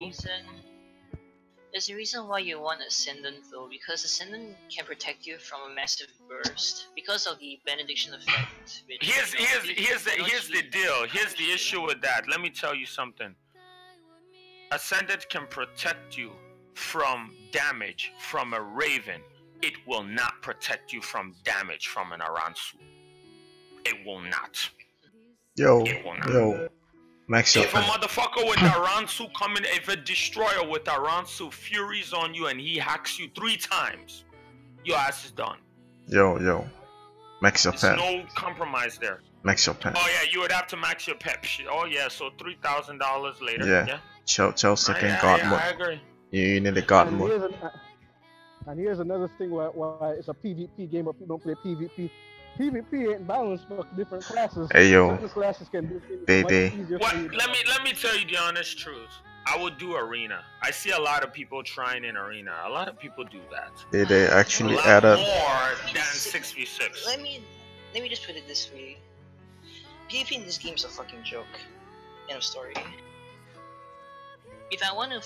There's a reason why you want Ascendant though, because Ascendant can protect you from a massive burst because of the benediction effect. Here's the deal. Here's the issue with that. Let me tell you something. Ascendant can protect you from damage from a Raven. It will not protect you from damage from an Aransu. It will not. Yo, it will not. yo. Max If a motherfucker with Aransu coming, if a destroyer with Aransu furies on you and he hacks you 3 times, your ass is done. Yo. Max your pet. No compromise there. Max your pet. Oh yeah, you would have to max your pet. Oh yeah, so $3,000 later. Yeah. Chelsea can guard more. I agree. You need to guard more. And here's another thing why it's a PvP game, but people don't play PvP. PvP ain't balanced for different classes. Hey yo, certain classes can do things What? Let me tell you the honest truth. I would do arena. I see a lot of people trying in arena. A lot of people do that. They actually a lot add up more than 6v6. Let me just put it this way. PvP in this game is a fucking joke. End of story. If I want to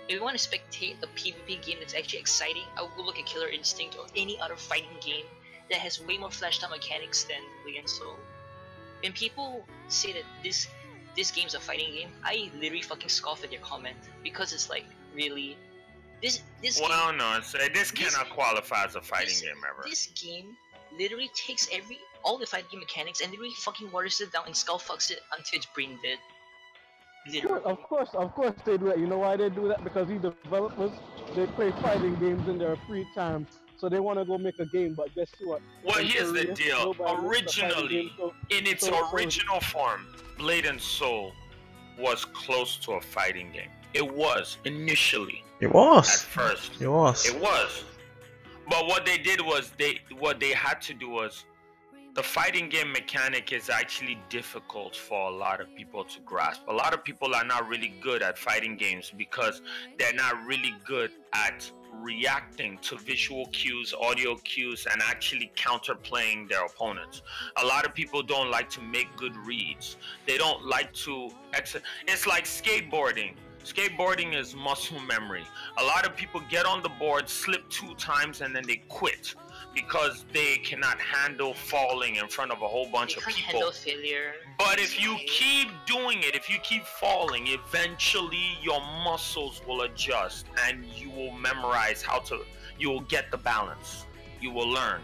spectate a PvP game that's actually exciting, I would go look at Killer Instinct or any other fighting game that has way more flash time mechanics than League Soul. When people say that this game's a fighting game, I literally fucking scoff at their comment because it's like, really, this well, no, this cannot qualify as a fighting game ever. This game literally takes all the fighting game mechanics and literally fucking waters it down and skull fucks it until it's brain dead. Literally. Of course they do that. You know why they do that? Because these developers, they play fighting games in their free time. So they want to go make a game, but guess what? Well, here's the deal. Originally, in its original form, Blade and Soul was close to a fighting game. It was, initially. It was. At first. It was. It was. But what they did was, what they had to do was, the fighting game mechanic is actually difficult for a lot of people to grasp. A lot of people are not really good at fighting games because they're not really good at reacting to visual cues, audio cues, and actually counterplaying their opponents. A lot of people don't like to make good reads. They don't like to it's like skateboarding. Skateboarding is muscle memory. A lot of people get on the board, slip 2 times, and then they quit because they cannot handle falling in front of a whole bunch of people. Handle failure. But if you keep doing it, if you keep falling, eventually your muscles will adjust and you will memorize you will get the balance. You will learn.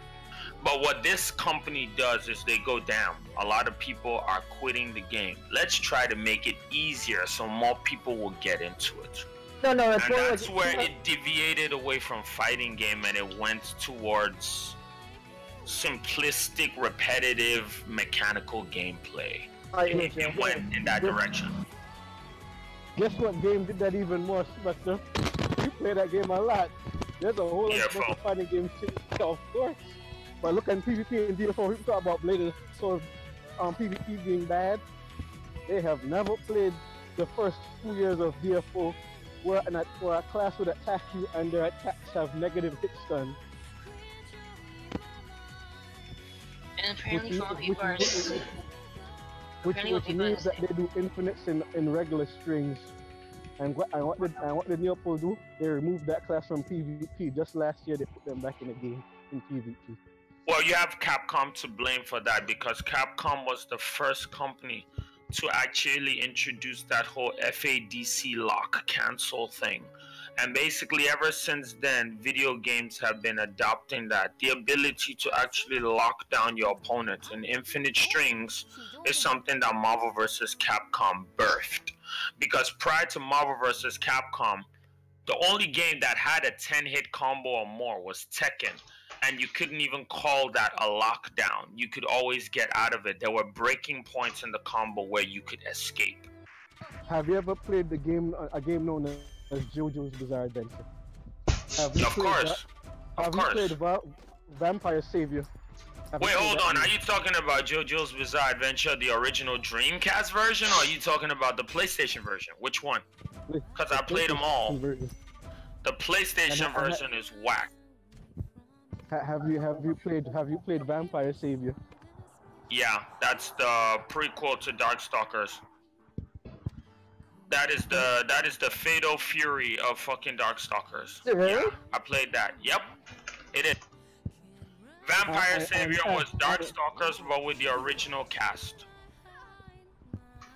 But what this company does is they go down. A lot of people are quitting the game. Let's try to make it easier so more people will get into it. No, and that's where it deviated away from fighting game and it went towards simplistic, repetitive, mechanical gameplay. It went in that direction. Guess what game did that even more, Spectre? You play that game a lot. There's a whole lot of fighting games, of course. But look at PvP and DFO. We talk about Blade Soul PvP being bad. They have never played the first 2 years of DFO where a class would attack you and their attacks have negative hit stun. And apparently which means that they do infinites in regular strings. And what did Neopol do? They removed that class from PvP. Just last year they put them back in the game in PvP. Well, you have Capcom to blame for that because Capcom was the first company to actually introduce that whole FADC lock cancel thing. And basically ever since then, video games have been adopting that. The ability to actually lock down your opponent in infinite strings is something that Marvel vs. Capcom birthed. Because prior to Marvel vs. Capcom, the only game that had a 10-hit combo or more was Tekken. And you couldn't even call that a lockdown. You could always get out of it. There were breaking points in the combo where you could escape. Have you ever played a game known as JoJo's Bizarre Adventure? Of course. Have you played Vampire Savior? Wait, hold on. Are you talking about JoJo's Bizarre Adventure, the original Dreamcast version, or are you talking about the PlayStation version? Which one? Because I played them all. The PlayStation version is whack. Have you played Vampire Savior? Yeah, that's the prequel to Darkstalkers. That is the Fatal Fury of fucking Darkstalkers. Really? Yeah, I played that. Yep, it is. Vampire Savior was Darkstalkers, but with the original cast.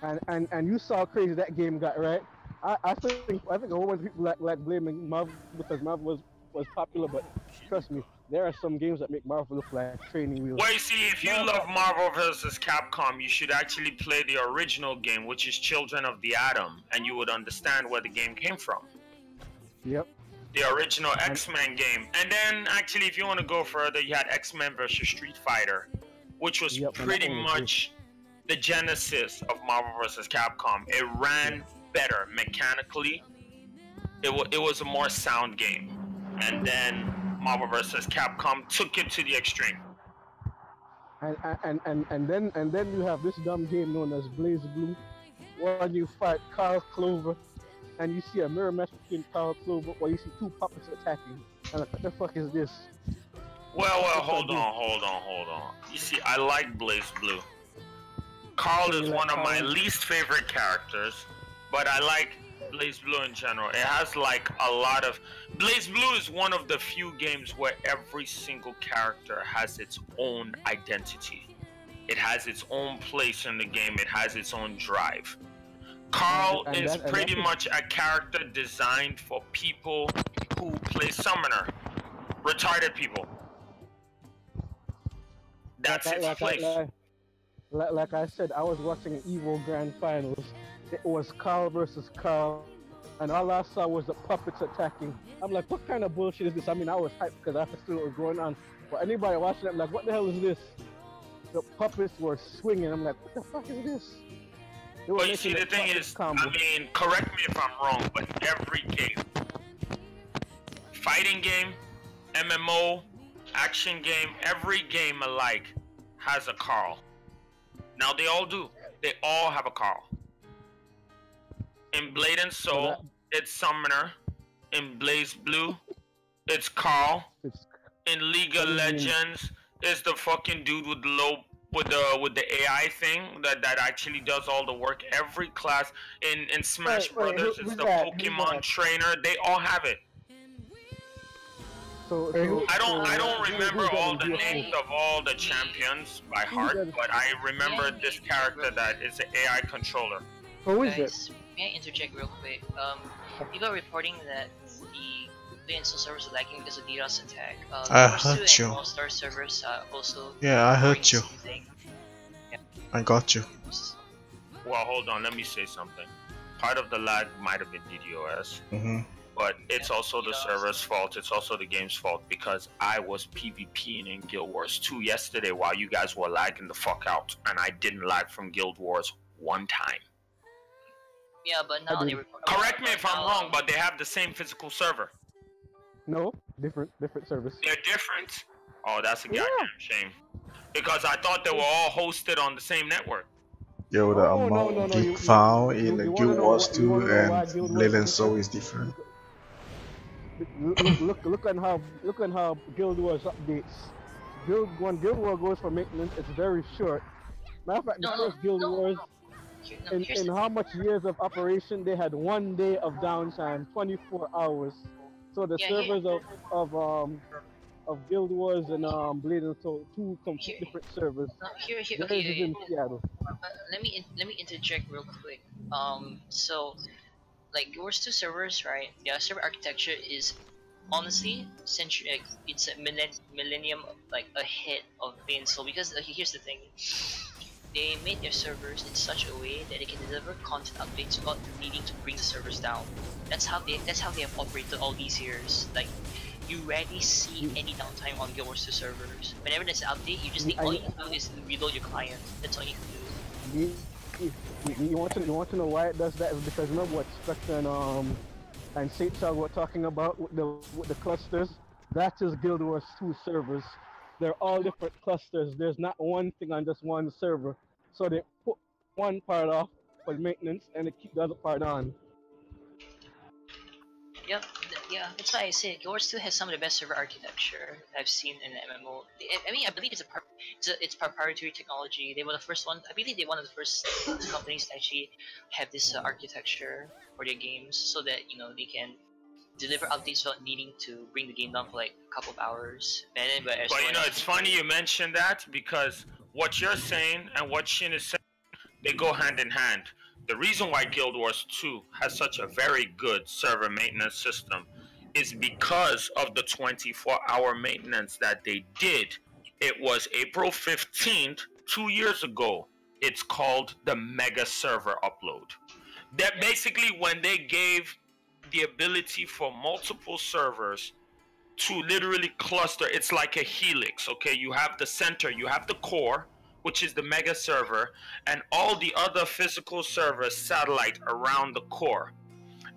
And you saw how crazy that game got, right? I think a whole bunch of people like blaming Marvel because Marvel was popular, but trust me, there are some games that make Marvel look like training wheels. Well, you see, if you love Marvel vs. Capcom, you should actually play the original game, which is Children of the Atom, and you would understand where the game came from. Yep. The original X-Men game. And then, actually, if you want to go further, you had X-Men vs. Street Fighter, which was pretty much the genesis of Marvel vs. Capcom. It ran better mechanically. It was a more sound game. And then Marvel vs. Capcom took it to the extreme. And then you have this dumb game known as Blaze Blue, where you fight Carl Clover, and you see a mirror match between Carl Clover, or you see two puppets attacking. And like, what the fuck is this? Well, hold on. You see, I like Blaze Blue. Carl is one of my least favorite characters, but I like Blaze Blue in general. It has like a lot of... Blaze Blue is one of the few games where every single character has its own identity. It has its own place in the game. It has its own drive. Carl is pretty much a character designed for people who play Summoner. Retarded people. That's its place. Like I said, I was watching an Evo Grand Finals. It was Carl versus Carl, and all I saw was the puppets attacking. I'm like, what kind of bullshit is this? I mean, I was hyped because I understood what was going on. But anybody watching it, I'm like, what the hell is this? The puppets were swinging. I'm like, what the fuck is this? But you see, the thing is, combo. I mean, correct me if I'm wrong, but every game, fighting game, MMO, action game, every game alike has a Carl. Now they all do. They all have a Carl. In Blade and Soul, it's Summoner. In Blaze Blue, it's Carl. In League of Legends, it's the fucking dude with the with the AI thing that actually does all the work. Every class in Smash Brothers, it's the Pokemon trainer. They all have it. So I don't remember all the names of all the champions by heart, but I remember this character that is an AI controller. Who is it? May I interject real quick? People are reporting that the BnS servers are lagging because of DDoS attack. I heard you. All-star servers also. Yeah, I heard you. Yeah. I got you. Well, hold on. Let me say something. Part of the lag might have been DDoS. But it's also the server's fault. It's also the game's fault because I was PvPing in Guild Wars 2 yesterday while you guys were lagging the fuck out, and I didn't lag from Guild Wars one time. Yeah, but now they record. Correct me if I'm wrong, but they have the same physical server. No, different service. They're different. Oh, that's a goddamn shame. Because I thought they were all hosted on the same network. Yo, the amount you found in the Guild Wars 2 and Blade and Soul is different. Look on how Guild Wars updates. When Guild War goes for maintenance, it's very short. Matter of fact, the first Guild Wars, in how much years of operation, they had 1 day of downtime, 24 hours. So the servers of Guild Wars and Blade and Soul, two complete different servers. Okay. In Seattle. Let me interject real quick. So like Guild Wars 2 servers, right? Yeah, server architecture is honestly it's a millennium like ahead of Blade and Soul because here's the thing. They made their servers in such a way that they can deliver content updates without needing to bring the servers down. That's how they have operated all these years. Like you rarely see any downtime on Guild Wars 2 servers. Whenever there's an update, you just need all you can do is reload your client. That's all you can do. You want to know why it does that? Is because remember what Spectre and Saint Child were talking about with the clusters? That is Guild Wars 2 servers. They're all different clusters. There's not one thing on just one server. So they put one part off for maintenance and they keep the other part on. Yep, yeah, that's why I say Guild Wars 2 has some of the best server architecture I've seen in an MMO. I mean, I believe it's proprietary technology. They were the first one. I believe they're one of the first companies to actually have this architecture for their games, so that they can deliver updates without needing to bring the game down for like a couple of hours. But it's funny you mentioned that, because what you're saying and what Shin is saying, they go hand in hand. The reason why Guild Wars 2 has such a very good server maintenance system is because of the 24-hour maintenance that they did. It was April 15th, 2 years ago. It's called the Mega Server Upload. That basically when they gave the ability for multiple servers to literally cluster, it's like a helix, okay? You have the center, you have the core, which is the mega server, and all the other physical servers satellite around the core.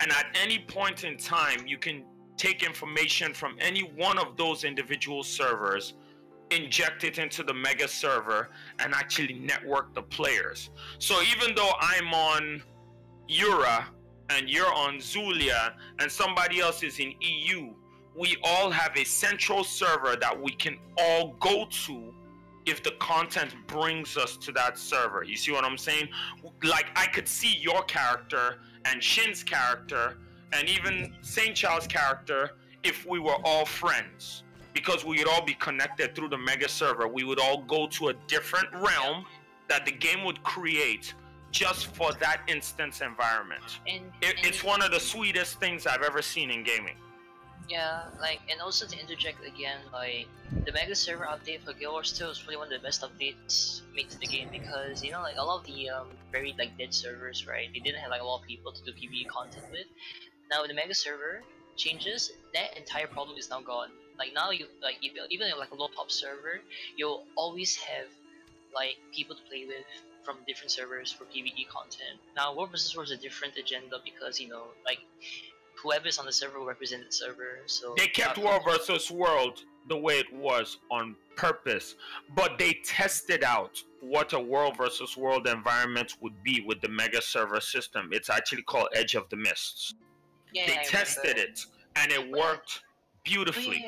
And at any point in time, you can take information from any one of those individual servers, inject it into the mega server, and actually network the players. So even though I'm on Eura, and you're on Zulia, and somebody else is in EU, we all have a central server that we can all go to if the content brings us to that server. You see what I'm saying? Like, I could see your character and Shin's character and even Saint Child's character if we were all friends, because we would all be connected through the mega server. We would all go to a different realm that the game would create just for that instance environment. It's one of the sweetest things I've ever seen in gaming. Yeah, like, and also to interject again, like, the Mega Server update for Guild Wars 2 was probably one of the best updates made to the game, because, like, a lot of the very, like, dead servers, right, they didn't have, like, a lot of people to do PvE content with. Now, with the Mega Server changes, that entire problem is now gone. Like, now you, like, even in, like, a low-pop server, you'll always have, like, people to play with from different servers for PvE content. Now, World vs. World is a different agenda, because, like, whoever's on the server will represent the server. So they kept World vs. World the way it was on purpose, but they tested out what a World vs. World environment would be with the mega server system. It's actually called Edge of the Mists. Yeah, they tested it, and it worked beautifully.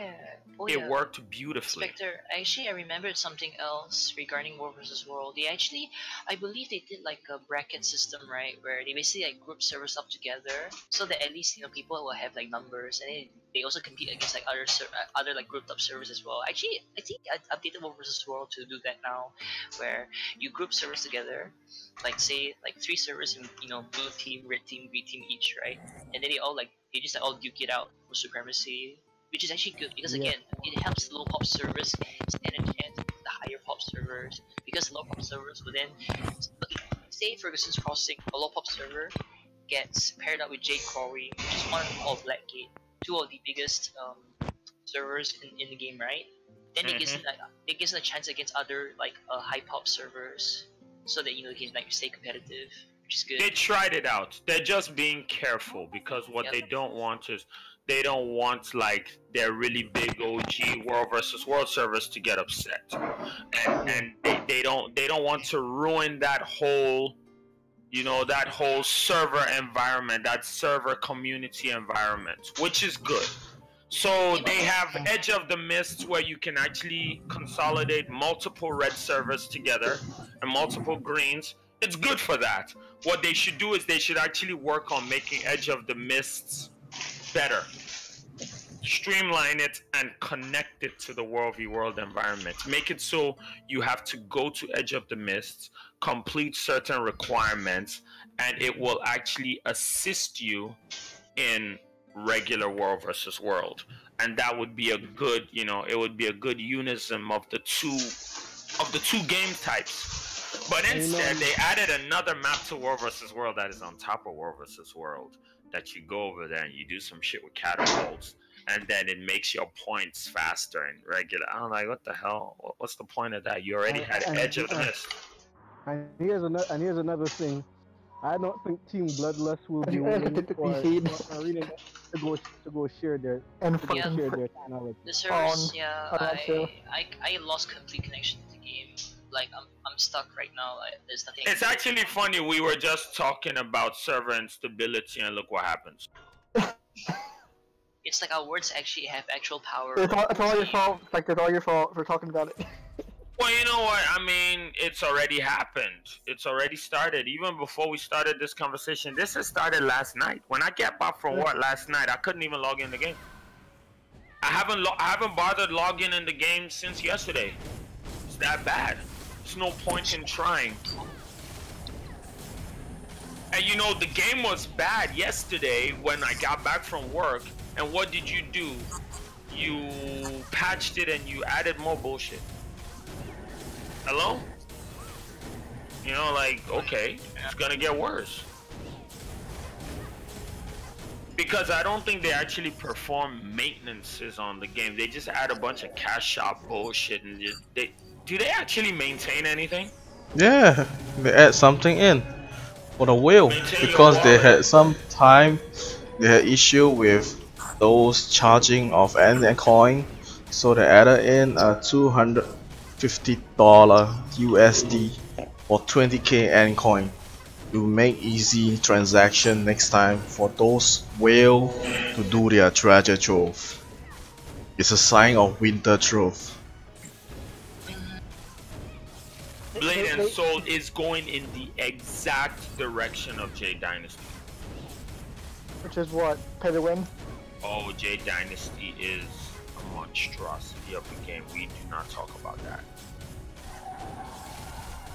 It worked beautifully. Spectre, actually, I remembered something else regarding World vs. World. They actually, I believe they did like a bracket system, right, where they basically like group servers up together, so that at least people will have like numbers, and they also compete against like other like grouped up servers as well. Actually, I think I updated World vs. World to do that now, where you group servers together, like say like 3 servers in blue team, red team, green team each, right, and then they just all duke it out for supremacy. Which is actually good, because again, it helps low pop servers stand a chance against the higher pop servers, because low pop servers will then, say Ferguson's Crossing, a low pop server gets paired up with Jade Quarry, which is one of Blackgate, 2 of the biggest servers in the game, right? Then it gives them a chance against other like high pop servers, so that they can like stay competitive, which is good. They tried it out. They're just being careful, because what they don't want is, they don't want like their really big OG World vs. World servers to get upset, and they don't want to ruin that whole that whole server environment, that server community environment, which is good. So they have Edge of the Mists, where you can actually consolidate multiple red servers together and multiple greens. It's good for that. What they should do is they should actually work on making Edge of the Mists better, streamline it, and connect it to the World v World environment. Make it so you have to go to Edge of the Mists, complete certain requirements, and it will actually assist you in regular World versus World. And that would be a good, it would be a good unison of the two game types. But instead, they added another map to World vs. World that is on top of World vs. World, that you go over there and you do some shit with catapults, and then it makes your points faster and regular. I'm like, what the hell? What's the point of that? You already had Edge of the Mist. And here's another thing. I don't think Team Bloodlust will be willing for Arena to go share their technology. The servers, I lost complete connection to the game. Like I'm stuck right now. There's nothing. It's actually funny. We were just talking about server instability, and look what happens. It's like our words actually have actual power. It's all your fault. Like it's all your fault for talking about it. Well, you know what? I mean, it's already happened. It's already started. Even before we started this conversation, this has started last night. When I got back from work last night, I couldn't even log in the game. I haven't bothered logging in the game since yesterday. It's that bad. There's no point in trying. And you know, the game was bad yesterday when I got back from work. And what did you do? You patched it and you added more bullshit. Hello? You know, like, okay, it's gonna get worse. Because I don't think they actually perform maintenances on the game. They just add a bunch of cash shop bullshit and just, do they actually maintain anything? Yeah, they add something in for the wheel because they had some time. They had issue with those charging of NA coin, so they added in a $250 USD or 20k N coin to make easy transaction next time for those whale to do their treasure trove. It's a sign of winter trove. Blade and Soul is going in the exact direction of J Dynasty. Which is what? Pay to win? Oh, J Dynasty is a monstrosity of a game. We do not talk about that.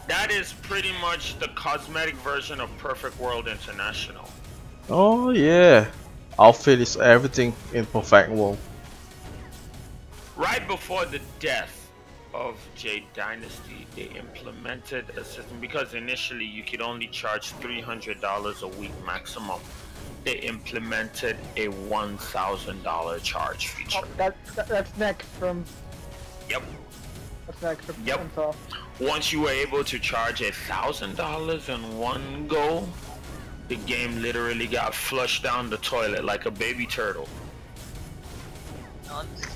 That is pretty much the cosmetic version of Perfect World International. Oh yeah, outfit is everything in Perfect World. Right before the death of J Dynasty, they implemented a system because initially you could only charge $300 a week maximum. They implemented a $1,000 charge feature. Oh, that's next from. Yep. That's next from. Yep. Once you were able to charge $1,000 in one go, the game literally got flushed down the toilet like a baby turtle.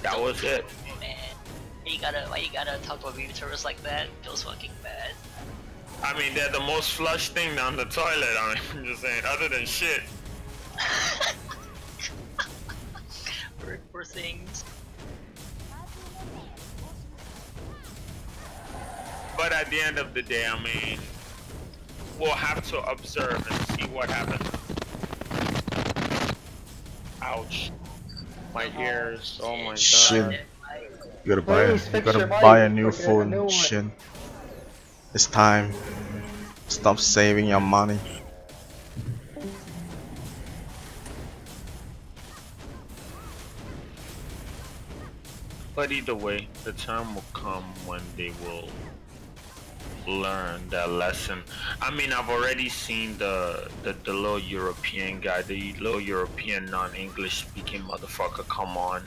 That was it. Man, why you gotta talk about baby turtles like that? Feels fucking bad. I mean, they're the most flushed thing down the toilet. I mean, I'm just saying, other than shit. for things. But at the end of the day, I mean, we'll have to observe and see what happens. Ouch. My ears, oh my god. Shin. You gotta buy a new phone, Shin. It's time. Stop saving your money. But either way, the time will come when they will learn that lesson. I mean, I've already seen the little European guy, the little European non-English speaking motherfucker come on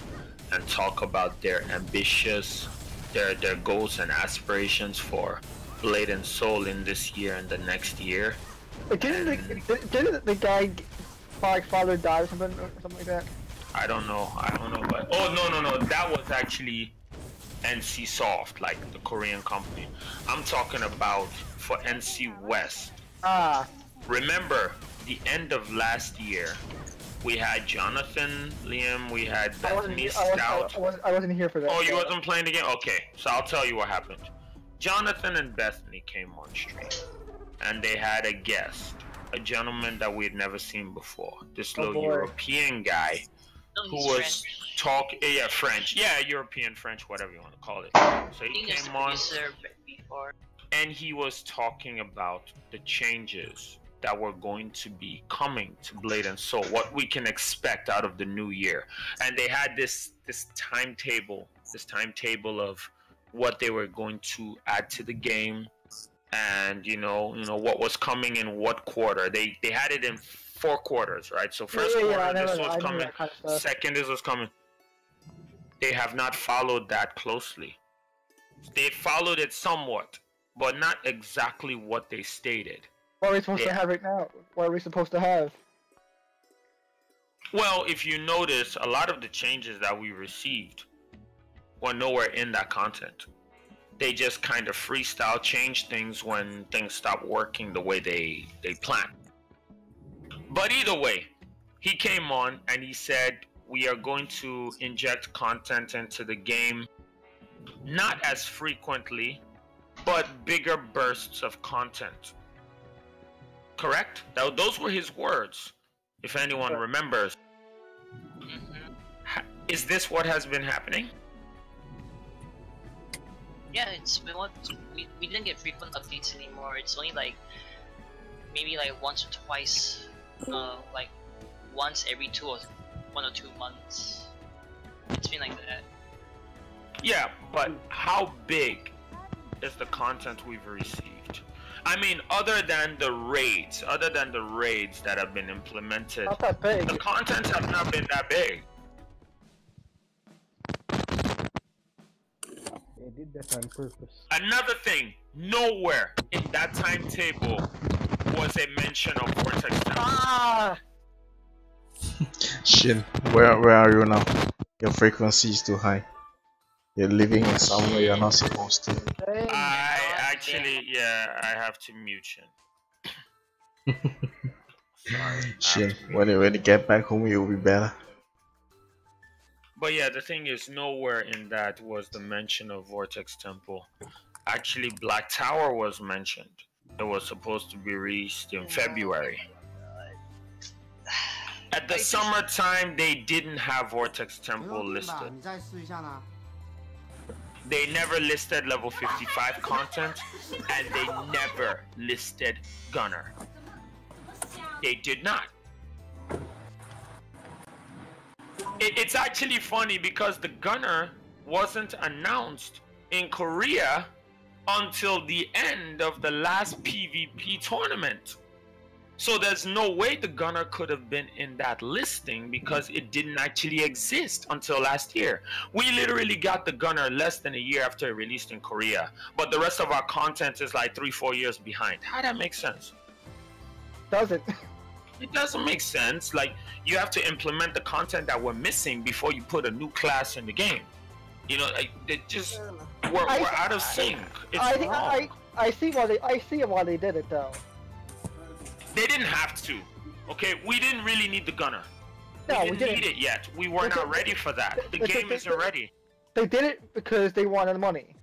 and talk about their ambitious, their goals and aspirations for Blade and Soul in this year and the next year. Didn't the guy father die or something like that? I don't know, but oh no, that was actually NC Soft, like the Korean company. I'm talking about for NC West. Remember the end of last year, we had Jonathan, Liam, we had Bethany Stout. I wasn't here for that. Oh, you wasn't playing the game? Okay, so I'll tell you what happened. Jonathan and Bethany came on stream, and they had a guest, a gentleman that we had never seen before. This little European guy who was talking, French, European French, whatever you want to call it. So he came on, and he was talking about the changes that were going to be coming to Blade and Soul, what we can expect out of the new year. And they had this timetable of what they were going to add to the game, and you know what was coming in what quarter. They had it in 4 quarters, right? So first quarter, this was coming. Second, this was coming. They have not followed that closely. They followed it somewhat, but not exactly what they stated. What are we supposed to have right now? What are we supposed to have? Well, if you notice, a lot of the changes that we received were nowhere in that content. They just kind of freestyle change things when things stop working the way they planned. But either way, he came on and he said, we are going to inject content into the game, not as frequently, but bigger bursts of content. Correct? Those were his words, if anyone remembers. Is this what has been happening? Yeah, it's been what we didn't get frequent updates anymore. It's only like maybe like once or twice, like once every 1 or 2 months. It's been like that. Yeah, but how big is the content we've received? I mean, other than the raids that have been implemented, Not that big. the content have not been that big. They did that on purpose. Another thing, nowhere in that timetable was a mention of Vortex Temple. Ah! Shin, where are you now? Your frequency is too high. You're living in somewhere you're not supposed to. I actually, yeah, I have to mute Shin. Sorry. Shin, when you get back home, you'll be better. But yeah, the thing is, nowhere in that was the mention of Vortex Temple. Actually, Black Tower was mentioned. It was supposed to be released in February. At the summertime, they didn't have Vortex Temple listed. They never listed level 55 content, and they never listed Gunner. They did not. It's actually funny because the Gunner wasn't announced in Korea until the end of the last PvP tournament. So there's no way the Gunner could have been in that listing because it didn't actually exist until last year. We literally got the Gunner less than a year after it released in Korea, but the rest of our content is like 3-4 years behind. How that make sense? Does it? It doesn't make sense. Like, you have to implement the content that we're missing before you put a new class in the game. You know, like, we're out of sync. It's wrong. I see why they did it though. They didn't have to. Okay, we didn't really need the Gunner. No, we didn't need it yet. We were not ready for that. The game isn't ready. They did it because they wanted money.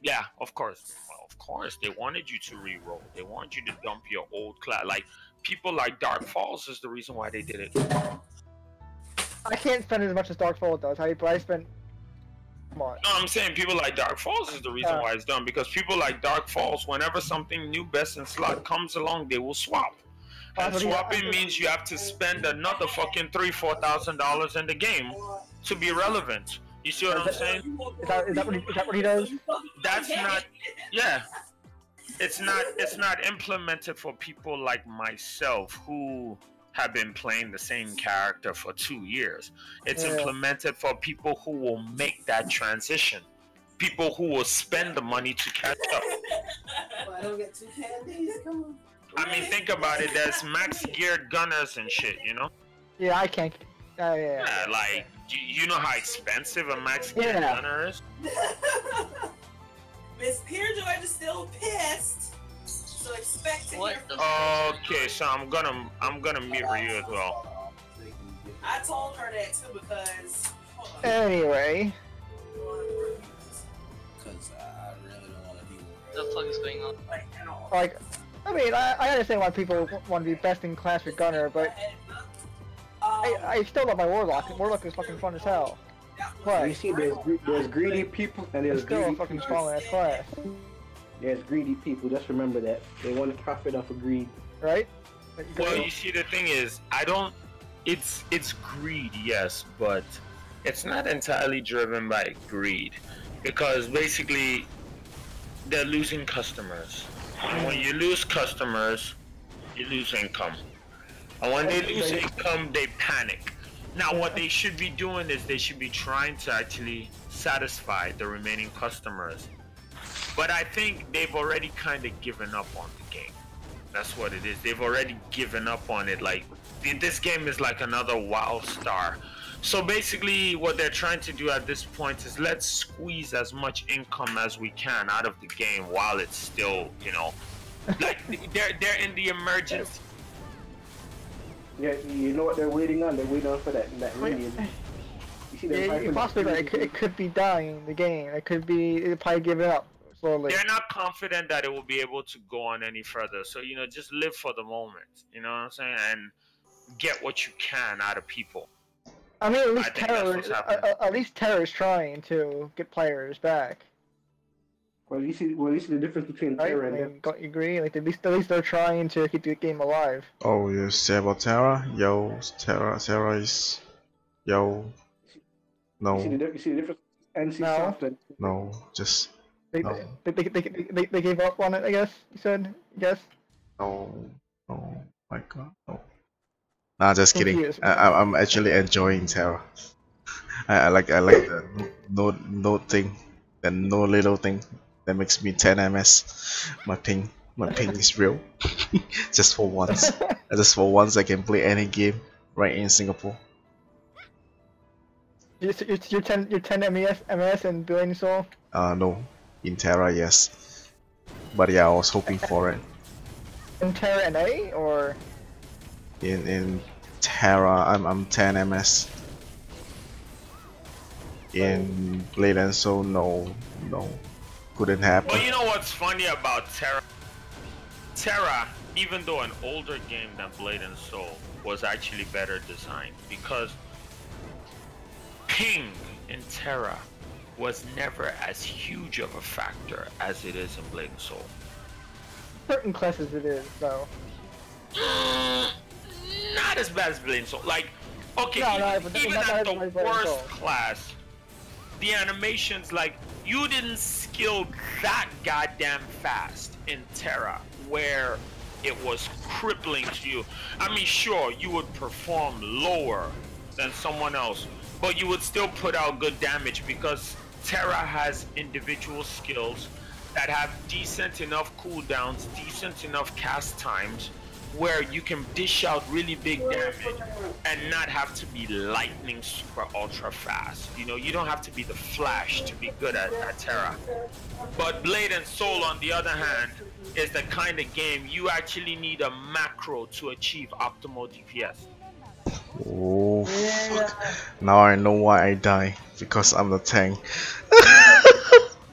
Yeah, of course. Well, of course, they wanted you to re-roll. They wanted you to dump your old class. Like, people like Dark Falls is the reason why they did it. I can't spend as much as Dark Falls does, but I spent. Come on. No, I'm saying people like Dark Falls is the reason why it's done, because people like Dark Falls, whenever something new best in slot comes along, they will swap. And swapping means you have to spend another fucking $3,000-$4,000 in the game to be relevant. You see what I'm saying? Is that what he does? That's not. Yeah. It's not implemented for people like myself who have been playing the same character for 2 years. It's implemented for people who will make that transition. People who will spend the money to catch up. Well, I don't get 2 candies. Come on. I mean, think about it. There's max geared gunners and shit, you know? Yeah, I can't. Yeah. Like, you know how expensive a max geared gunner is? Miss Pure George is still pissed. So expect to hear from Okay, so I'm gonna mute you as well. I told her that too because. Anyway. Because I really don't want to deal with The fuck is going on? Like, I mean, I understand why people want to be best in class with Gunner, but I still love my Warlock. Warlock is fucking fun as hell. But you see, there's greedy people and there's still greedy a fucking people. strong ass class. There's greedy people. Just remember that they want to profit off of greed. Right? Well, you see, the thing is, it's greed, yes, but it's not entirely driven by greed, because basically they're losing customers. And when you lose customers, you lose income. And when they lose income, they panic. Now, what they should be doing is they should be trying to actually satisfy the remaining customers. But I think they've already kind of given up on the game. That's what it is. They've already given up on it. Like, this game is like another WoW star. So basically, what they're trying to do at this point is let's squeeze as much income as we can out of the game while it's still, you know, like they're in the emergency. Yeah, you know what they're waiting on? They're waiting on for that minion. You see them possibly it could be dying the game. It could be probably giving up slowly. They're not confident that it will be able to go on any further. So just live for the moment. You know what I'm saying? And get what you can out of people. I mean, at least Tera is trying to get players back. Well, you see the difference between Tera and them. Don't you agree? Like at least they're trying to keep the game alive. Oh, you say about Tera? Yo, Tera is yo. No. You see the difference? NC Soft and no, just they gave up on it. I guess you said. Yes. No, my God, no. Nah, just kidding. I'm actually enjoying Tera. I like the no thing, the no little thing that makes me 10 ms. My ping is real. Just for once, I can play any game right in Singapore. You're 10 ms and Billion Soul. No, in Tera yes, but yeah, I was hoping for it. In Tera NA or? In Tera, I'm 10 ms. In Blade and Soul, no, couldn't happen. Well, you know what's funny about Tera? Tera, even though an older game than Blade and Soul, was actually better designed because ping in Tera was never as huge of a factor as it is in Blade and Soul. Certain classes it is, though. Not as bad as Blade and Soul. Like, okay, even at the worst class, the animations, like, you didn't skill that goddamn fast in Tera, where it was crippling to you. I mean, sure, you would perform lower than someone else, but you would still put out good damage because Tera has individual skills that have decent enough cooldowns, decent enough cast times, where you can dish out really big damage and not have to be lightning super ultra fast. You don't have to be the Flash to be good at Tera. But Blade and Soul, on the other hand, is the kind of game you actually need a macro to achieve optimal DPS. Oh, fuck. Now I know why I die, because I'm the tank.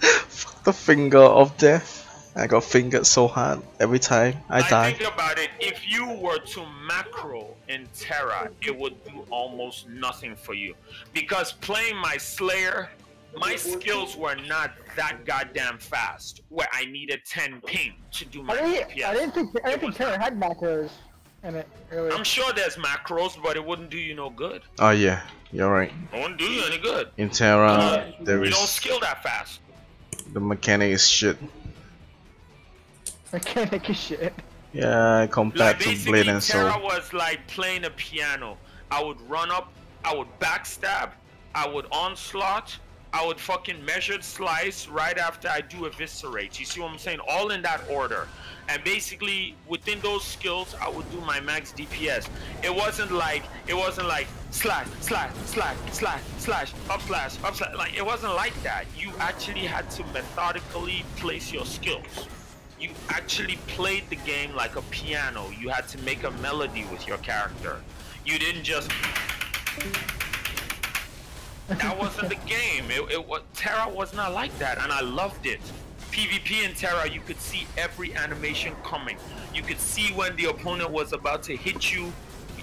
Fuck the finger of death. I got fingered so hard every time I die. Think about it, if you were to macro in Tera, it would do almost nothing for you. Because playing my Slayer, my skills were not that goddamn fast, where I needed 10 ping to do my DPS. I didn't think Tera had macros in it, really. I'm sure there's macros, but it wouldn't do you no good. Oh yeah, you're right. It wouldn't do you any good. In Tera, you don't skill that fast. The mechanic is shit. Mechanic is shit. Yeah, compared to Blade and Soul. Tera was like playing a piano. I would run up, I would backstab, I would onslaught, I would fucking measured slice right after I do eviscerate. You see what I'm saying? All in that order. And basically within those skills, I would do my max DPS. It wasn't like slash, slash, slash, slash, slash, up slash, up slash. Like, it wasn't like that. You actually had to methodically place your skills. You actually played the game like a piano. You had to make a melody with your character. You didn't just... That wasn't the game. Tera was not like that, and I loved it. PvP in Tera, you could see every animation coming. You could see when the opponent was about to hit you.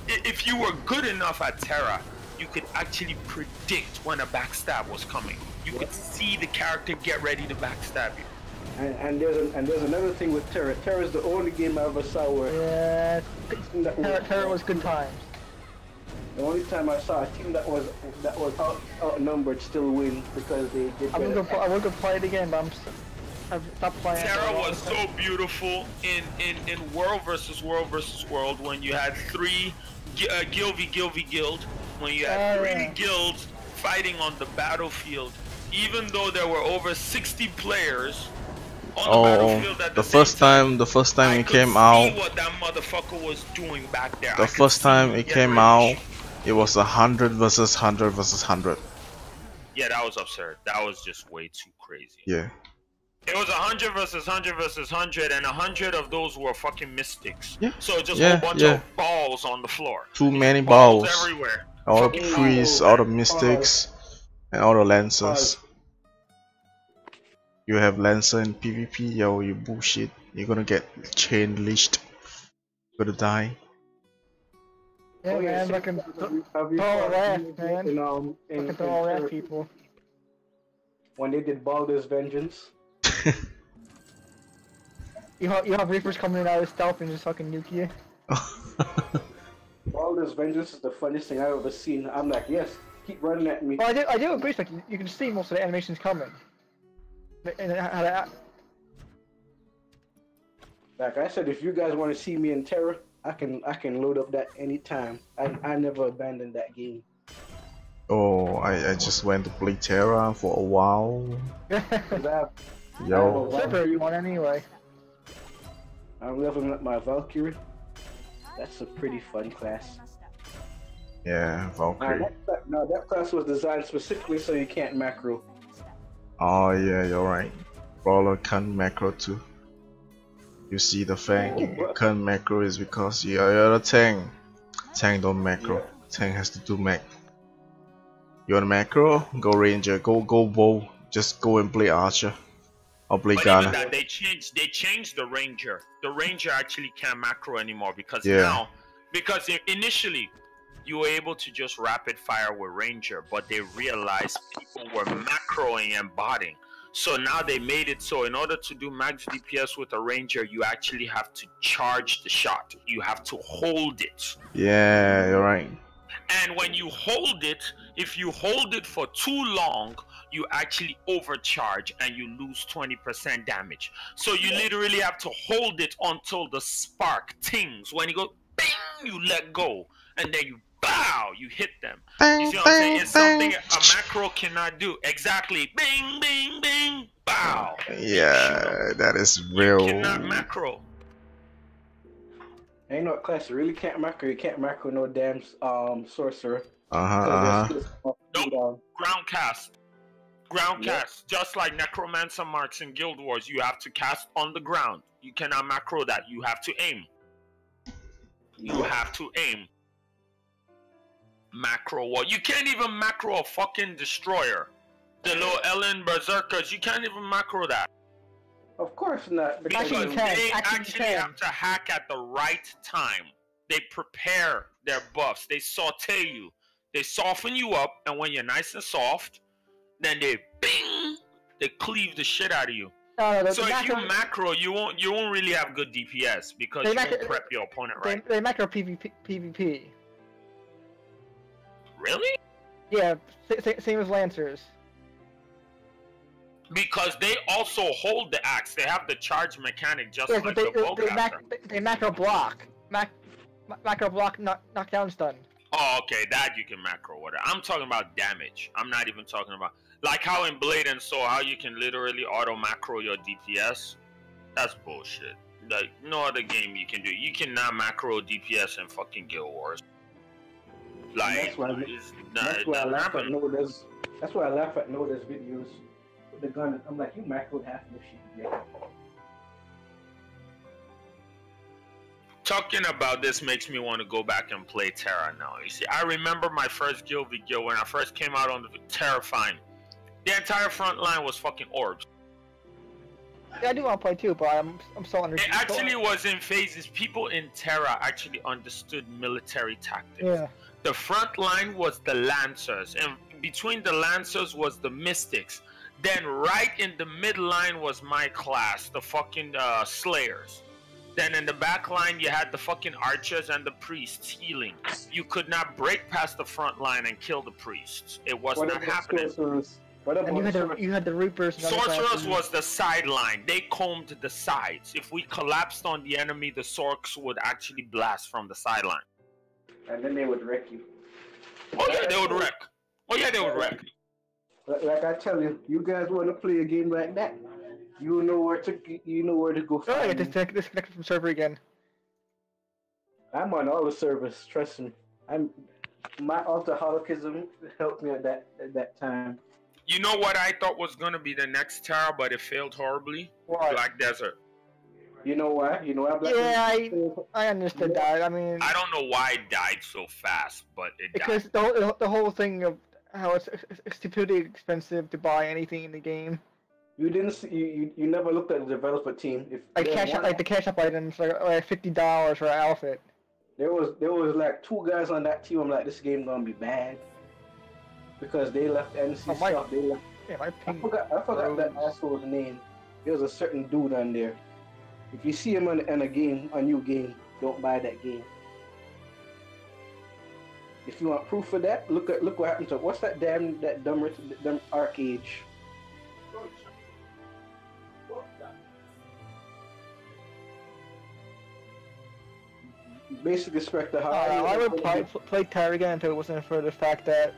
If you were good enough at Tera, you could actually predict when a backstab was coming. You could see the character get ready to backstab you. And there's another thing with Tera. Tera is the only game I ever saw where Tera was good times. The only time I saw a team that was outnumbered still win because they did. I would go play it again, but I've stopped playing. Tera was so beautiful in World versus World when you had three guild v guild, when you had three guilds fighting on the battlefield, even though there were over 60 players. The first time it came out, what that motherfucker was doing back there. The first time it came out, it was 100 versus 100 versus 100. Yeah, that was absurd. That was just way too crazy. Yeah. It was 100 versus 100 versus 100, and 100 of those were fucking mystics. Yeah. So just a whole bunch of balls on the floor. Too many balls. Everywhere. All the priests, all the mystics, and all the lancers. You have lancer in PvP, yo, you bullshit. You're gonna get chain leashed. You're gonna die. Yeah, man, fucking throw wrath, man. Fucking throw wrath, people. When they did Baldur's Vengeance. You have Reapers coming in out of stealth and just fucking nuke you. Baldur's Vengeance is the funniest thing I've ever seen. I'm like, yes, keep running at me. Well, I do agree. Like, you can see most of the animations coming. And like I said, if you guys want to see me in Terra, I can load up that anytime. I never abandoned that game. Oh, I just went to play Tera for a while. Yo. Super you want anyway. I'm leveling up my Valkyrie. That's a pretty fun class. Yeah, Valkyrie. No, that class was designed specifically so you can't macro. Oh yeah, you're right. Brawler can't macro too. You see the thing, you can't macro is because you're a tank. Tank don't macro. Yeah. Tank has to do mac. You want macro? Go ranger. Go bow. Just go and play archer. Or play gunner. Even that, they changed the ranger. The ranger actually can't macro anymore because now, initially you were able to just rapid fire with ranger, but they realized people were macroing and botting. So now they made it so in order to do max DPS with a ranger, you actually have to charge the shot. You have to hold it. Yeah, you're right. And when you hold it, if you hold it for too long, you actually overcharge and you lose 20% damage. So you literally have to hold it until the spark tings. When you go, bing, you let go. And then you bow, you hit them. You see what I'm saying? It's something a macro cannot do. Exactly. Bing, bing, bing, bow. Yeah, that is real. You cannot macro. Ain't no class you really can't macro. You can't macro no damn sorcerer. Nope. Ground cast. Ground cast. Just like necromancer marks in Guild Wars, you have to cast on the ground. You cannot macro that. You have to aim. You have to aim. Macro what? You can't even macro a fucking destroyer. The little Ellen berserkers, you can't even macro that. Of course not. Because they actually have to hack at the right time. They prepare their buffs. They saute you. They soften you up, and when you're nice and soft, then they bing. They cleave the shit out of you. So if you macro, you won't really have good DPS because you won't prep your opponent right. They macro PvP. Really? Yeah, same as Lancers. Because they also hold the axe. They have the charge mechanic just like the bowcaster. They macro block. Macro block, knockdown stun. Oh, okay, that you can macro with it. I'm talking about damage. I'm not even talking about... Like how in Blade and Soul, how you can literally auto macro your DPS. That's bullshit. Like, no other game you can do. You cannot macro DPS in fucking Guild Wars. Like, that's why I laugh at Noda's. That's why I laugh at Noda's videos with the gun. I'm like, you macroed half your shit. Yeah. Talking about this makes me want to go back and play Tera now. You see, I remember my first Guild video when I first came out on the Terrifying. The entire front line was fucking orbs. Yeah, I do want to play too, but I'm so under. It actually was in phases. People in Tera actually understood military tactics. Yeah. The front line was the Lancers, and between the Lancers was the Mystics. Then right in the midline was my class, the fucking Slayers. Then in the back line you had the fucking Archers and the Priests healing. You could not break past the front line and kill the Priests. It was not happening. And you had the Reapers. Sorcerers was the sideline. They combed the sides. If we collapsed on the enemy, the Sorks would actually blast from the sideline. And then they would wreck you. Oh yeah, they would wreck. Oh yeah, they would wreck. Like I tell you, you guys want to play a game like that, you know where to go. Oh, I get disconnected from server again. I'm on all the servers. Trust me. My alcoholism helped me at that time. You know what I thought was gonna be the next Tera, but it failed horribly? What? Black Desert. You know why? You know why Black Yeah, Desert? I understood that. I mean, I don't know why it died so fast, but it because died. the whole thing of how it's stupidly expensive to buy anything in the game. You didn't see, you never looked at the developer team. If Like there cash one- like the cash up items, like $50 for an outfit. there was like 2 guys on that team. I'm like, this game gonna be bad because they left NC Oh, my- stuff. They left. Yeah, my I ping. forgot that asshole's name. There was a certain dude on there. If you see him in a game, a new game, don't buy that game. If you want proof of that, look what happened to what's that dumb arcade. Basically, Spectre. I would play Tera again if it wasn't for the fact that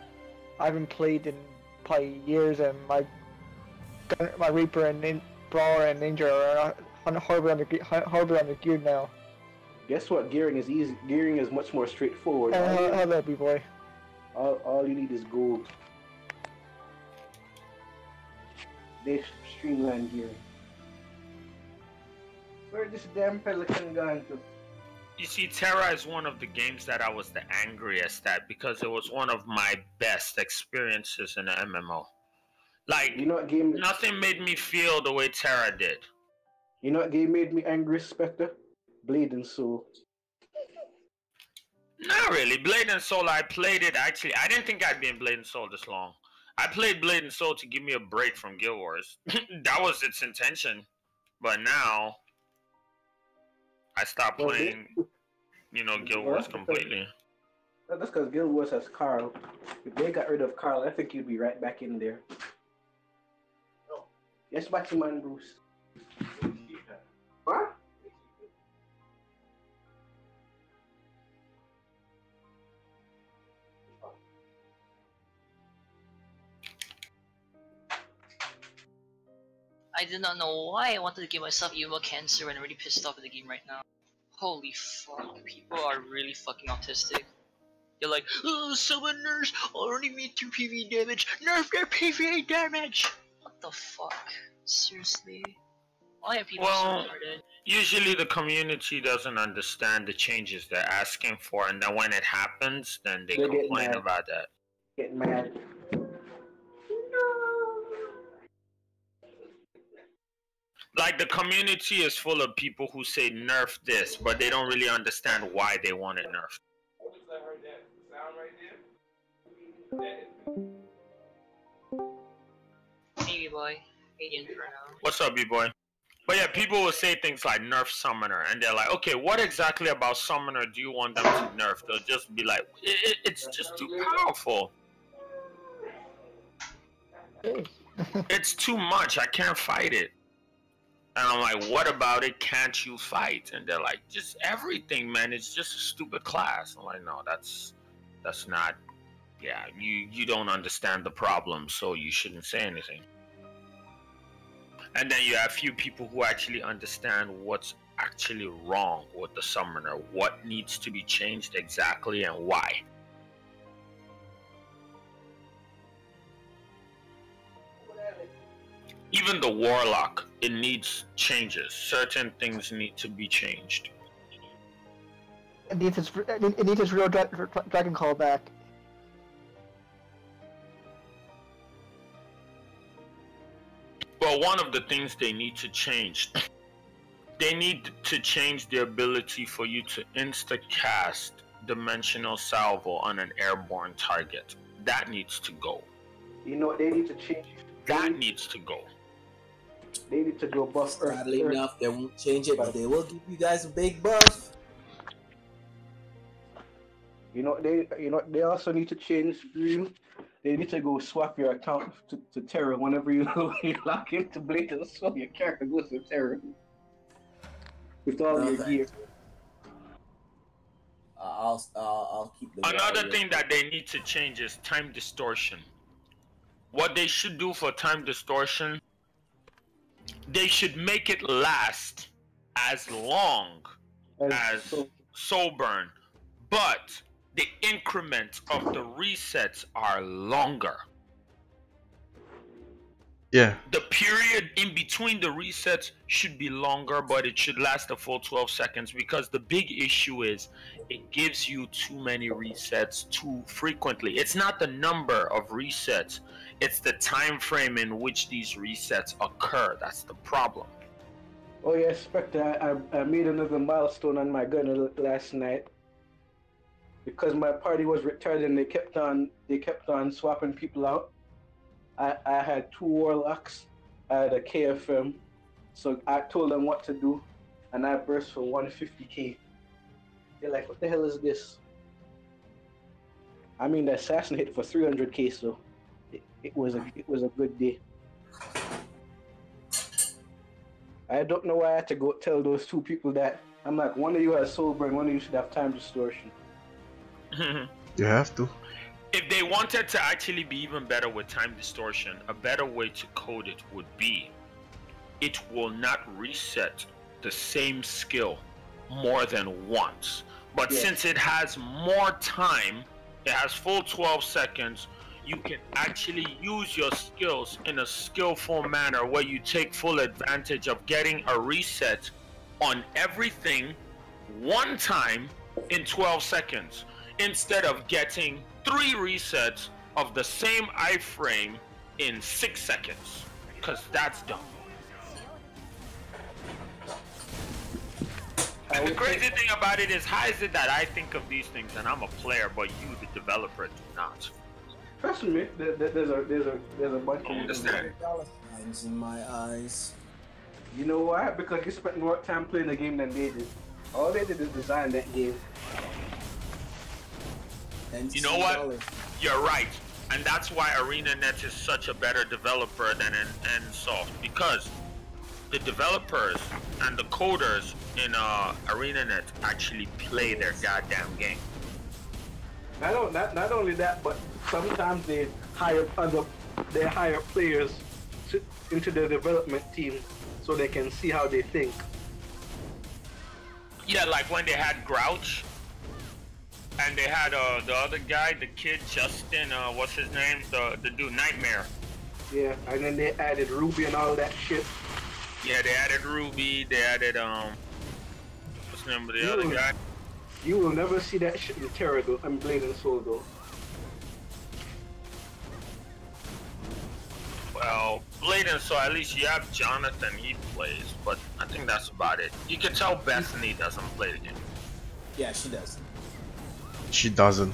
I haven't played in probably years, and my Reaper and Brawler and Ninja are horribly under geared now. Guess what? Gearing is easy. Gearing is much more straightforward. Hello, B-boy. All you need is gold. They streamline gearing. Where this damn pelican gone to? You see, Tera is one of the games that I was the angriest at because it was one of my best experiences in an MMO. Like, You know what game? nothing made me feel the way Tera did. You know what game made me angry, Spectre? Blade and Soul. Not really. Blade and Soul, I played it actually. I didn't think I'd be in Blade and Soul this long. I played Blade and Soul to give me a break from Guild Wars. That was its intention. But now, I stopped playing, Guild Wars completely. That's because Guild Wars has Carl. If they got rid of Carl, I think you'd be right back in there. Yes, Batman Bruce. What? I did not know why I wanted to give myself emo cancer and I'm really pissed off at the game right now. Holy fuck, people are really fucking autistic. They're like, oh, summoners only mean 2 PV damage, nerf their PVA damage! What the fuck? Seriously? Why are people so retarded? Usually the community doesn't understand the changes they're asking for, and then when it happens, then they They get complain mad. about that. Get mad. Like, the community is full of people who say nerf this, but they don't really understand why they want it nerfed. Maybe boy, Alien for now. What's up, B-boy? But yeah, people will say things like nerf Summoner, and they're like, okay, what exactly about Summoner do you want them to nerf? They'll just be like, it's just too powerful. It's too much, I can't fight it. And I'm like, what about it can't you fight? And they're like, just everything, man, it's just a stupid class. I'm like, no, that's not, yeah, you don't understand the problem, so you shouldn't say anything. And then you have few people who actually understand what's actually wrong with the Summoner, what needs to be changed exactly and why. Even the Warlock, it needs changes. Certain things need to be changed. It needs its real dragon call back. Well, one of the things they need to change, they need to change the ability for you to insta-cast Dimensional Salvo on an airborne target. That needs to go. You know what they need to change? That needs to go. They need to go buff Earth. Sadly enough, they won't change it, but they will give you guys a big buff. They also need to change Dream. They need to go swap your account to Tera whenever you lock into Blade and Soul. Your character goes to Tera with all your gear. I'll keep the. Another thing that they need to change is time distortion. What they should do for time distortion, they should make it last as long as Soul Burn, but the increments of the resets are longer. Yeah. The period in between the resets should be longer, but it should last a full 12 seconds, because the big issue is it gives you too many resets too frequently. It's not the number of resets, it's the time frame in which these resets occur. That's the problem. Oh yeah, Spectre, I made another milestone on my gun last night. Because my party was retarded and they kept on swapping people out. I had 2 warlocks, I had a KFM, so I told them what to do, and I burst for 150k. They're like, what the hell is this? I mean, the assassin hit for 300k, so it was a good day. I don't know why I had to go tell those 2 people that. I'm like, one of you has soul burn, one of you should have time distortion. You have to. If they wanted to actually be even better with time distortion, a better way to code it would be, it will not reset the same skill more than once. But since it has more time, it has full 12 seconds, you can actually use your skills in a skillful manner where you take full advantage of getting a reset on everything one time in 12 seconds, instead of getting 3 resets of the same iframe in 6 seconds, because that's dumb. And the crazy thing about it is, how is it that I think of these things and I'm a player, but you, the developer, do not? Trust me, there's a bunch of understand. Signs in my eyes. You know why? Because you spent more time playing the game than they did. All they did is design that game. You know what? You're right, and that's why ArenaNet is such a better developer than NSoft, because the developers and the coders in ArenaNet actually play their goddamn game. Not only that, but sometimes they hire players into the development team so they can see how they think. Yeah, like when they had Grouch. And they had the other guy, the kid, Justin, what's his name? The dude, Nightmare. Yeah, and then they added Ruby and all that shit. Yeah, they added Ruby, they added, what's the name of the other guy? You will never see that shit in Tera though, and Blade and Soul though. Well, Blade and Soul, at least you have Jonathan, he plays, but I think that's about it. You can tell Bethany doesn't play the game. Yeah, she does. She doesn't.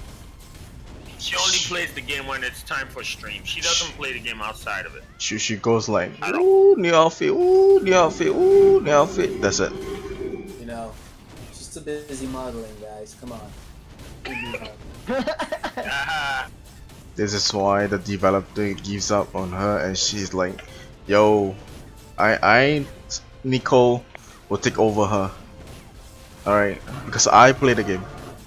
She only plays the game when it's time for stream. She doesn't play the game outside of it. She goes like, ooh, new outfit, ooh, new outfit, ooh, new outfit. That's it. You know, she's too busy modeling, guys. Come on. This is why the developer gives up on her, and she's like, yo, Nicole will take over her. Alright, because I play the game.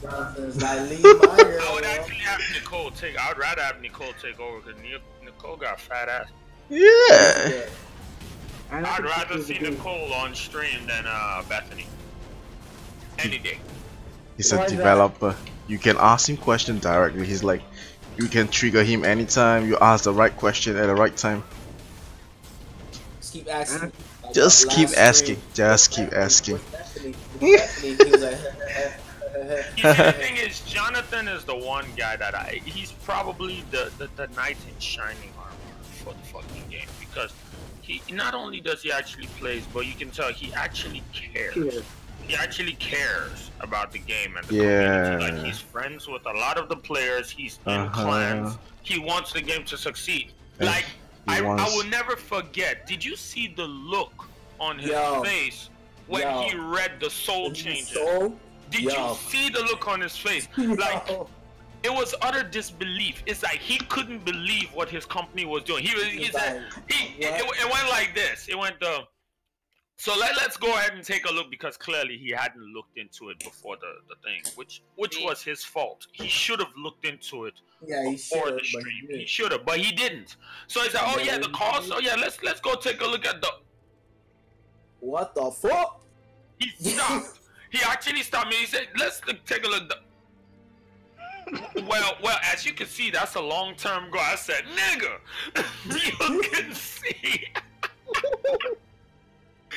I would actually have Nicole take. I would rather have Nicole take over, because Nicole got a fat ass. Yeah. I'd rather see Nicole on stream than Bethany. Any day. He's a developer. You can ask him questions directly. He's like, you can trigger him anytime you ask the right question at the right time. Just keep asking. Just keep asking. Just keep asking. The thing is, Jonathan is the one guy that he's probably the knight in shining armor for the fucking game, because he not only does he actually plays, but you can tell he actually cares. He actually cares about the game and the community. Like, he's friends with a lot of the players. He's in clans. He wants the game to succeed. Like, I will never forget. Did you see the look on his face when he read the soul changes? Did you see the look on his face? Like, it was utter disbelief. It's like he couldn't believe what his company was doing. It went like this. It went so let's go ahead and take a look, because clearly he hadn't looked into it before the thing, which was his fault. He should have looked into it before the stream. He should have, but he didn't. So he's like, oh yeah, the cost. Oh yeah, let's go take a look at the. What the fuck? He stopped. He actually stopped me. He said, let's take a look. Well, as you can see, that's a long-term goal. I said, nigga, you can see.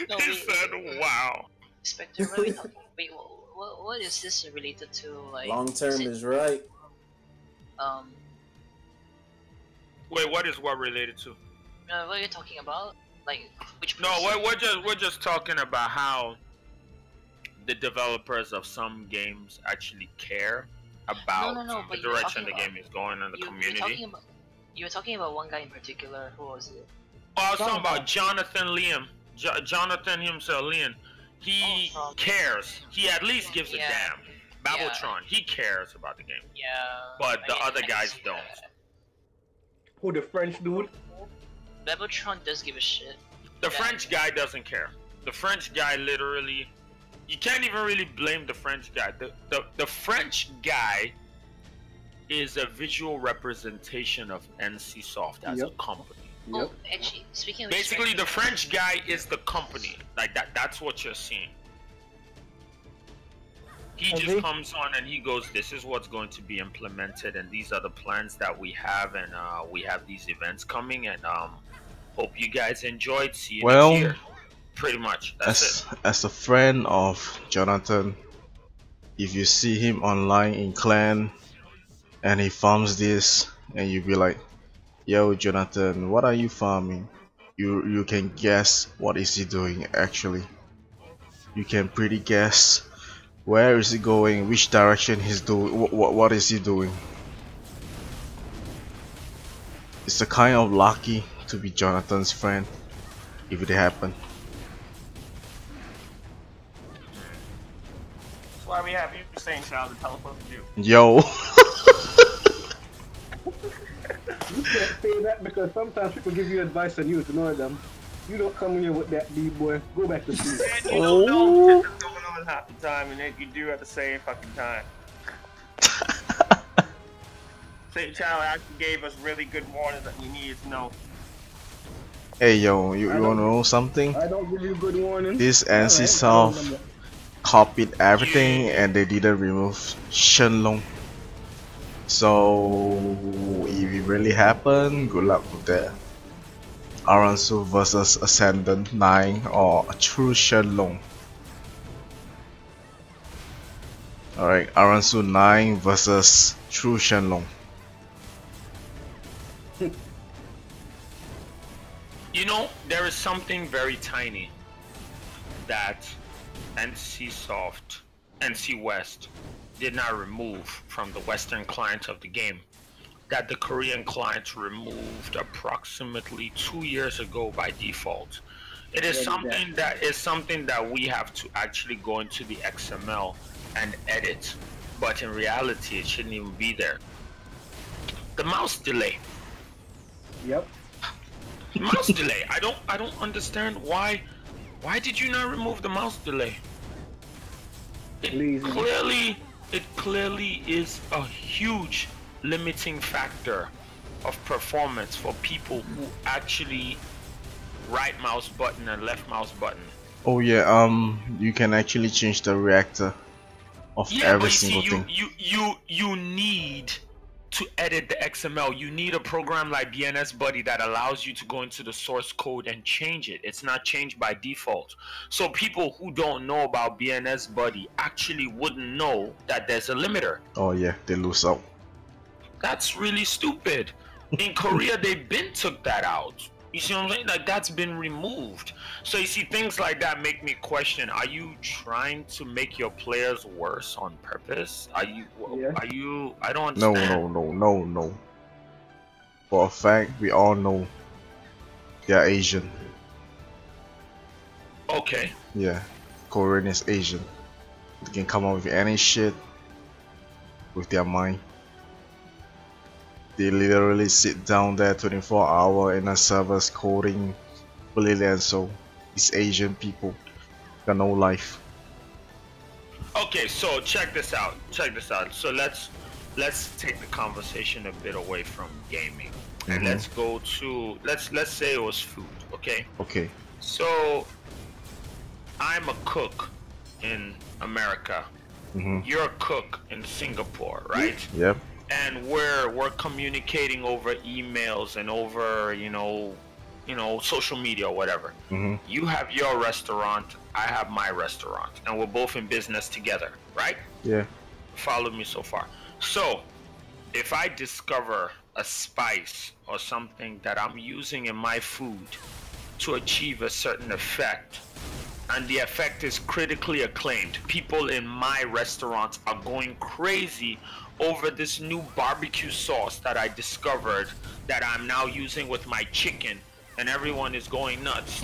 No, He said, wow. Spectre, what are we talking? Wait, what is this related to? Like, Long term is right. Wait, what is what related to? What are you talking about? Like, which? No, person? we're just talking about how the developers of some games actually care about the direction the game is going in the community. You were talking about one guy in particular. Who was it? Oh, I was talking about Jonathan Liam. Jonathan himself, Liam. He cares. He at least gives a damn. Battletron, he cares about the game. Yeah. But the other guys don't. Who, the French dude? Battletron does give a shit. The French guy doesn't care. The French guy literally, you can't even really blame the French guy. The French guy is a visual representation of NCSoft as a company. Oh, actually, speaking of basically, the French guy is the company. Like that's what you're seeing. He just comes on and he goes, this is what's going to be implemented, and these are the plans that we have, and we have these events coming, and hope you guys enjoyed. See you next year. Pretty much. That's it. As a friend of Jonathan, if you see him online in clan and he farms this, and you be like, yo Jonathan, what are you farming? You can guess what is he doing actually. You can pretty guess where is he going, which direction he's doing, what is he doing. It's a kind of lucky to be Jonathan's friend if it happen. That's why we have you saying child to teleport you. Yo. You can't say that because sometimes people give you advice and you ignore them. You don't come here with that B-boy. Go back to sleep. And you don't know what's going on half the time, and then you do at the same fucking time. St. Child actually gave us really good warnings that we needed to know. Hey yo, you wanna know something? I don't give you good warnings. This NCSoft copied everything and they didn't remove Shenlong. So if it really happened, good luck with that. Aransu versus Ascendant 9 or a true Shenlong. Alright, Aransu 9 versus true Shenlong. You know, there is something very tiny that NCSoft, NC West did not remove from the Western client of the game, that the Korean client removed approximately 2 years ago by default. It is something that we have to actually go into the XML and edit, but in reality it shouldn't even be there. The mouse delay. Yep. Mouse delay. I don't understand why did you not remove the mouse delay? It clearly is a huge limiting factor of performance for people who actually right mouse button and left mouse button. Oh yeah, you can actually change the reactor of every single thing. You need to edit the XML. You need a program like BnS Buddy that allows you to go into the source code and change it. It's not changed by default. So people who don't know about BnS Buddy actually wouldn't know that there's a limiter. Oh yeah, they lose out. That's really stupid. In Korea, they been took that out. You see what I'm saying? Like, that's been removed. So you see, things like that make me question, are you trying to make your players worse on purpose? I don't understand. No. For a fact, we all know they're Asian. Okay. Yeah, Korean is Asian. They can come up with any shit with their mind. They literally sit down there 24 hours in a server's coding brilliant, so it's Asian people. Got no life. Okay, so check this out. So let's take the conversation a bit away from gaming. And let's go to let's say it was food, okay? Okay. So I'm a cook in America. You're a cook in Singapore, right? Yep. And we're communicating over emails and over social media or whatever. You have your restaurant, I have my restaurant, and we're both in business together, right? Yeah. Follow me so far. So if I discover a spice or something that I'm using in my food to achieve a certain effect, and the effect is critically acclaimed, people in my restaurants are going crazy over this new barbecue sauce that I discovered that I'm now using with my chicken, and everyone is going nuts.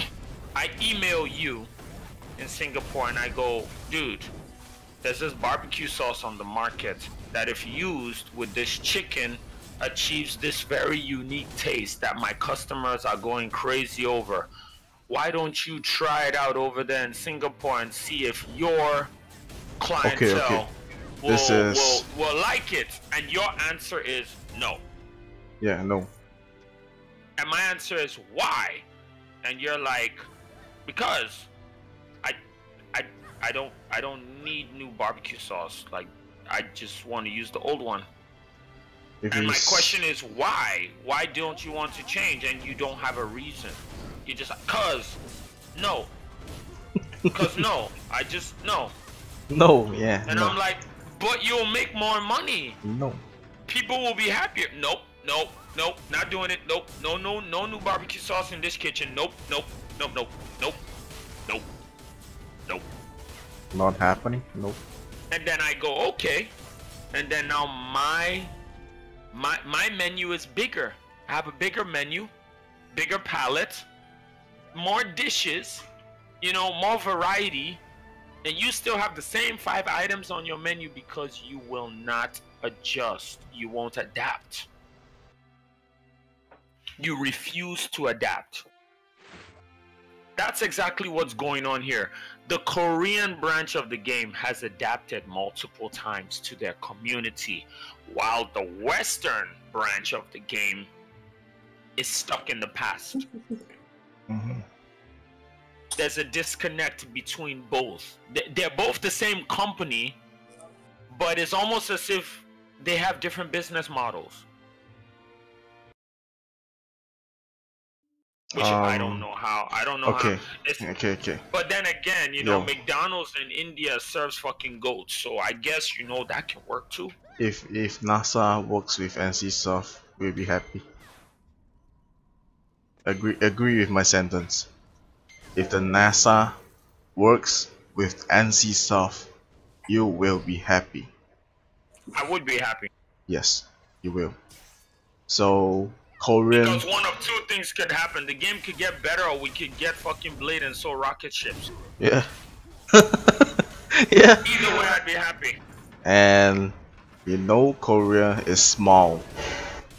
I email you in Singapore and I go, dude, there's this barbecue sauce on the market that if used with this chicken achieves this very unique taste that my customers are going crazy over. Why don't you try it out over there in Singapore and see if your clientele will like it? And your answer is no. Yeah, no. And my answer is why? And you're like, because I don't need new barbecue sauce. Like, I just want to use the old one. And my question is why? Why don't you want to change? And you don't have a reason. You just no. Cause no. I just no. No, yeah. And no. I'm like, but you'll make more money. No. People will be happier. Nope, not doing it. Nope, no new barbecue sauce in this kitchen. Nope. Not happening. Nope. And then I go, okay. And then now my menu is bigger. I have a bigger menu, bigger palette, more dishes, more variety, and you still have the same 5 items on your menu because you will not adjust. You won't adapt. You refuse to adapt. That's exactly what's going on here. The Korean branch of the game has adapted multiple times to their community, while the Western branch of the game is stuck in the past. There's a disconnect between both. They're both the same company, but it's almost as if they have different business models. Which I don't know how. Okay. How. Okay. But then again, McDonald's in India serves fucking goats, so I guess that can work too. If NASA works with NCSoft, we'll be happy. Agree with my sentence. If the NASA works with NCSoft, you will be happy. I would be happy. Yes, you will. So Korean. Because one of two things could happen: the game could get better, or we could get fucking Blade and so rocket ships. Yeah. Yeah. Either way, I'd be happy. And Korea is small.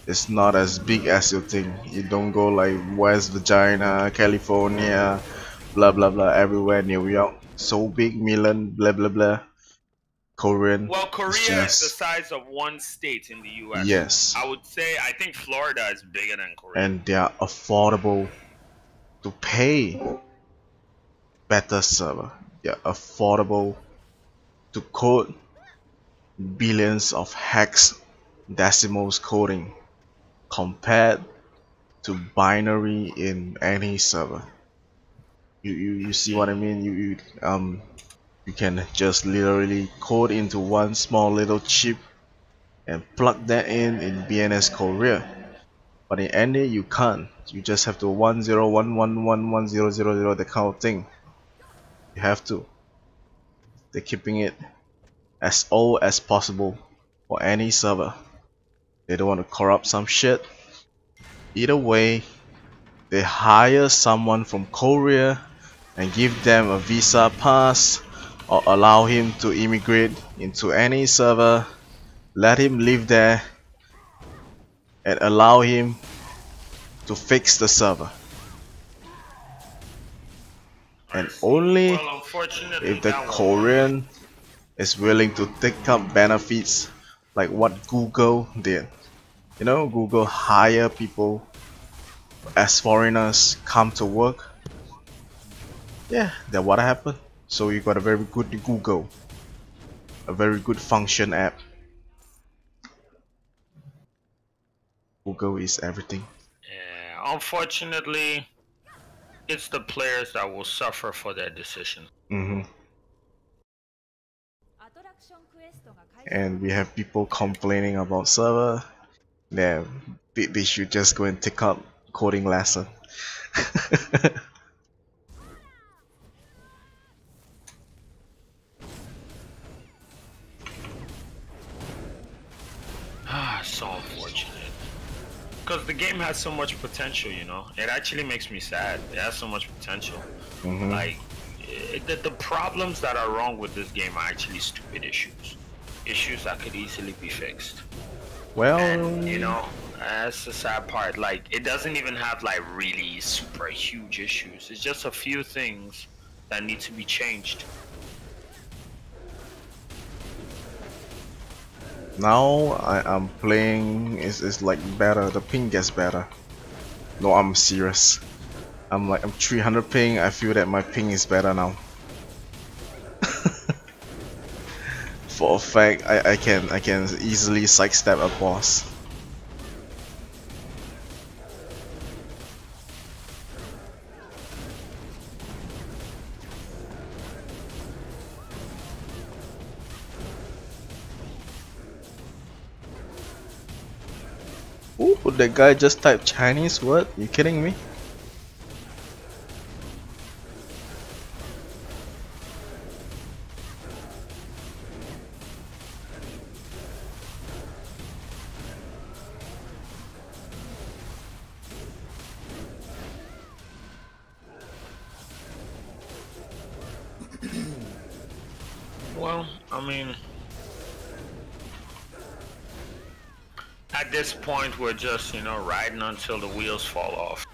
It's not as big as you think. You don't go like West Virginia, California, blah blah blah, everywhere. New York, so big, million, blah blah blah. Korean. Well, Korea is the size of one state in the US. Yes. I think Florida is bigger than Korea. And they are affordable to pay. Better server. They're affordable to code billions of hex decimals coding compared to binary in any server. You see what I mean? You can just literally code into one small little chip and plug that in BnS Korea. But in NA you can't. You just have to 10111100, that kind of thing. You have to. They're keeping it as old as possible for any server. They don't want to corrupt some shit. Either way, they hire someone from Korea and give them a visa pass, or allow him to immigrate into any server, let him live there, and allow him to fix the server. And only if the Korean is willing to take up benefits like what Google did. Google hire people as foreigners come to work. Yeah, that's what happened. So you got a very good Google. a very good function app. Google is everything. Yeah, unfortunately, it's the players that will suffer for their decision. And we have people complaining about server. Yeah, they should just go and take up coding lesson. So unfortunate. Because the game has so much potential, you know. It actually makes me sad. It has so much potential. Like, the problems that are wrong with this game are actually stupid issues. Issues that could easily be fixed. Well, and, you know, that's the sad part. Like, it doesn't even have like really super huge issues. It's just a few things that need to be changed. now I'm playing. It's like better. The ping gets better. No, I'm serious. I'm 300 ping. I feel that my ping is better now. For a fact, I can easily sidestep a boss. Ooh, that guy just typed Chinese word? You kidding me? Well, I mean, at this point we're just, you know, riding until the wheels fall off.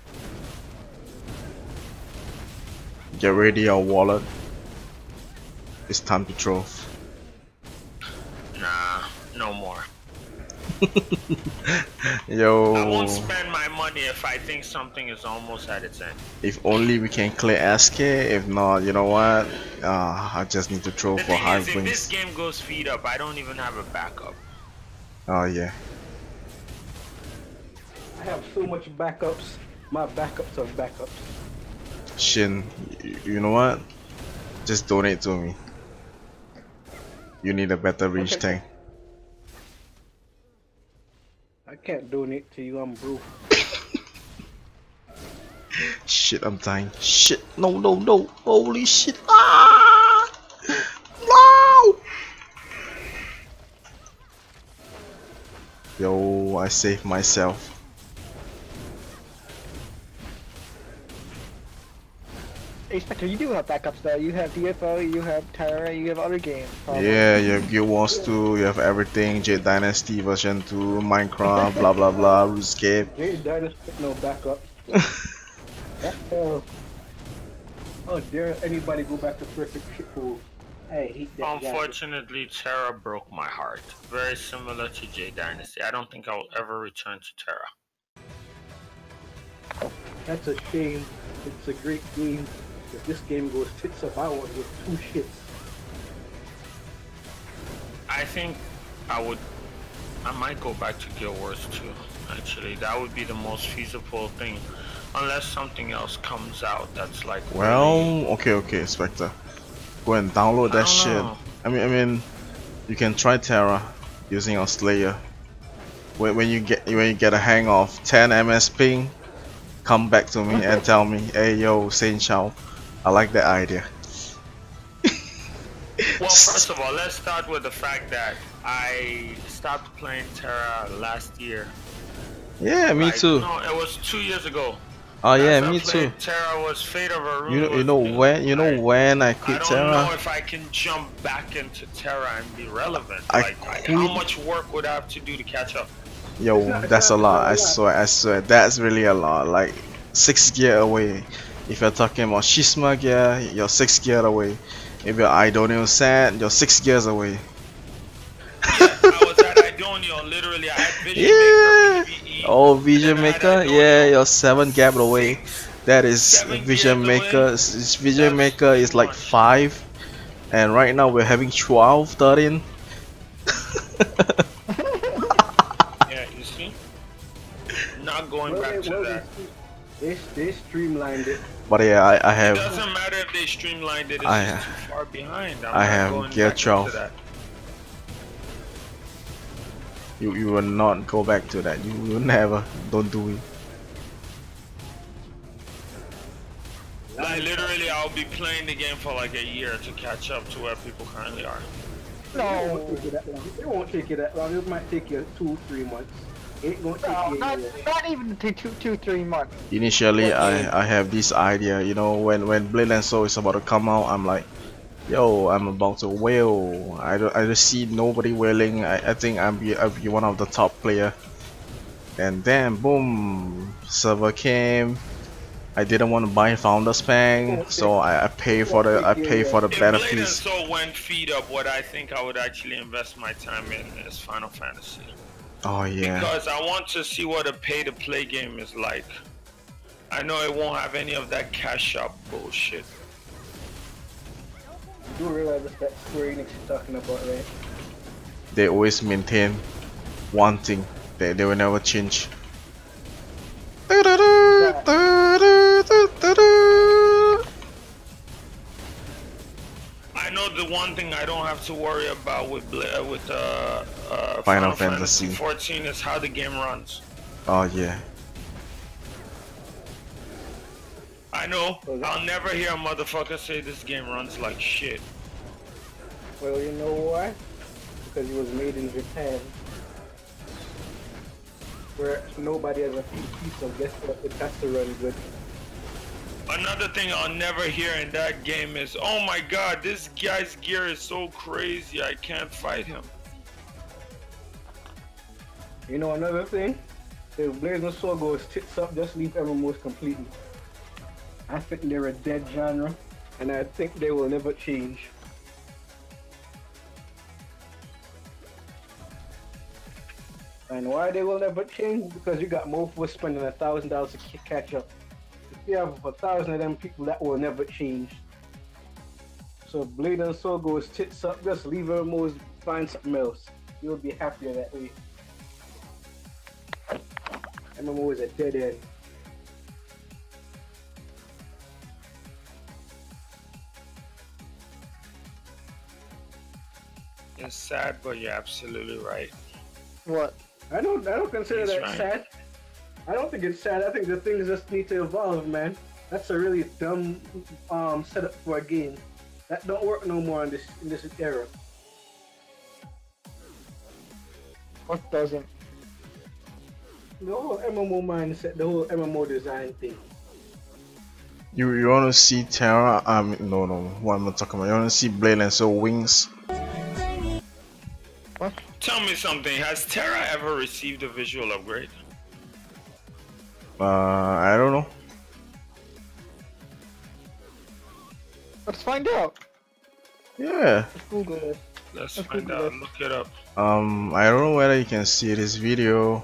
Get ready your wallet. It's time to throw. Nah, no more. Yo. I won't spend my money if I think something is almost at its end. If only we can clear SK. If not, you know what? I just need to throw The for thing high is, if wings. this game goes feed up, I don't even have a backup. Oh yeah. I have so much backups. My backups are backups. Shin, you know what? Just donate to me. You need a better reach tank. I can't donate to you, I'm broke. Shit, I'm dying. Shit, no, no, no. Holy shit. Ah! No! Yo, I saved myself. Hey, Spectre, you do have backups though. You have DFO, you have Tera, you have other games. Probably. Yeah, you have Guild Wars 2, you have everything, Jade Dynasty version 2, Minecraft, blah blah blah, RuneScape. Jade Dynasty, no backup. How dare anybody go back to perfect shitpool? I hate that. Unfortunately, Tera broke my heart. Very similar to J Dynasty. I don't think I'll ever return to Tera. That's a shame. It's a great game. If this game goes tits up, I will get 2 shits. I think I might go back to Guild Wars 2. Actually, that would be the most feasible thing, unless something else comes out that's like. Well, really... okay, Spectre. Go and download that shit. I mean, you can try Tera using your Slayer. When you get a hang of 10 ms ping, come back to me and tell me, hey yo, Saint Chow, I like that idea. Well, first of all, let's start with the fact that I stopped playing Tera last year. Yeah, me too. No, it was 2 years ago. Oh yeah, me too. Tera was Fate of Aruna. You know when I quit Tera? I don't know if I can jump back into Tera and be relevant. How much work would I have to do to catch up? Yo, that's a lot. I swear, that's really a lot. Like 6 gear away. If you're talking about Shisma gear, you're 6 gear away. If you're Idonio Sand, you're 6 gears away. Yeah, I was at Idonio, literally. I had Vision Maker, PvE. Oh, Vision Maker? Yeah, you're 7 gap away. That is Vision Maker. Vision Maker is like 5. and right now we're having 12, 13. Yeah, you see? Not going back to that. They streamlined it. But yeah, I have. It doesn't matter if they streamlined it, it's I just too far behind. I have gear 12. You will not go back to that. You will never. Don't do it. Like literally, I'll be playing the game for like a year to catch up to where people currently are. No, it won't take you that long. It might take you 2-3 months. It won't take you not even 2-3 months. Initially, I have this idea. You know, when Blade and Soul is about to come out, I'm like, yo, I'm about to whale. I just see nobody whaling. I think I'll be one of the top player. And then boom, server came. I didn't want to buy Founder's Pang, so I pay for the benefits. If Blade and Soul went feed up, what I think I would actually invest my time in is Final Fantasy. Oh yeah. Because I want to see what a pay-to-play game is like. I know it won't have any of that cash shop bullshit. You do realize that Square Enix is talking about, right? They always maintain one thing. They will never change. I know the one thing I don't have to worry about with Final Fantasy 14 is how the game runs. Oh yeah. I know. I'll never hear a motherfucker say this game runs like shit. Well, you know why? Because it was made in Japan, where nobody has a PC, so guess what? It has to run good. Another thing I'll never hear in that game is, oh my god, this guy's gear is so crazy, I can't fight him. You know another thing? If Blaze and Soul goes tits up, just leave MMOs completely. I think they're a dead genre, and I think they will never change. And why they will never change? Because you got mofos spending $1,000 to catch up. If you have 1,000 of them people, that will never change. So if Blade and Soul goes tits up, just leave MMOs, find something else. You'll be happier that way. MMO is a dead end. It's sad, but you're absolutely right. What? I don't consider He's that right. sad. I don't think it's sad. I think the things just need to evolve, man. That's a really dumb setup for a game. That don't work no more in this era. What doesn't? The whole MMO mindset, the whole MMO design thing. You wanna see Tera? No. What am I talking about? You wanna see Blade and Soul Wings? What? Tell me something, has Tera ever received a visual upgrade? I don't know. Let's find out. Yeah. Let's Google it. Let's find out, look it up. I don't know whether you can see this video.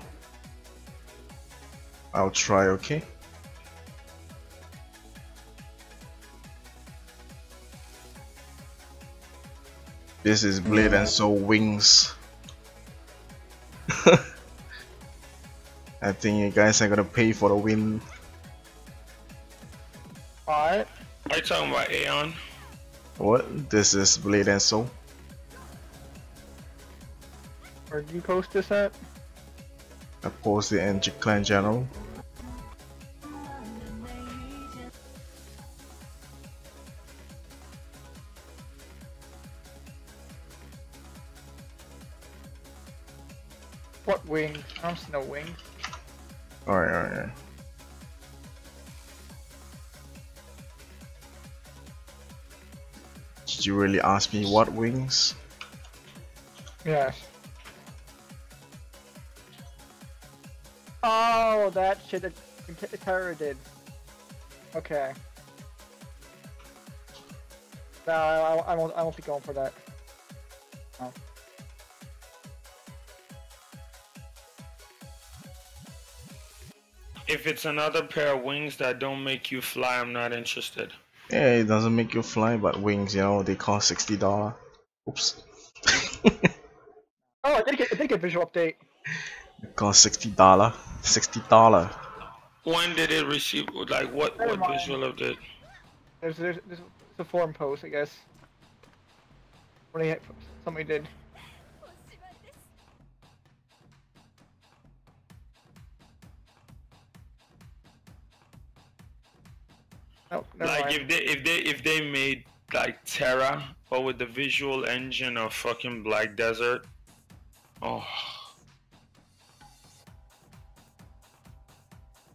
I'll try, okay? This is Blade and Soul Wings. I think you guys are gonna pay for the win. Alright. Are you talking about Aeon? What? This is Blade and Soul. Where did you post this at? I posted in Clan General. What wing? I don't see no wing. Alright. Did you really ask me what wings? Yes. Oh, that shit that Tera did. Okay. No, I won't be going for that. No. If it's another pair of wings that don't make you fly, I'm not interested. Yeah, it doesn't make you fly, but wings, you know, they cost $60. Oops. Oh, I did get visual update. It cost $60. $60. When did it receive? Like what visual of it? There's a forum post, I guess. Somebody did. Oh, like mind. if they made like Tera, but with the visual engine of fucking Black Desert. Oh.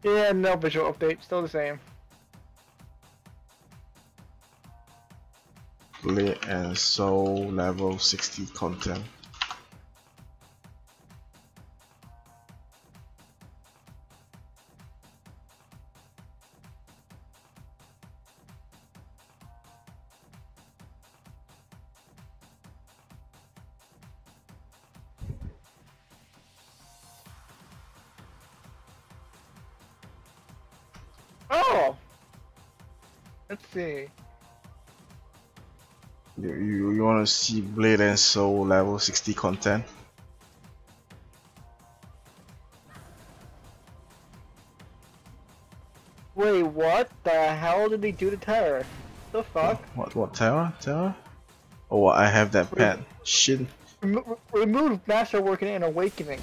Yeah, no visual update, still the same. Blade and Soul level 60 content. Oh! Let's see. You want to see Blade and Soul level 60 content? Wait, what the hell did they do to Tera? The fuck? What Tera? Tera? Oh, I have that pet. Shit. Remove Masterwork and Awakening.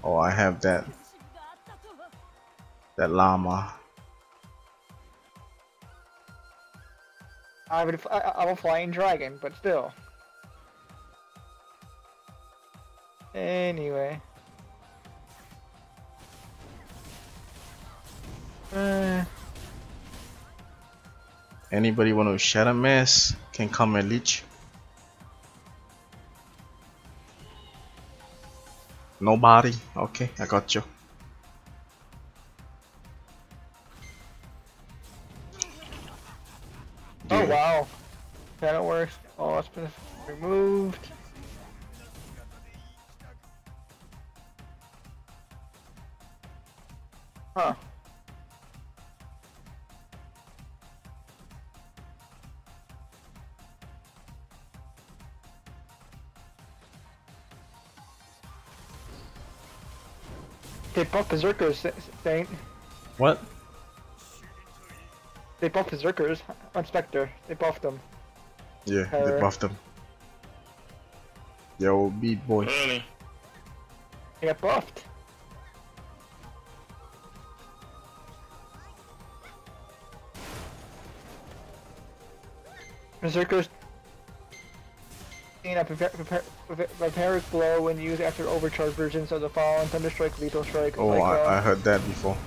Oh, I have that. That llama. I'm a flying dragon, but still. Anyway. Anybody want to shadow mess? Can come and leech. Nobody? Okay, I got you. Oh wow. That works. Oh, it's been removed. Huh. They buffed Berserkers, Saint. What? They buffed Berserkers on Spectre. They buffed them. Yeah, they buffed them. Yo, beat boy. Really? They got buffed. Berserkers Vampiric Blow when used after overcharge versions of the following: Thunder Strike, Lethal Strike. Oh, I heard that before.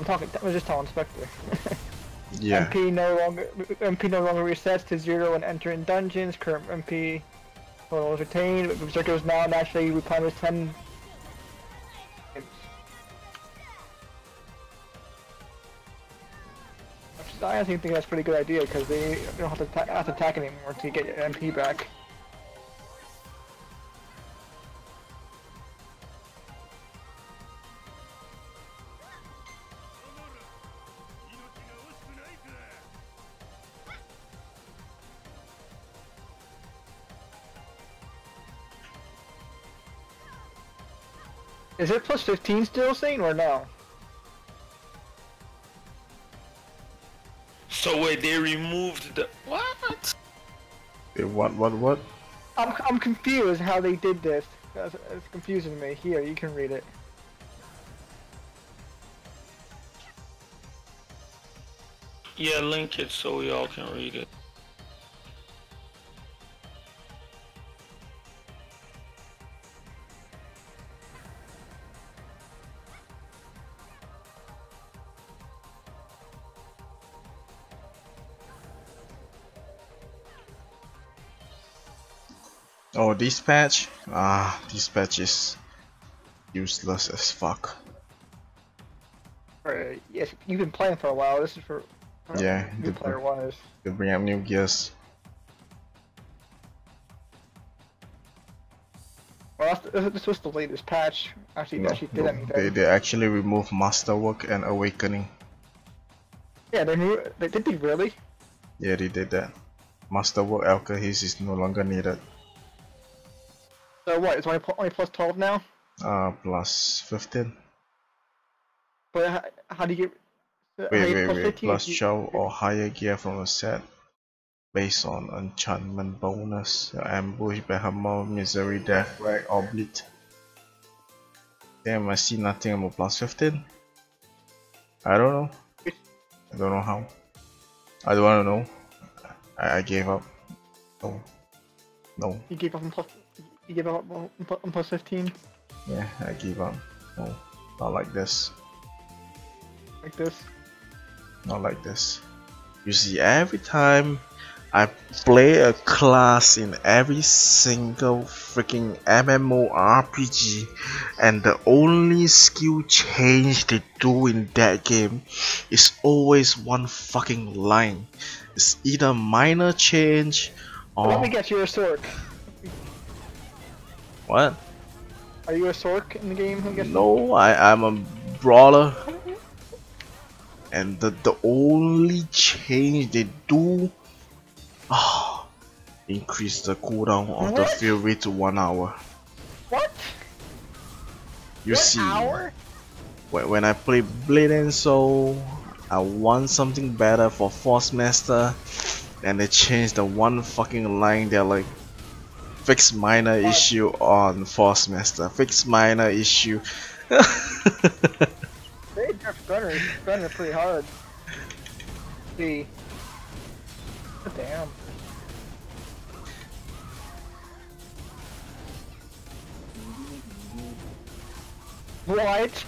I'm just telling Spectre. Yeah. MP no longer resets to 0 when entering dungeons. Current MP total is retained. Berserkers now naturally replenish 10. I actually think that's a pretty good idea because they don't have to attack anymore to get your MP back. Is it plus 15 still, Saint, or no? So wait, they removed the what? What? I'm confused how they did this. It's confusing me. Here, you can read it. Yeah, link it so we all can read it. Oh, this patch? Ah, this patch is useless as fuck. Yes, you've been playing for a while. This is for Yeah, new player wise. They bring up new gears. Well, this was the latest patch. Actually, did anything. They actually removed Masterwork and Awakening. Yeah, did they really? Yeah, they did that. Masterwork Alkahis is no longer needed. So what? It's only plus 12 now. Plus 15. But how do you get? Wait. Plus 12 or higher gear from a set based on enchantment bonus, ambush, behemoth, misery, death, wreck, or bleed. Damn, I see nothing about plus 15. I don't know. I don't know how. I don't want to know. I gave up. No. You gave up on plus 15? Yeah, I gave up. No, not like this. Like this? Not like this. You see, every time I play a class in every single freaking MMORPG, and the only skill change they do in that game is always one fucking line. It's either minor change or... Let me guess, you're a Sork. What? Are you a Sork in the game? No, I'm a Brawler. And the only change they do, increase the cooldown of the Fury to 1 hour. What? You see, when I play BnS, I want something better for Force Master, and they changed the one fucking line. They're like, fix minor issue on Force Master, fix minor issue. They nerf Gunner pretty hard. See. Damn. What?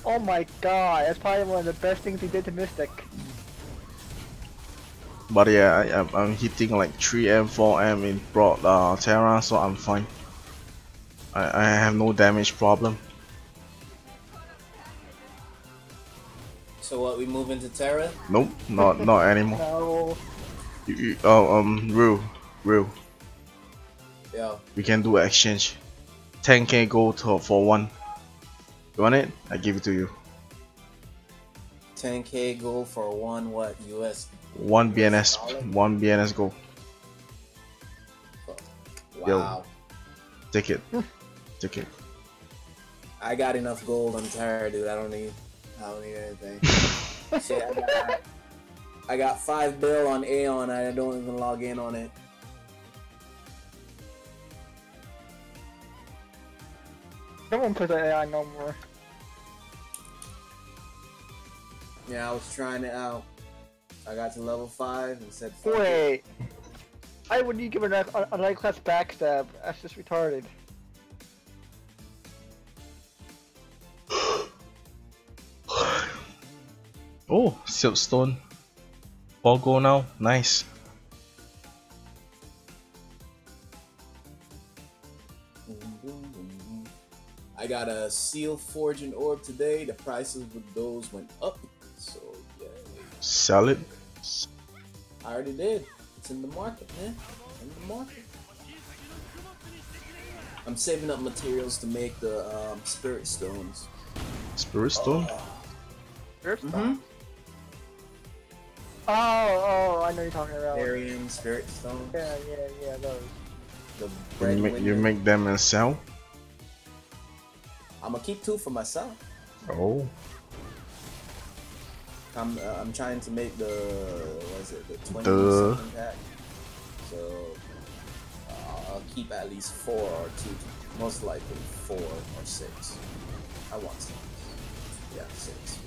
Oh my god, that's probably one of the best things he did to Mystic. But yeah, I'm hitting like 3M, 4M in broad Tera, so I'm fine. I have no damage problem. So what, we move into Tera? Nope, not anymore. No. Real. Yeah. We can do exchange. 10k gold for one. You want it? I give it to you. 10k gold for one what? US? One BnS gold. Wow. Yo, take it. Take it. I got enough gold on Tera, dude. I don't need anything. Shit, I got 5 bill on Aeon. I don't even log in on it. No one puts AI no more. Yeah, I was trying it out. I got to level 5 and said, wait. Why would you give a night class backstab? That's just retarded. Oh, Siltstone. 4 gold now. Nice. I got a seal forging orb today. The prices with those went up, so yeah. Sell it. I already did. It's in the market, man. In the market. I'm saving up materials to make the spirit stones. Spirit stone? Spirit stone? Oh, I know you're talking about. Arian spirit stone. Yeah, those. You make them and sell? I'm gonna keep 2 for myself. Oh. I'm trying to make the the 20 something pack. So I'll keep at least 4 or 2, most likely 4 or 6. I want 6. Yeah, 6.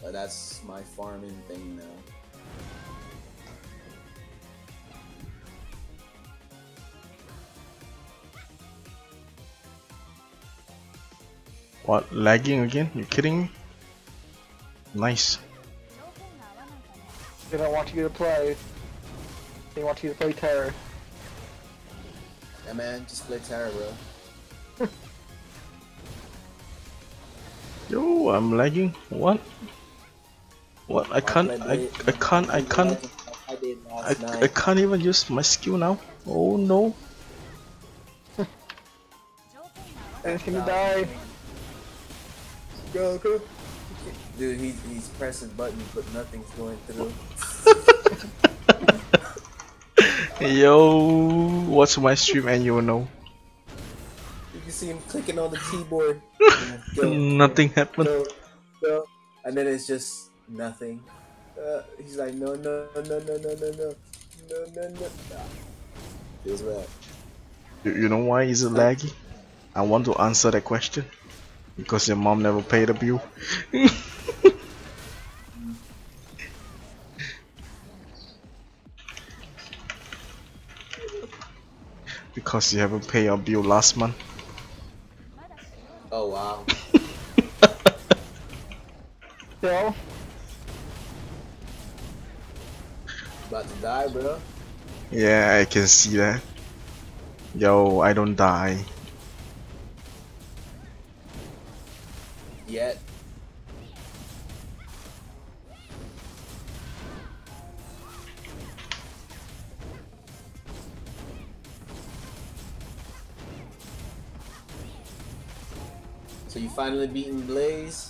But that's my farming thing now. What, lagging again? You kidding me? Nice. They don't want you to play. They want you to play Tera. Yeah, man, just play Tera, bro. Yo, I'm lagging. What? What? I can't even use my skill now. Oh no. And it's gonna die. Go. Dude, he's pressing buttons, but nothing's going through. Yo, watch my stream and you'll know. You can see him clicking on the keyboard. Nothing happened. Go. And then it's just nothing. He's like, no. Feels bad. You know why is it laggy? I want to answer that question. Because your mom never paid a bill. Because you haven't paid your bill last month. Oh wow. Yo. About to die, bro. Yeah, I can see that. Yo, I don't die. Yet. So you finally beaten Blaze?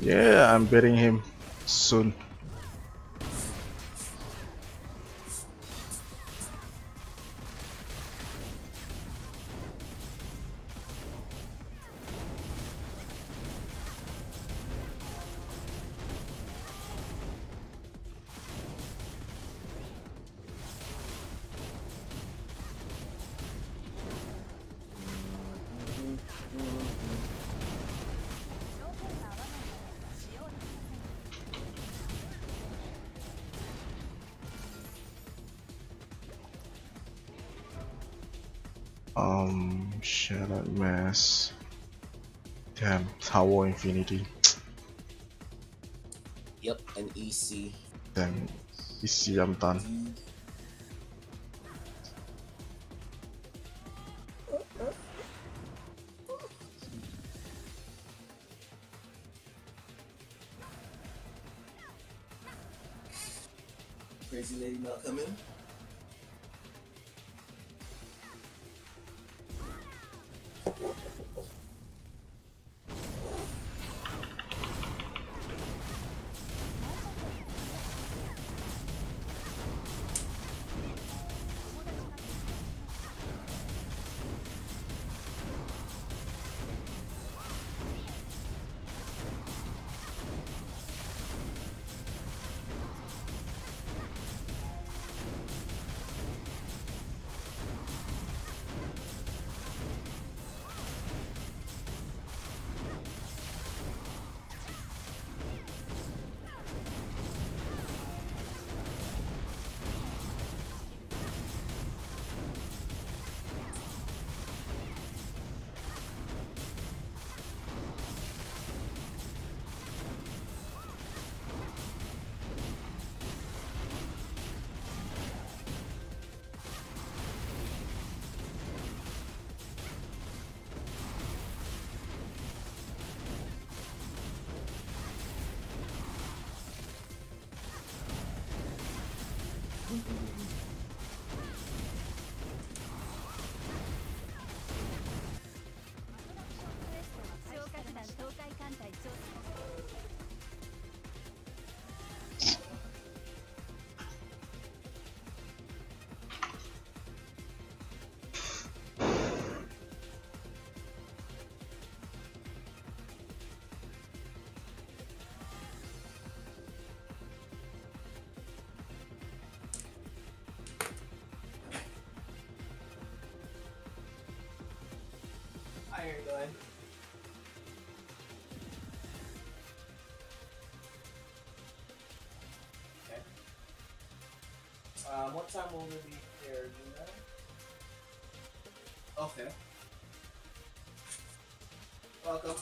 Yeah, I'm beating him soon. Shattered Mass. Damn, Tower Infinity. Yep, and EC. Damn, EC, I'm done. Crazy lady not coming. How are you going? Okay. What time will we be here, do you know? Okay. Welcome.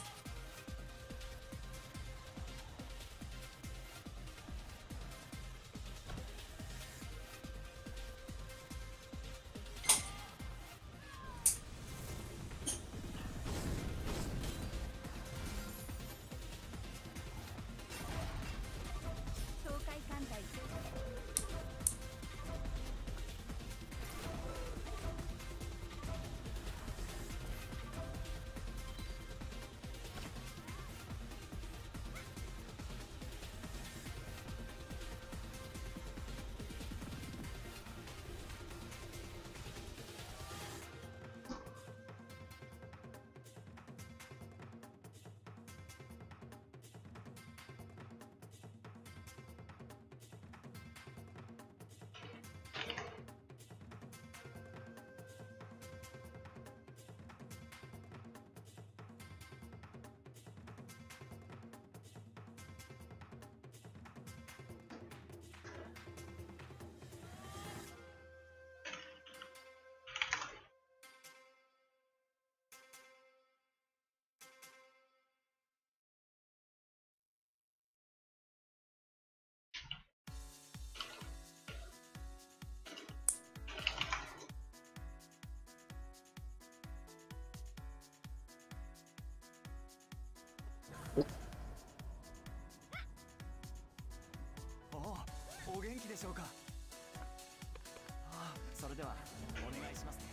でしょうか。ああ、それではお願いしますね。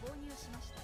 購入しました。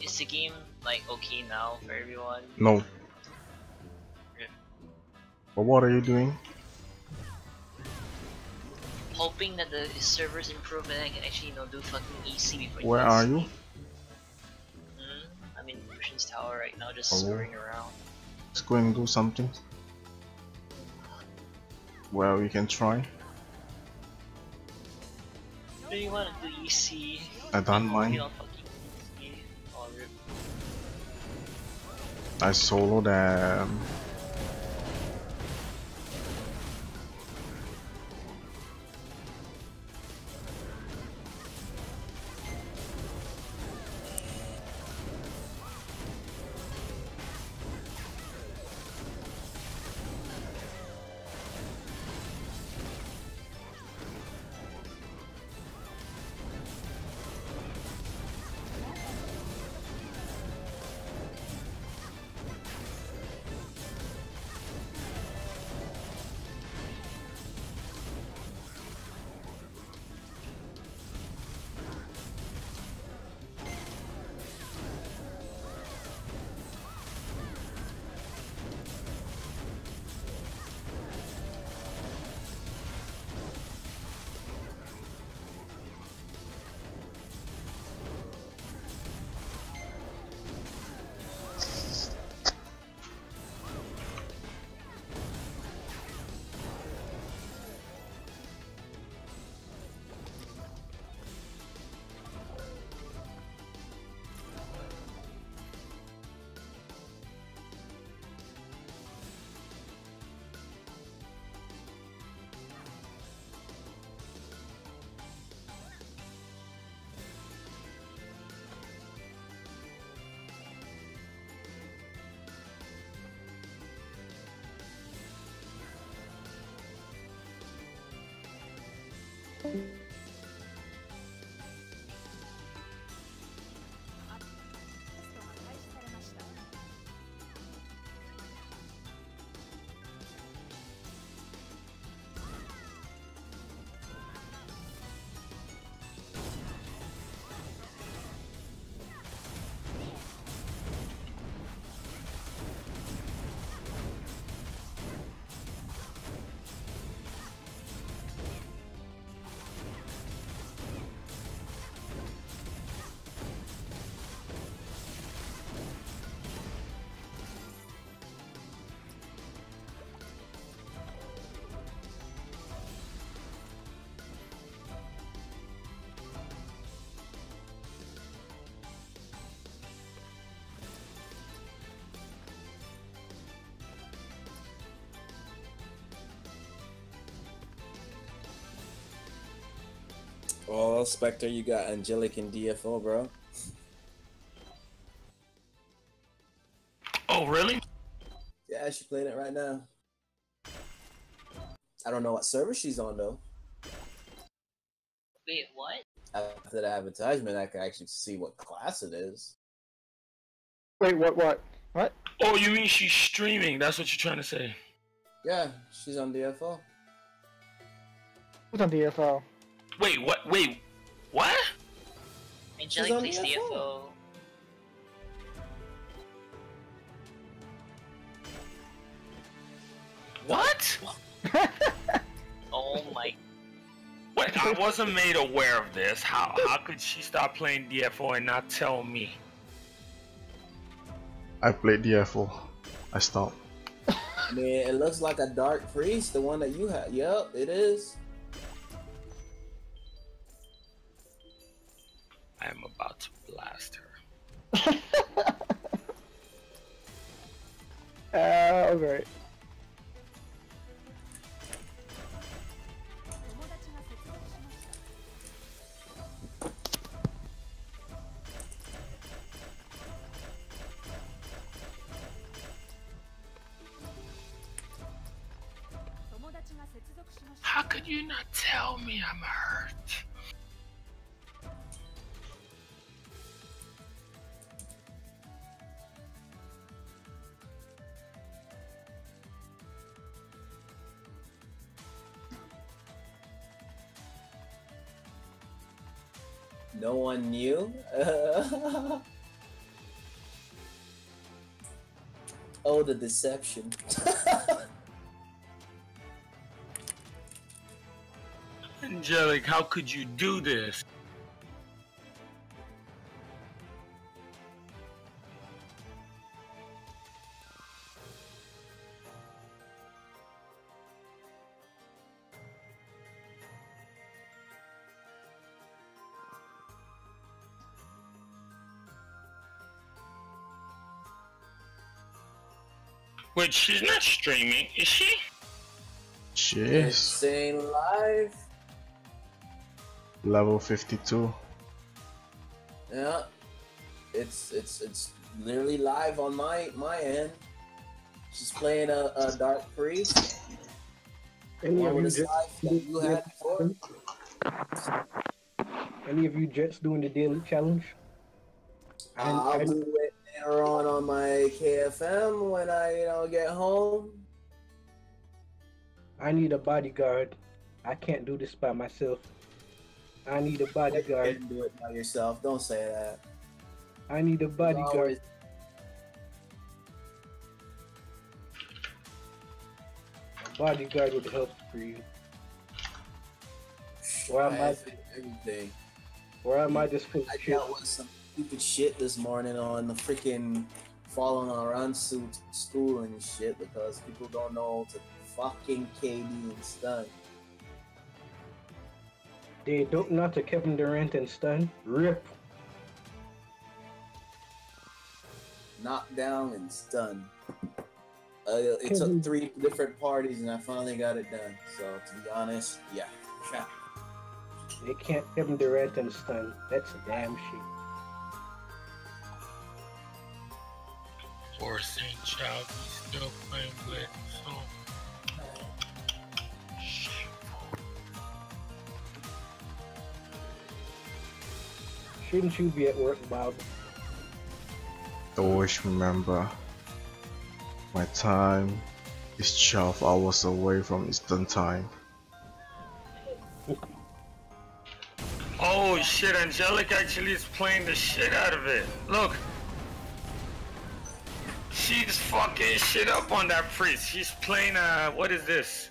Is the game like okay now for everyone? No. But what are you doing? Hoping that the servers improve and I can actually do fucking EC before. Where are you? I'm in Ocean's Tower right now, just scurrying around. Let's go and do something. Well, we can try. Do you want to do EC? I don't mind. You don't fucking EC. Oh, rip. I solo them. Oh, Spectre, you got Angelic in DFO, bro. Oh, really? Yeah, she's playing it right now. I don't know what server she's on, though. Wait, what? After the advertisement, I can actually see what class it is. Wait, what? Oh, you mean she's streaming? That's what you're trying to say. Yeah, she's on DFO. Who's on DFO? Wait, what? Wait, what? Angelic plays DFO. What? Oh my. Wait, I wasn't made aware of this. How could she stop playing DFO and not tell me? I played DFO. I stopped. I mean, it looks like a Dark Priest, the one that you have. Yep, it is. I am about to blast her. Okay. How could you not tell me I'm hurt? No one knew? Oh, the deception. Angelic, how could you do this? Wait, she's not streaming, is she? She is. Insane live. Level 52. Yeah. It's literally live on my end. She's playing a dark priest. Any of One you with a life that you had before. Any of you Jets doing the daily challenge? I'll do it later on my KFM when I get home. I need a bodyguard. I can't do this by myself. I need a bodyguard. You can do it by yourself. Don't say that. I need a bodyguard. A bodyguard would help for you. Where am I? Everything. Where am I just full of I shit? dealt with some stupid shit this morning on the freaking following around school and shit because people don't know to fucking KD and stun. They don't know to Kevin Durant and stun. Rip. Knock down and stun. It took 3 different parties and I finally got it done. So to be honest, yeah. They can't Kevin Durant and stun. That's a damn shame. Or St. Child, he's still playing with so Shouldn't you be at work, Bob? Always remember, my time is 12 hours away from Eastern time. Oh shit, Angelic actually is playing the shit out of it. Look. She's fucking shit up on that priest. She's playing what is this?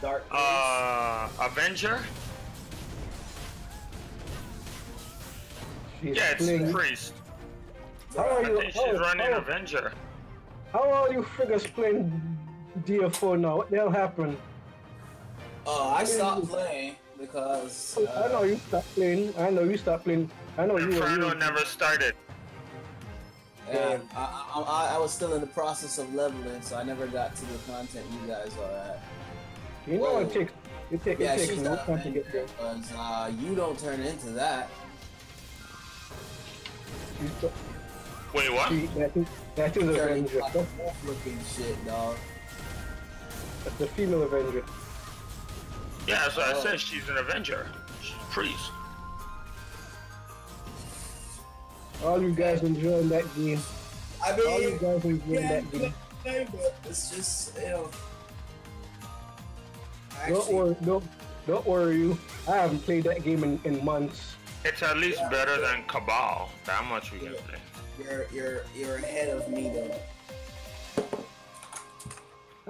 Dark Avenger? Yeah, it's priest. I think she's running Avenger. How are you figures playing DFO now? What the hell happened? Oh, I stopped playing because I know you stopped playing. I know you stopped playing. I know Inferno never started. Yeah, I was still in the process of leveling, so I never got to the content you guys are at. You know it takes no time to get there. Because you don't turn into that. Wait, what? That is Avenger. Looking shit, dog. That's the female Avenger. Yeah, so I said she's an Avenger. She's a priest. All you guys enjoying that game. I mean, all you guys enjoying that game. But it's just, you know. Don't worry, you. I haven't played that game in months. It's at least better than Cabal. That much we can say. You're ahead of me though.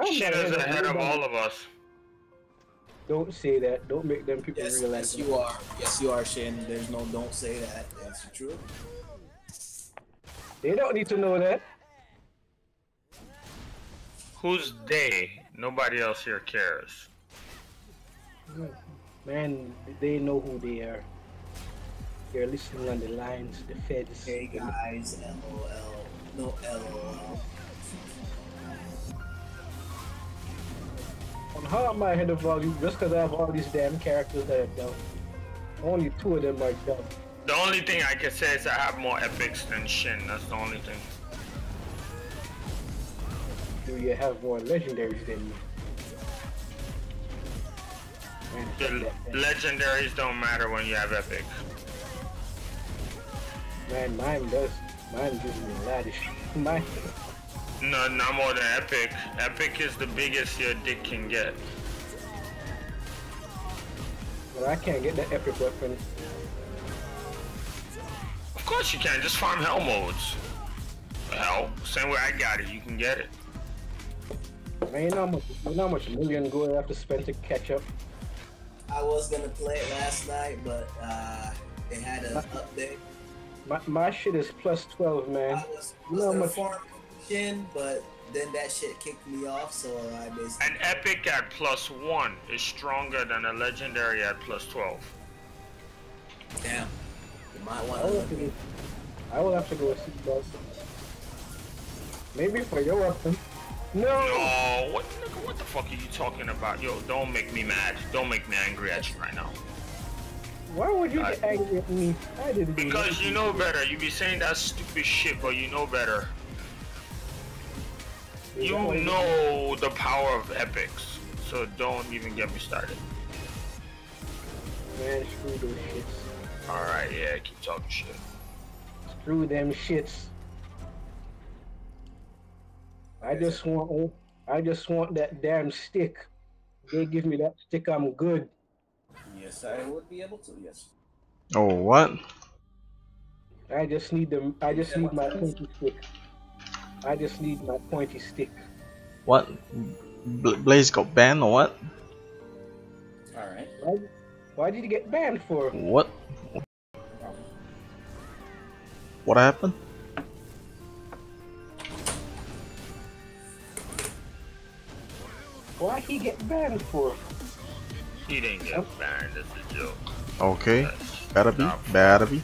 Shit is ahead of all of us. Don't say that. Don't make them people realize. Yes, you are. Yes, you are, Shin. There's no don't say that. That's the truth. They don't need to know that. Who's they? Nobody else here cares. Man, they know who they are. They're listening on the lines, the feds. Hey guys, LOL. No LOL. And how am I ahead of all you? Just because I have all these damn characters that are done. Only 2 of them are done. The only thing I can say is I have more epics than Shin. That's the only thing. Do you have more legendaries than me? The legendaries don't matter when you have epic. Man, mine does. Mine gives me a lot of shit. Mine. No, not more than epic. Epic is the biggest your dick can get. Well, I can't get that epic weapon. Of course you can. Just farm hell modes. Hell, same way I got it. You can get it. Man, you know how much million gold I have to spend to catch up? I was gonna play it last night, but it had an update. My shit is plus 12, man. I was gonna farm Shin, but then that shit kicked me off, so I basically... An epic at +1 is stronger than a legendary at +12. Damn. You might want to... I will have to go see boss. Maybe for your weapon. No! No, what nigga, what the fuck are you talking about? Yo, don't make me mad. Don't make me angry at you right now. Why would you get angry at me? I didn't do Because anything. you know better. You be saying that stupid shit, but you know better. You know the power of epics, so don't even get me started. Man, screw those shits. Alright, yeah, keep talking shit. Screw them shits. I just want that damn stick. They give me that stick, I'm good. Yes, I would be able to. Yes. Oh, what? I just need them. I just need my pointy stick. I just need my pointy stick. What? Blaze got banned or what? Alright. Why did you get banned for? What? What happened? Why he get banned for? He didn't get banned, that's a joke. Okay. That's Better be.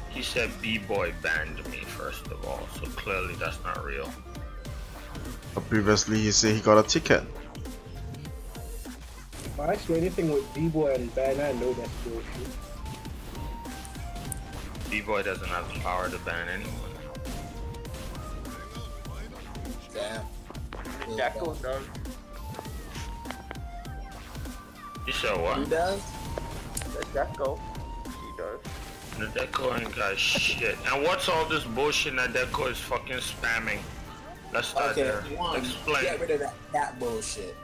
He said B-Boy banned me, first of all, so clearly that's not real. But previously he said he got a ticket. If I see anything with B-Boy and ban, I know that's bullshit. B-Boy doesn't have the power to ban anyone. Damn. Jacko does. You said what? Who does? The Jacko. He does. The Deco ain't got shit. And what's all this bullshit that Deco is fucking spamming? Let's start there. Explain. Get rid of that bullshit.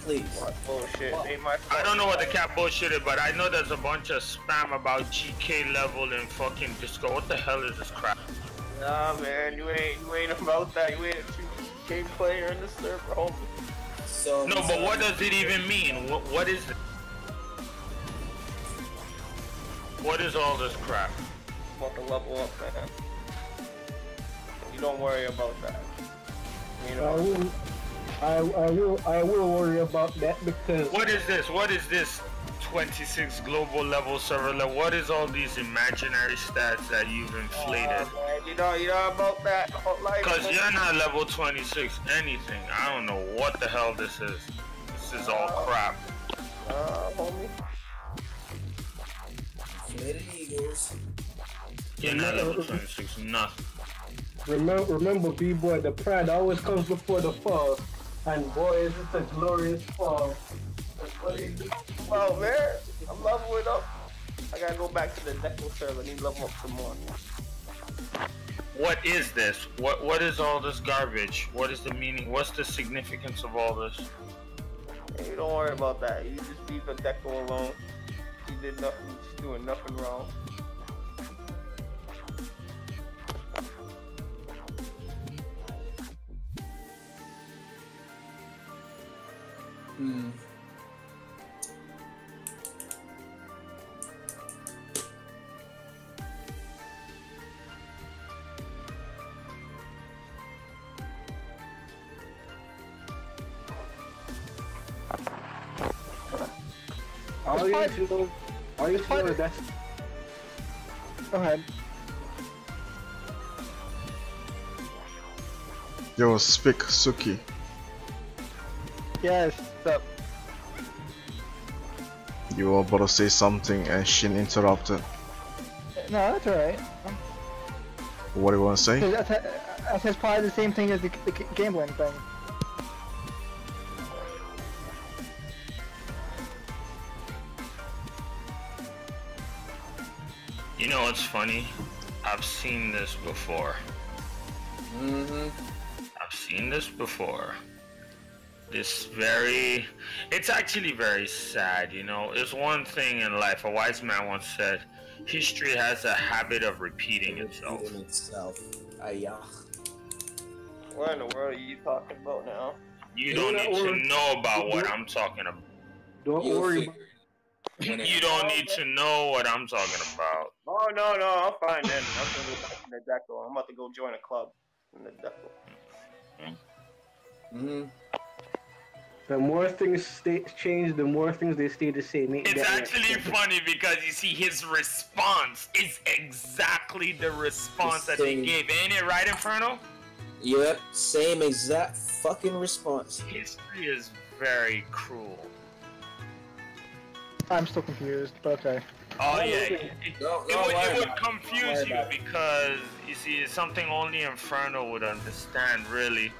Please. What bullshit? Ain't my I don't know what the cat bullshit is, but I know there's a bunch of spam about GK level and fucking disco. What the hell is this crap? Nah, man, you ain't about that. You ain't a game player in the server, homie. So no, but what does it even mean? What is it? What is all this crap? About to level up, man. You don't worry about that. You know? I will worry about that because. What is this? What is this? 26 global level server level. What is all these imaginary stats that you've inflated? Man, you know about that. Because you're not level 26 anything. I don't know what the hell this is. This is all crap. Homie. Inflated Eagles. You're not level 26, nothing. Remember, B-Boy, the pride always comes before the fall. And boy, is it a glorious fall. Well, man, I'm leveling up. I gotta go back to the Deco server. I need to level up some more. What is this? What is all this garbage? What is the meaning? What's the significance of all this? Hey, don't worry about that. You just leave the Deco alone. You did nothing. You just doing nothing wrong. Hmm. All you know that's. Go ahead. Yo, speak, Suki. Yes, what's up? You were about to say something and Shin interrupted. No, that's alright. What do you want to say? That's probably the same thing as the gambling thing. You know what's funny? I've seen this before. I've seen this before. It's actually very sad, you know. It's one thing in life. A wise man once said, history has a habit of repeating itself. What in the world are you talking about now? You don't need to know about what I'm talking about. Don't worry. You don't need to know what I'm talking about. Oh, no, I'm fine then. I'm gonna go back to the Deco. I'm about to go join a club in the Deco. The more things change, the more things they stay the same. It's actually funny because you see his response is exactly the response that they gave. Ain't it right, Inferno? Yep, same exact fucking response. History is very cruel. I'm still confused, but okay. Oh yeah, it would confuse you because you see it's something only Inferno would understand really.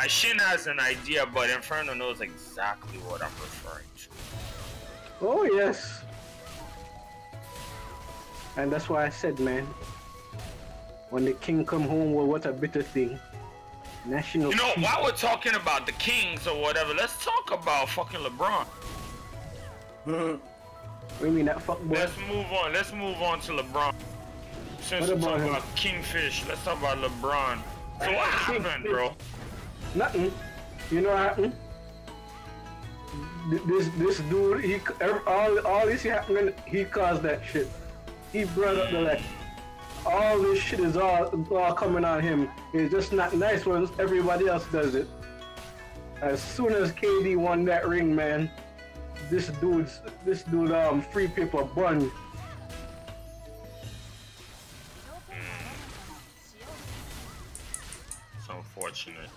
Shin has an idea, but Inferno knows exactly what I'm referring to. Oh yes. And that's why I said, man, when the king come home, well, what a bitter thing. National. You know, while we're talking about the kings or whatever, let's talk about fucking LeBron. What do you mean that fuck boy? Let's move on to LeBron. Since we're talking about Kingfish, let's talk about LeBron. So what happened, bro? Nothing. You know what happened? This dude, all this happening, he caused that shit. He brought up the like, all this shit is all coming on him. It's just not nice when everybody else does it. As soon as KD won that ring, man, this dude free paper bun. It's unfortunate.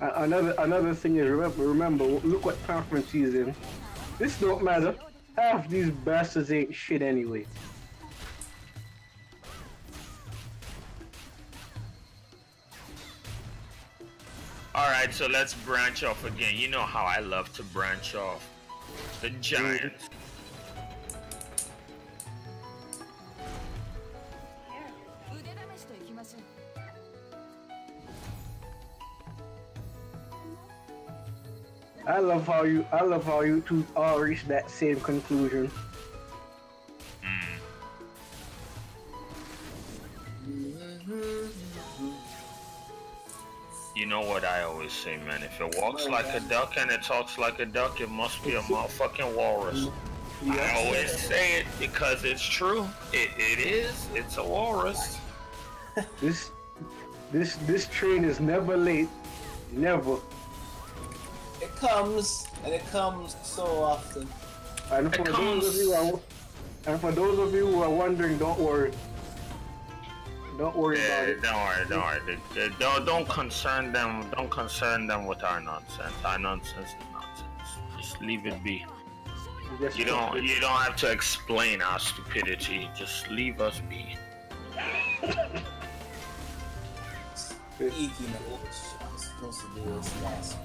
Another thing is remember look what conference he's in. This don't matter. Half these bastards ain't shit anyway. Alright, so let's branch off again. You know how I love to branch off. The Giants. I love how you two all reach that same conclusion. You know what I always say, man. If it walks like a duck and it talks like a duck, it must be a motherfucking walrus. I always say it because it's true. It is. It's a walrus. This train is never late. Never. It comes, and it comes so often. And for those of you who are wondering, don't worry. Don't worry about it. Don't worry. Don't concern them. Don't concern them with our nonsense. Our nonsense is nonsense. Just leave it be. You don't have to explain our stupidity. Just leave us be. Speaking of which, I'm supposed to do this last week.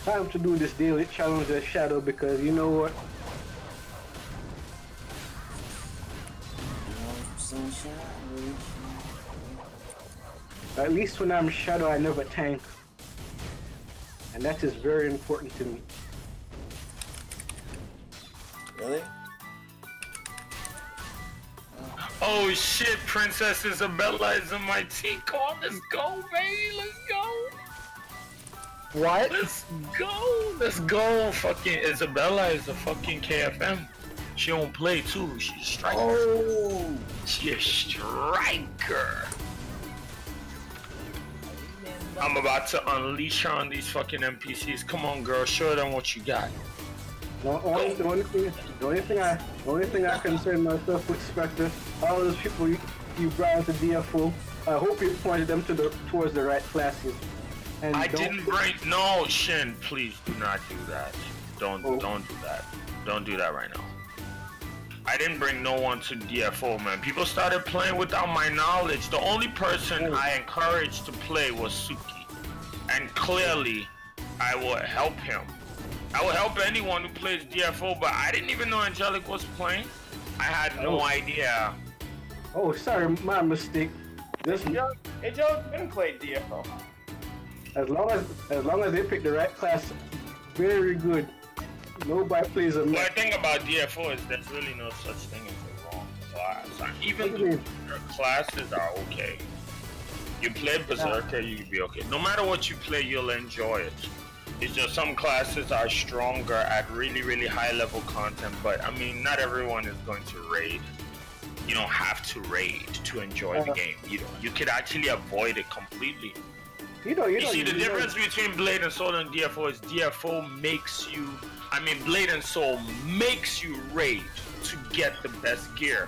Time to do this daily challenge as Shadow because you know what? At least when I'm Shadow, I never tank. And that is very important to me. Really? Oh shit, Princess Isabella is in my team. Come on, let's go, baby. Let's go. What? Let's go. Fucking Isabella is a fucking KFM. She don't play too. She's a striker. Oh, she's a striker. I'm about to unleash her on these fucking NPCs. Come on, girl. Show them what you got. The only thing I concern myself with, Spectre, all those people you brought into DFO, I hope you pointed them towards the right classes. And I didn't bring no Shin. Please do not do that. Don't do that. Don't do that right now. I didn't bring no one to DFO, man. People started playing without my knowledge. The only person I encouraged to play was Suki, and clearly, I would help him. I would help anyone who plays DFO, but I didn't even know Angelic was playing. I had no idea. Oh, sorry, my mistake. Angelic didn't play DFO. As long as they pick the right class, very good. Nobody plays a. Well, the thing about DFO is there's really no such thing as a wrong class. Even the classes are okay. You play Berserker, you can be okay. No matter what you play, you'll enjoy it. It's just some classes are stronger at really, really high level content, but I mean, not everyone is going to raid. You don't have to raid to enjoy the game. You could actually avoid it completely. You see, the difference between Blade and Soul and DFO is DFO makes you, Blade and Soul makes you raid to get the best gear.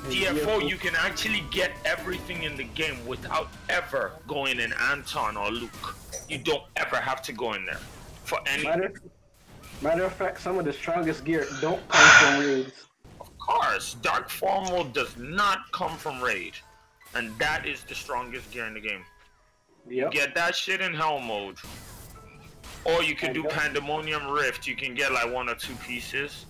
DFO, you can actually get everything in the game without ever going in Anton or Luke. You don't ever have to go in there for any. Matter of fact, some of the strongest gear don't come from raids. Of course, Dark Formal does not come from raid, and that is the strongest gear in the game. Yep. Get that shit in Hell mode. Or you can do Pandemonium Rift, you can get like 1 or 2 pieces.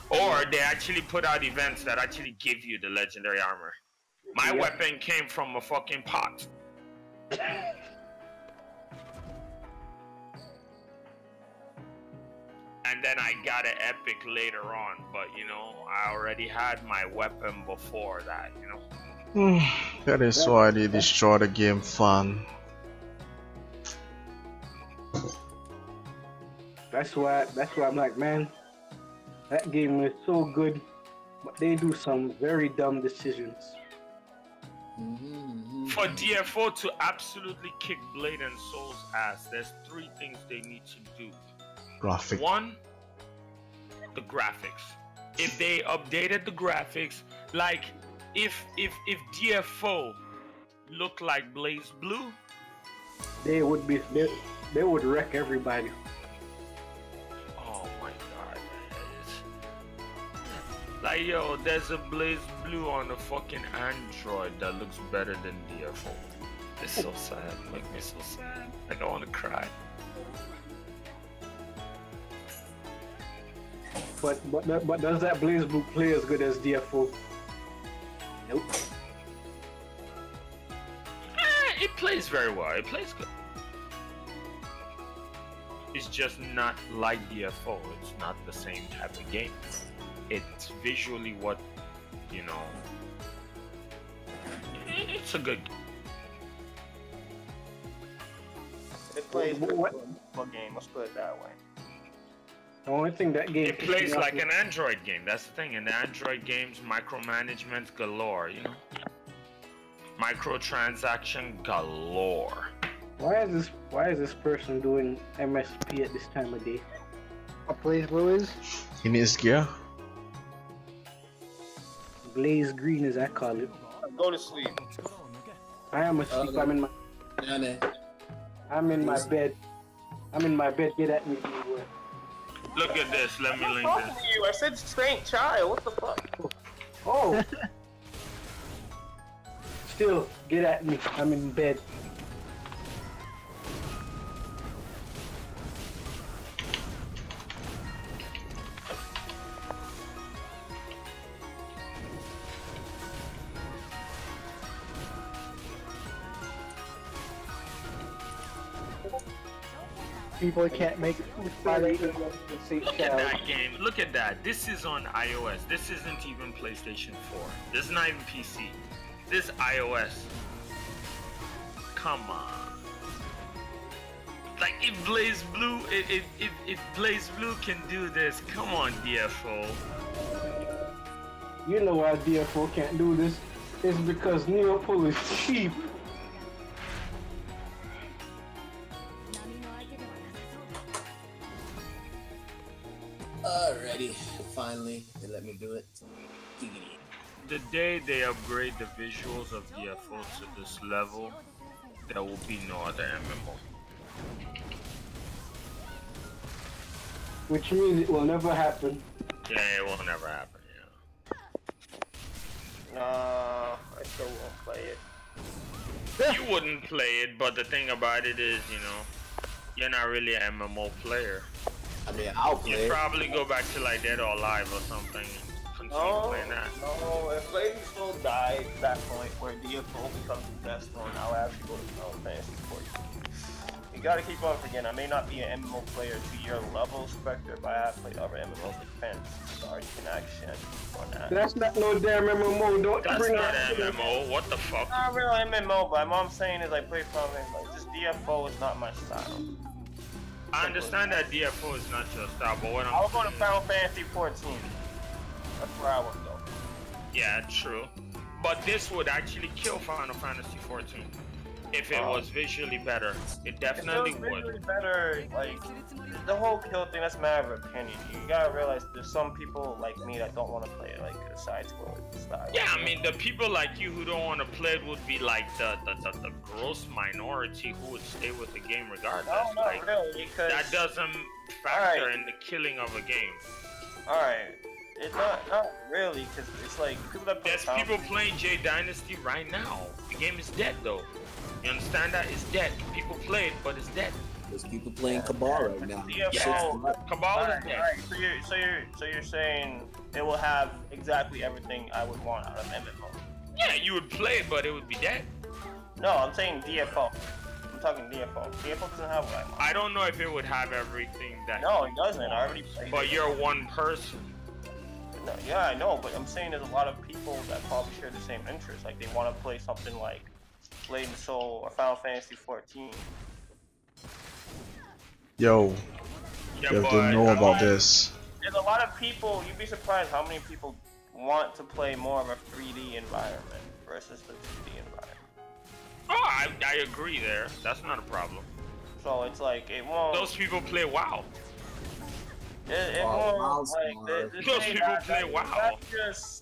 Or they actually put out events that actually give you the legendary armor. My weapon came from a fucking pot. And then I got an epic later on, but you know, I already had my weapon before that, you know. That is why they destroy the game fun. That's why I'm like, man, that game is so good, but they do some very dumb decisions. For DFO to absolutely kick Blade and Soul's ass, there's 3 things they need to do. Graphic. 1, the graphics. If they updated the graphics, like if DFO looked like Blaze Blue, they would wreck everybody. Oh my god. Like yo, there's a Blaze Blue on a fucking Android that looks better than DFO. It's so sad. Make me so sad. I don't want to cry. But does that Blaze Blue play as good as DFO? Nope. It plays very well. It plays good. It's just not like DFO. It's not the same type of game. It's visually what, you know. It's a good game. It plays good for game. Let's put it that way. The only thing that game it plays like an Android game. That's the thing. In the Android games, micromanagement galore. You know, microtransaction galore. Why is this person doing MSP at this time of day? What Blaze Blue is? He needs gear. Blaze Green, as I call it. Go to sleep. I am asleep. I'm in my bed. I'm in my bed. Get at me. Look at this. Let me link this. You. I said Saint Child. What the fuck? Oh. Still, get at me. I'm in bed. People can't make Look at that game. Look at that. This is on iOS. This isn't even PlayStation 4. This is not even PC. This is iOS. Come on. Like if Blaze Blue, if Blaze Blue can do this, come on, DFO. You know why DFO can't do this? It's because Neopol is cheap. Alrighty, finally, they let me do it. The day they upgrade the visuals of DFO to this level, there will be no other MMO. Which means it will never happen. Yeah, it will never happen, yeah. I still won't play it. You wouldn't play it, but the thing about it is, you know, you're not really an MMO player. I mean, I'll play. You'd probably go back to like Dead or Alive or something and continue playing that. No, if Blade Soul dies at that point where DFO becomes the best one, I'll actually go to Final Fantasy 14. You gotta keep on forgetting, I may not be an MMO player to your level, Spectre, but I have played other MMOs like Fantasy Star, Action, on that. That's not no damn MMO, don't That's bring not that an MMO, what the fuck? Not real MMO, but what I'm saying is I play something like just DFO is not my style. I understand that DFO is not your style, but what I'm I'll go to Final Fantasy 14. That's where I would go. Yeah, true. But this would actually kill Final Fantasy 14. If it was visually better, it definitely If it was would. visually better, like the whole kill thing, that's a matter of opinion. You gotta realize there's some people like me that don't want to play like a side-scrolling style. Yeah, I mean the people like you who don't want to play it would be like the gross minority who would stay with the game regardless. No, not like, really, because that doesn't factor in the killing of a game. Alright, it's not really, because it's like people that play There's Final people playing J Dynasty right now. The game is dead though. You understand that? It's dead. People play it, but it's dead. There's people playing Cabal right now. Yeah, Cabal is dead. Alright, so you're saying it will have exactly everything I would want out of MMO. Yeah, you would play it, but it would be dead. No, I'm saying DFO. I'm talking DFO. DFO doesn't have what I want. I don't know if it would have everything that. No, it doesn't. I already played But it. you're one person. No, yeah, I know, but I'm saying there's a lot of people that probably share the same interests. Like they want to play something like Blade and Soul or Final Fantasy 14. Yo, Yeah, you have to know about this. There's a lot of people. You'd be surprised how many people want to play more of a 3D environment versus the 2D environment. Oh, I agree there. That's not a problem. So it's like it won't. Those people play WoW. It won't like Those people play WoW.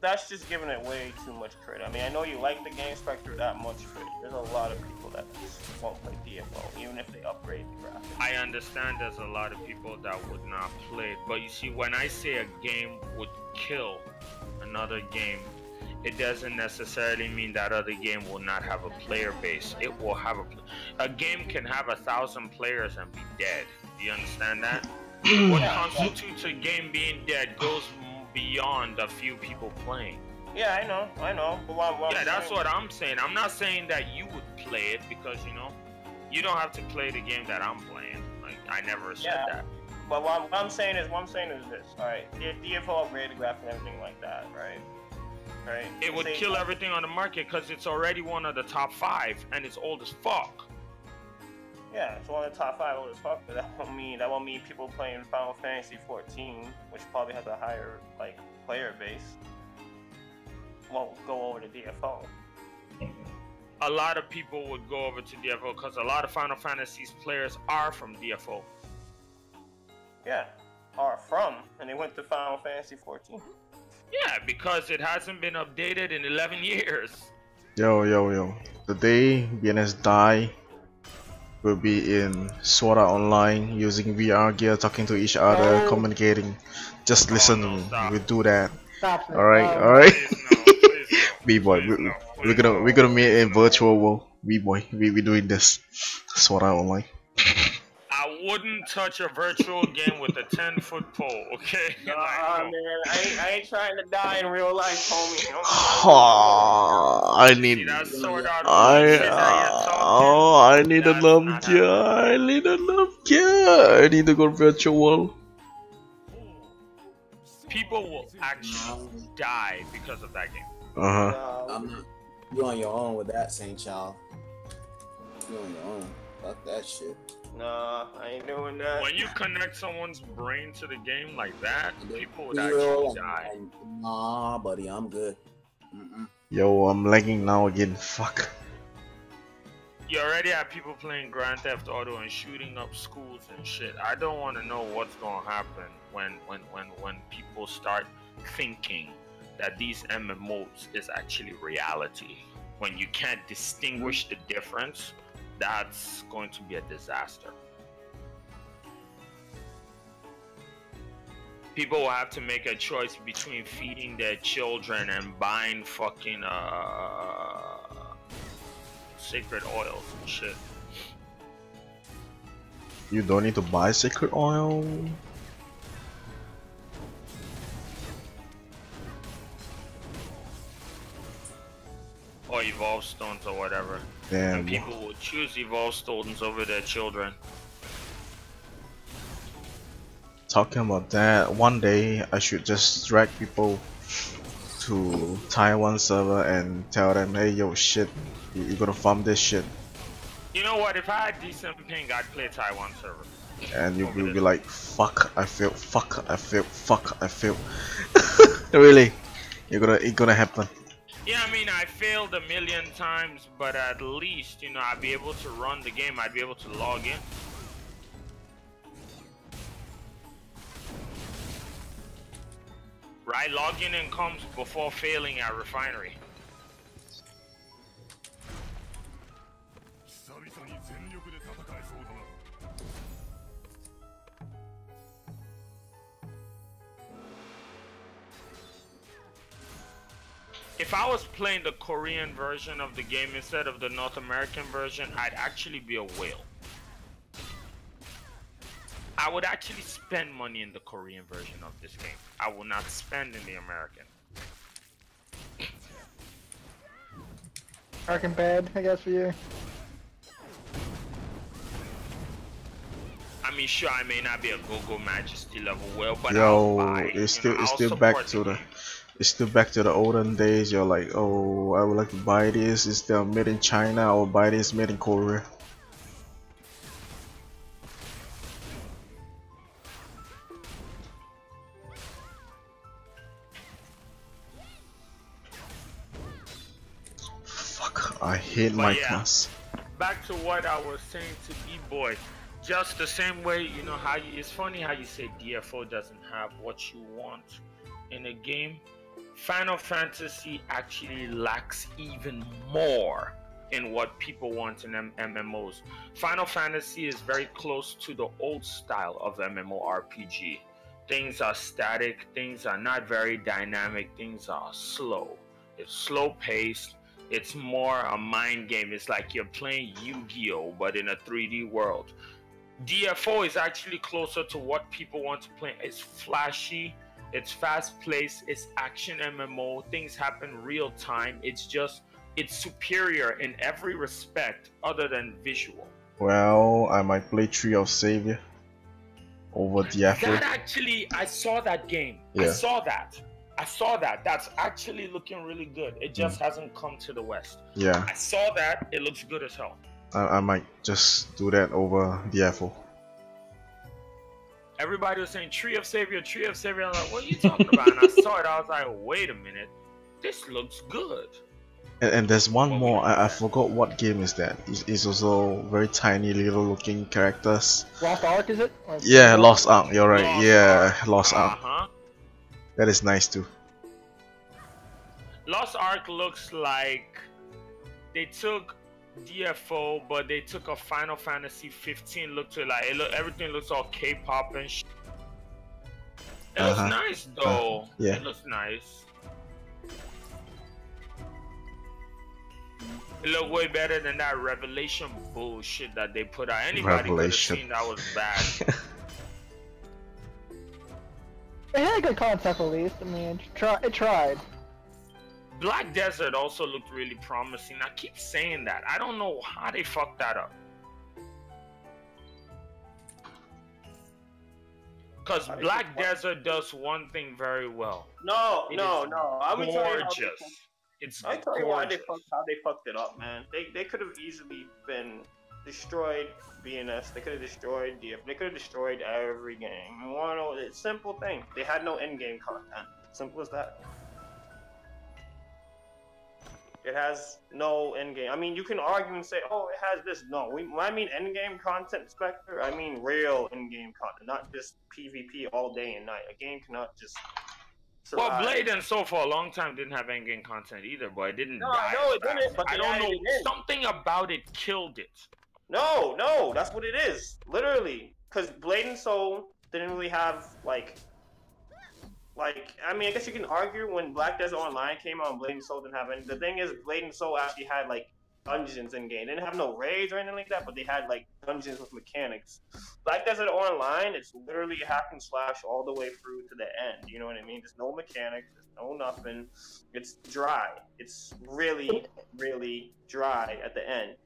That's just giving it way too much credit. I mean, I know you like the game Spectre that much, but there's a lot of people that just won't play DFO, even if they upgrade the graphics. I understand there's a lot of people that would not play it, but you see, when I say a game would kill another game, it doesn't necessarily mean that other game will not have a player base. It will have a game can have 1,000 players and be dead. Do you understand that? What constitutes a game being dead goes beyond a few people playing. Yeah, I know. But yeah, that's what I'm saying. I'm not saying that you would play it because, you know, you don't have to play the game that I'm playing. Like, I never said that. But what I'm saying is this. All right, if DFO upgraded the graphics and everything like that, right? Right. It would kill everything on the market because it's already one of the top 5 and it's old as fuck. Yeah, it's one of the top 5 old as fuck, but that won't mean people playing Final Fantasy 14, which probably has a higher like player base, won't go over to DFO. A lot of people would go over to DFO because a lot of Final Fantasy's players are from DFO. Yeah, are from, and they went to Final Fantasy 14. Yeah, because it hasn't been updated in 11 years. Yo. The day BnS die, we'll be in Sword Art Online using VR gear, talking to each other, communicating. Just listen to me. We'll do that. Alright. B-boy, we're gonna meet in virtual world. B-boy, we doing this. Sword Art Online. I wouldn't touch a virtual game with a 10-foot pole, okay? Man, I ain't trying to die in real life, homie. I need a love gear. I need a love gear. I need to go virtual world. People will actually die because of that game. You on your own with that, Saint Child. You on your own. Fuck that shit. Nah, I ain't doing that. When you connect someone's brain to the game like that, people would actually die. Nah, buddy, I'm good. Yo, I'm lagging now again. Fuck. You already have people playing Grand Theft Auto and shooting up schools and shit. I don't want to know what's gonna happen when people start thinking that these MMOs is actually reality. When you can't distinguish the difference, that's going to be a disaster. People will have to make a choice between feeding their children and buying fucking sacred oils and shit. You don't need to buy sacred oil. Or evolve stones or whatever. Damn. And people will choose evolve stones over their children. Talking about that, one day I should just drag people to Taiwan server and tell them, hey yo shit, you gotta farm this shit. You know what, if I had decent ping, I'd play Taiwan server. And you will be like, fuck, I failed, fuck, I failed, fuck, I failed. Really, it's gonna happen. Yeah, I mean, I failed a million times, but at least, you know, I'd be able to run the game. I'd be able to log in. Right, logging in comes before failing at refinery. If I was playing the Korean version of the game instead of the North American version, I'd actually be a whale. I would actually spend money in the Korean version of this game. I will not spend in the American. American bad, I guess, for you. I mean, sure, I may not be a Go-Go Majesty level whale, but Yo, I'll buy, it's still back back to the. It's still back to the olden days. You're like, oh, I would like to buy this. It's still made in China. I will buy this made in Korea. Fuck, I hate my class. Back to what I was saying to B-Boy. Just the same way, you know, how it's funny how you say DFO doesn't have what you want in a game. Final Fantasy actually lacks even more in what people want in MMOs. Final Fantasy is very close to the old style of MMORPG. Things are static, things are not very dynamic, things are slow. It's slow paced, it's more a mind game. It's like you're playing Yu-Gi-Oh! But in a 3D world. DFO is actually closer to what people want to play. It's flashy. It's fast-paced, it's action MMO, things happen real time. It's superior in every respect other than visual. Well, I might play Tree of Savior over DFO. That actually, I saw that game. Yeah. I saw that. That's actually looking really good. It just hasn't come to the West. Yeah. I saw that. It looks good as hell. I might just do that over DFO. Everybody was saying Tree of Savior, Tree of Savior. I'm like, what are you talking about? And I saw it. I was like, wait a minute. This looks good. And there's one more. I forgot what game is that. It's also very tiny little looking characters. Lost Ark, is it? Yeah, Lost Ark. You're right. Lost Ark. That is nice too. Lost Ark looks like they took DFO, but they took a Final Fantasy 15 look to it. Like everything looks all K-pop and shit. It looks nice though. Yeah. It looks nice. It looked way better than that Revelation bullshit that they put out. Anybody could have seen that was bad. It had a good concept at least. I mean, it tried. Black Desert also looked really promising. I keep saying that. I don't know how they fucked that up. Because Black Desert does one thing very well. No. I'm gorgeous. I tell you why how they fucked it up, man. They could have easily been destroyed BnS. They could have destroyed DF. They could have destroyed every game. You wanna know? It's a simple thing. They had no in-game content. Simple as that. It has no endgame. I mean, you can argue and say, oh, it has this. No, when I mean endgame content, Spectre, I mean real endgame content, not just PvP all day and night. A game cannot just survive. Well, Blade and Soul for a long time didn't have endgame content either, but it didn't die. No, it didn't, but I don't know. Something about it killed it. No, that's what it is. Literally. Because Blade and Soul didn't really have, like, I mean, I guess you can argue when Black Desert Online came out and Blade and Soul didn't have any. The thing is, Blade and Soul actually had, like, dungeons in game. They didn't have no raids or anything like that, but they had, like, dungeons with mechanics. Black Desert Online, it's literally a hack and slash all the way through to the end. You know what I mean? There's no mechanics. There's no nothing. It's dry. It's really, really dry at the end.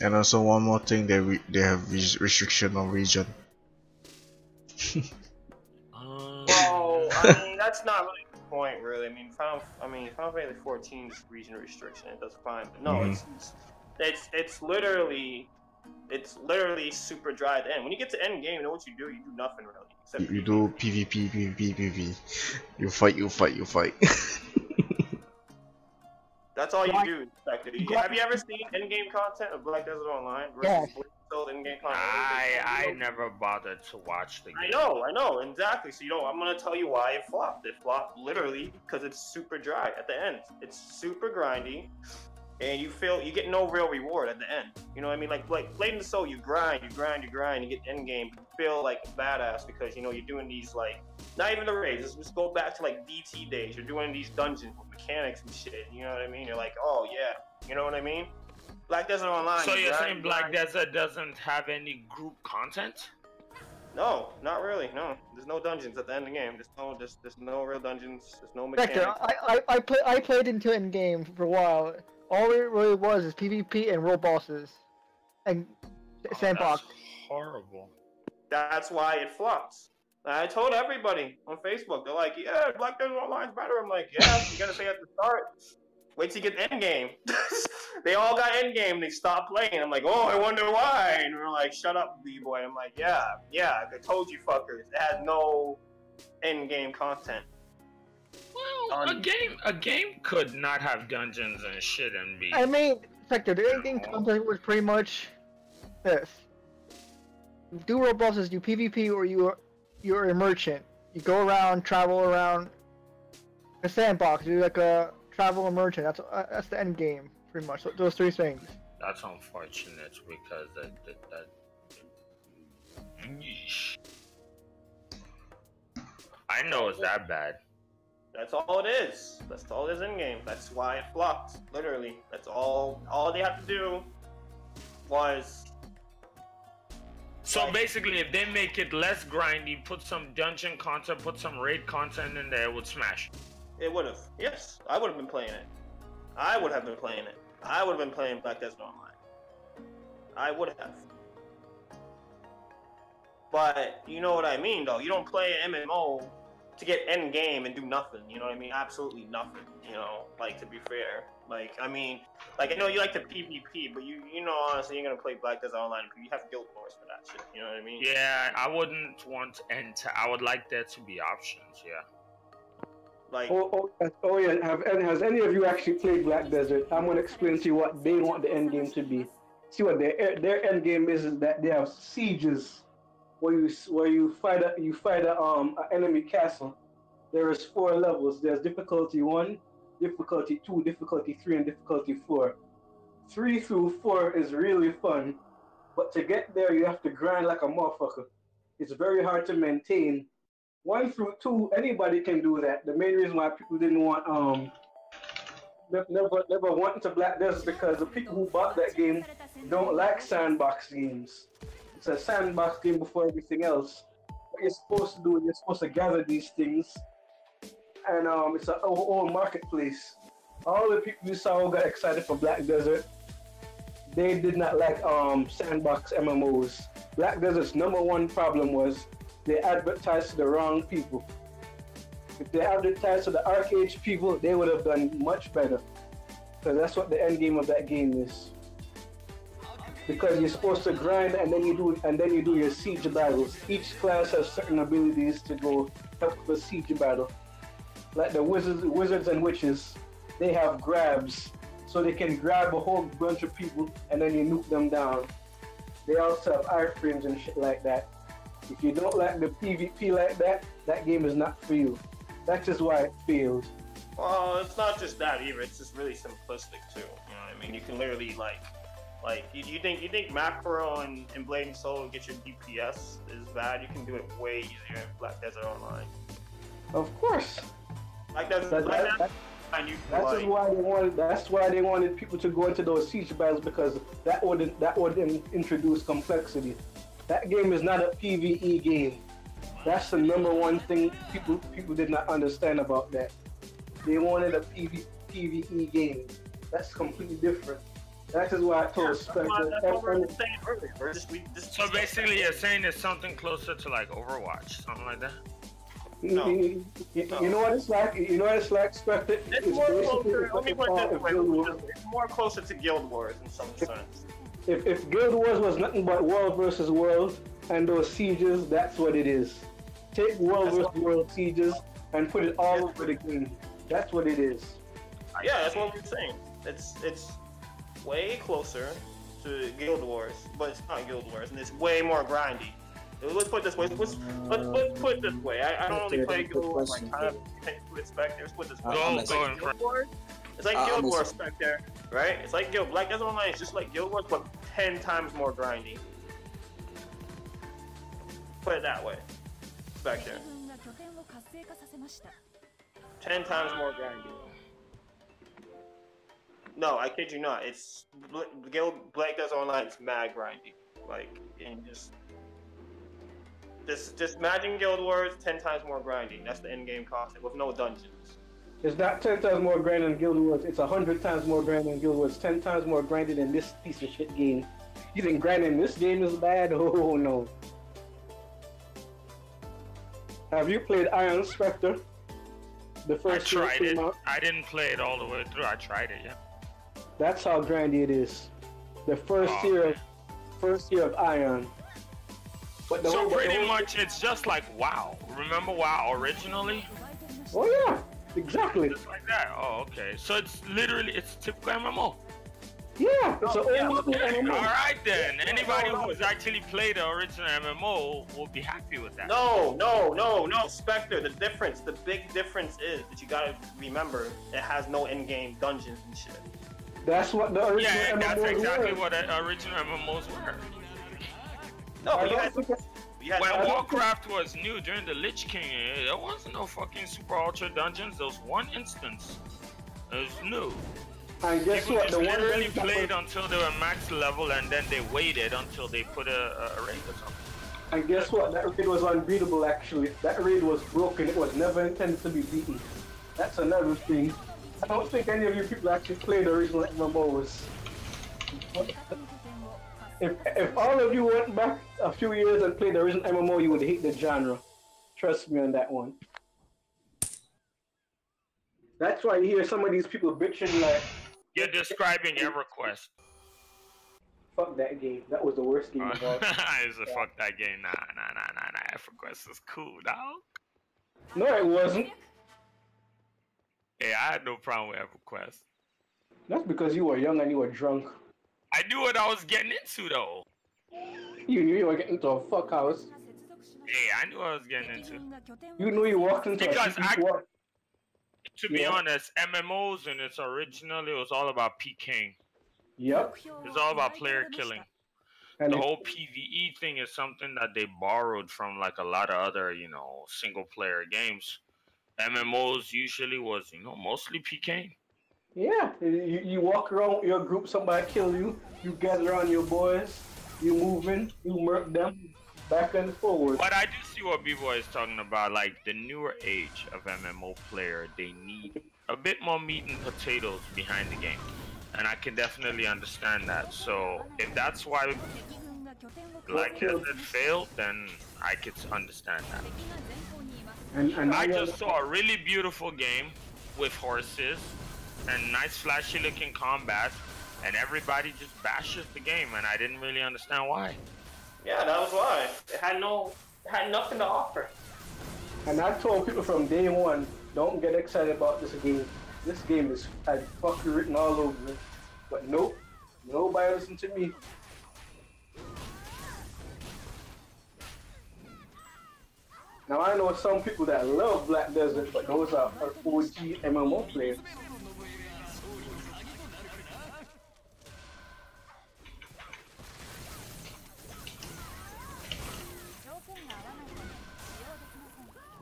And also one more thing, they have restriction on region. Well, I mean, that's not really the point, really. I mean, Final Fantasy 14's region restriction, that's fine. But no, it's literally super dry at the end. When you get to end game, you know what you do? You do nothing really. You do PvP. You fight. That's all you do, Spectre. Have you ever seen in-game content of Black Desert Online versus in-game content? I never bothered to watch the game. I know, exactly. So I'm gonna tell you why it flopped. It flopped literally because it's super dry at the end. It's super grindy, and you get no real reward at the end. You know what I mean? Like Blade and Soul, you grind, you get end game, you feel like a badass because you're doing these like not even the raids. Let's go back to like DT days. You're doing these dungeons with mechanics and shit. You know what I mean? You're like, oh yeah, you know what I mean? Black Desert Online. So you're saying Black Desert doesn't have any group content? No, not really. No, there's no dungeons at the end of the game. There's no real dungeons. There's no mechanics. Vector, I played into end game for a while. All it really was is PvP and world bosses, and sandbox. That's horrible. That's why it flops. I told everybody on Facebook. They're like, "Yeah, Black Desert Online's better." I'm like, "Yeah, you gotta say at the start. Wait till you get the end game." They all got end game. They stopped playing. I'm like, "Oh, I wonder why." And we're like, "Shut up, B-boy." I'm like, "Yeah, I told you, fuckers. It has no end game content." Well, a game could not have dungeons and shit and be. I mean, Vector, the end game content was pretty much this: you do world bosses, do PvP, or you're a merchant. You go around, travel around a sandbox. You do like a travel a merchant. That's the end game, pretty much. So, those three things. That's unfortunate because I know it's that bad. That's all it is. That's all it is in game. That's why it flopped. Literally. That's all they have to do was. So basically, if they make it less grindy, put some dungeon content, put some raid content in there, it would smash. It would have. Yes, I would have been playing it. I would have been playing it. I would have been playing Black Desert Online. I would have. But you know what I mean, though. You don't play an MMO to get end game and do nothing. You know what I mean? Absolutely nothing. You know, like, to be fair. Like, I mean, like, I know you like the PvP, but you know, honestly, you're gonna play Black Desert Online. You have guild wars for that shit. You know what I mean? Yeah, I wouldn't want I would like there to be options. Yeah. Like. Oh yeah. Has any of you actually played Black Desert? I'm gonna explain to you what they want the end game to be. See what their end game is that they have sieges where you fight an enemy castle. There is 4 levels. There's difficulty 1, difficulty 2, difficulty 3, and difficulty 4. 3 through 4 is really fun, but to get there you have to grind like a motherfucker. It's very hard to maintain. 1 through 2, anybody can do that. The main reason why people didn't want never went into Black Desert because the people who bought that game don't like sandbox games. It's a sandbox game before everything else. What you're supposed to do is you're supposed to gather these things, and it's an old marketplace. All the people you saw who got excited for Black Desert, they did not like sandbox MMOs. Black Desert's #1 problem was they advertised to the wrong people. If they advertised to the arcade people, they would have done much better. Because that's what the end game of that game is. Because you're supposed to grind and then you do your siege battles. Each class has certain abilities to go help with a siege battle. Like the wizards and witches, they have grabs, so they can grab a whole bunch of people and then you nuke them down. They also have iframes and shit like that. If you don't like the PvP like that, that game is not for you. That's just why it failed. Well, it's not just that either. It's just really simplistic too. You know what I mean? You can literally like you think macro and Blade and Soul get your DPS is bad? You can do it way easier in Black Desert Online. Of course. That's why they wanted people to go into those siege battles, because that would introduce complexity. That game is not a PvE game. That's the #1 thing people did not understand about that. They wanted a PvE game. That's completely different. That is why I told Spectre. So basically, you're saying it's something closer to like Overwatch, something like that. No. You know what it's like? You know what it's like, Spectre? It's more closer to Guild Wars in some sense. If Guild Wars was nothing but world versus world and those sieges, that's what it is. Take world versus world sieges and put it all over the game. That's what it is. Yeah, that's what we're saying. It's way closer to Guild Wars, but it's not Guild Wars, and it's way more grindy. Let's put it this way. Let's put it this way. I don't only play Guild Wars like kind of Spectre. Let's put it this way. It's like Guild Wars Spectre, right? It's like Black Desert Online. It's just like Guild Wars, but 10 times more grindy. Put it that way. Spectre. 10 times more grindy. No, I kid you not. It's Black Desert Online is mad grindy. Like, and just imagine Guild Wars 10 times more grinding. That's the end game concept with no dungeons. It's not 10 times more grinding than Guild Wars. It's 100 times more grinding than Guild Wars. 10 times more grinding than this piece of shit game. You think grinding this game is bad? Oh no. Have you played Iron Spectre? The first I tried it. I didn't play it all the way through. I tried it, yeah. That's how grindy it is. The first year of Iron. But so pretty much it's just like WoW. Remember WoW originally? Oh yeah, exactly. Just like that. Oh, okay. So it's typical MMO. Yeah, it's an old MMO. All right then. Anybody who's actually played the original MMO will be happy with that. No, Spectre. The big difference is that you gotta remember it has no in-game dungeons and shit. That's what the original MMOs were. That's exactly what the original MMOs were. No, when Warcraft was new during the Lich King, there wasn't no fucking super ultra dungeons. There was one instance. It was new. And guess People what? just The literally played until they were max level, and then they waited until they put a raid or something. And guess what? That raid was unbeatable. Actually, that raid was broken. It was never intended to be beaten. That's another thing. I don't think any of you people actually played the original MMOs. If all of you went back a few years and played the original MMO, you would hate the genre. Trust me on that one. That's why you hear some of these people bitching like... You're describing EverQuest. Fuck that game. That was the worst game of all. Fuck that game. Nah. EverQuest is cool, dog. No, it wasn't. Yeah, I had no problem with EverQuest. That's because you were young and you were drunk. I knew what I was getting into, though. You knew you were getting into a fuck house. Yeah, I knew what I was getting into. You knew you walked into to be honest, MMOs in its original, it was all about PKing. Yep. It's all about player killing. And the whole PvE thing is something that they borrowed from like a lot of other, single player games. MMOs usually was, mostly PKing. Yeah, you walk around your group, somebody kill you, you gather around your boys, you move in, you murk them, back and forward. But I do see what B-Boy is talking about, like the newer age of MMO player, they need a bit more meat and potatoes behind the game. And I can definitely understand that. So if that's why Black Desert failed, then I could understand that. And I just saw a really beautiful game with horses and nice flashy looking combat, and everybody just bashes the game, and I didn't really understand why. Yeah, that was why. It had nothing to offer. And I told people from day one, don't get excited about this game. This game had fucking written all over it. But nope, nobody listened to me. Now I know some people that love Black Desert, but those are OG MMO players.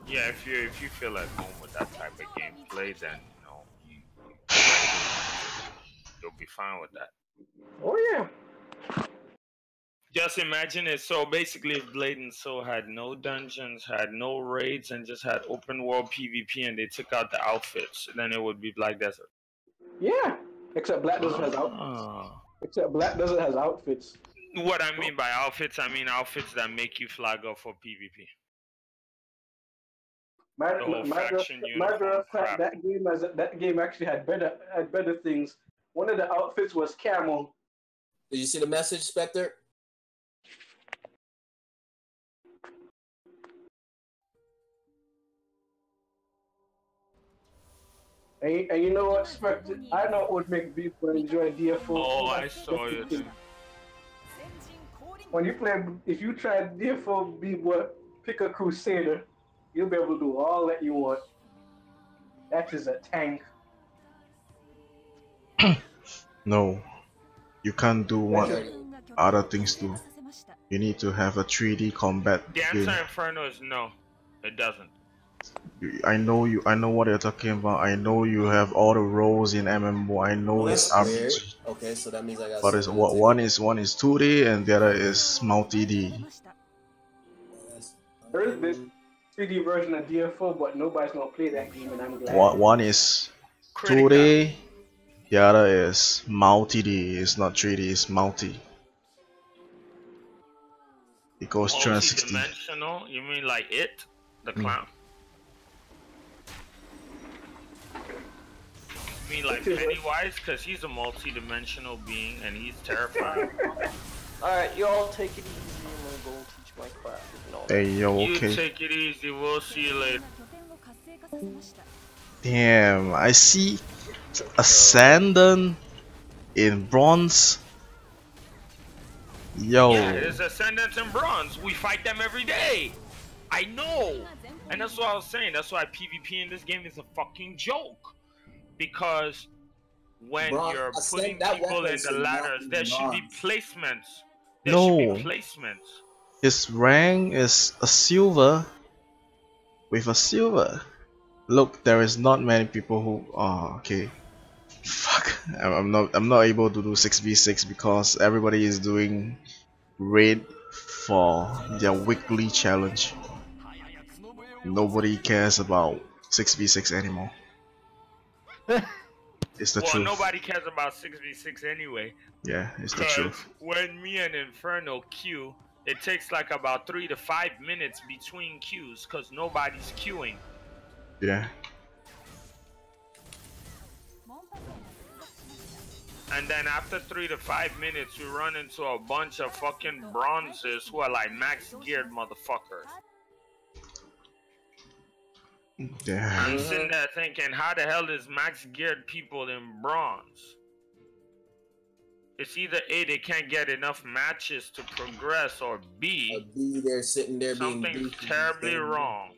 Yeah, if you feel at home with that type of gameplay, then you'll be fine with that. Oh yeah. Just imagine it. So basically, if Blade and Soul had no dungeons, had no raids, and just had open world PvP, and they took out the outfits, then it would be Black Desert. Yeah, except Black Desert has outfits. Except Black Desert has outfits. What I mean by outfits, I mean outfits that make you flag up for PvP. Matter of fact, that game actually had better things. One of the outfits was camel. Did you see the message, Spectre? And you know what, Spectre? I know it would make people enjoy DFO. Oh, I saw you. When you play, if you try DFO B-boy, pick a Crusader, you'll be able to do all that you want. That is a tank. No, you can't do what other things do. You need to have a 3D combat The game. answer Inferno is no. It doesn't. I know you. I know what you're talking about. I know you have all the roles in MMO. I know Well, it's that's weird. RPG. Okay, so that means I got. But it's what one is 2D and the other is multi-D. There is this 3D version of DFO, but nobody's gonna play that game, and I'm glad. One is 2D, the other is multi-D. It's not 3D. It's multi. It goes 360. Multi-dimensional? You mean like it? The clown? You mean like Pennywise? Because he's a multi-dimensional being and he's terrifying. Alright, you all take it easy. I'm gonna go teach my class. No. Hey yo, okay. You take it easy. We'll see you later. Damn, I see Ascendant in bronze. Yo. Yeah, there's Ascendants in bronze. We fight them every day. I know. And that's what I was saying. That's why PvP in this game is a fucking joke. Because when you're putting people in the ladders, there should be placements. There should be placements. His rank is a silver with a silver. Look, there is not many people who. Oh, okay. Fuck. I'm not able to do 6v6 because everybody is doing raid for their weekly challenge. Nobody cares about 6v6 anymore. It's the truth. Nobody cares about 6v6 anyway. Yeah, it's the truth. When me and Inferno queue, it takes like about 3 to 5 minutes between queues because nobody's queuing. Yeah. And then after 3 to 5 minutes, we run into a bunch of fucking bronzes who are like max geared motherfuckers. Yeah. I'm sitting there thinking, how the hell is max geared people in bronze? It's either A, they can't get enough matches to progress, or B, they're sitting there being something's terribly wrong.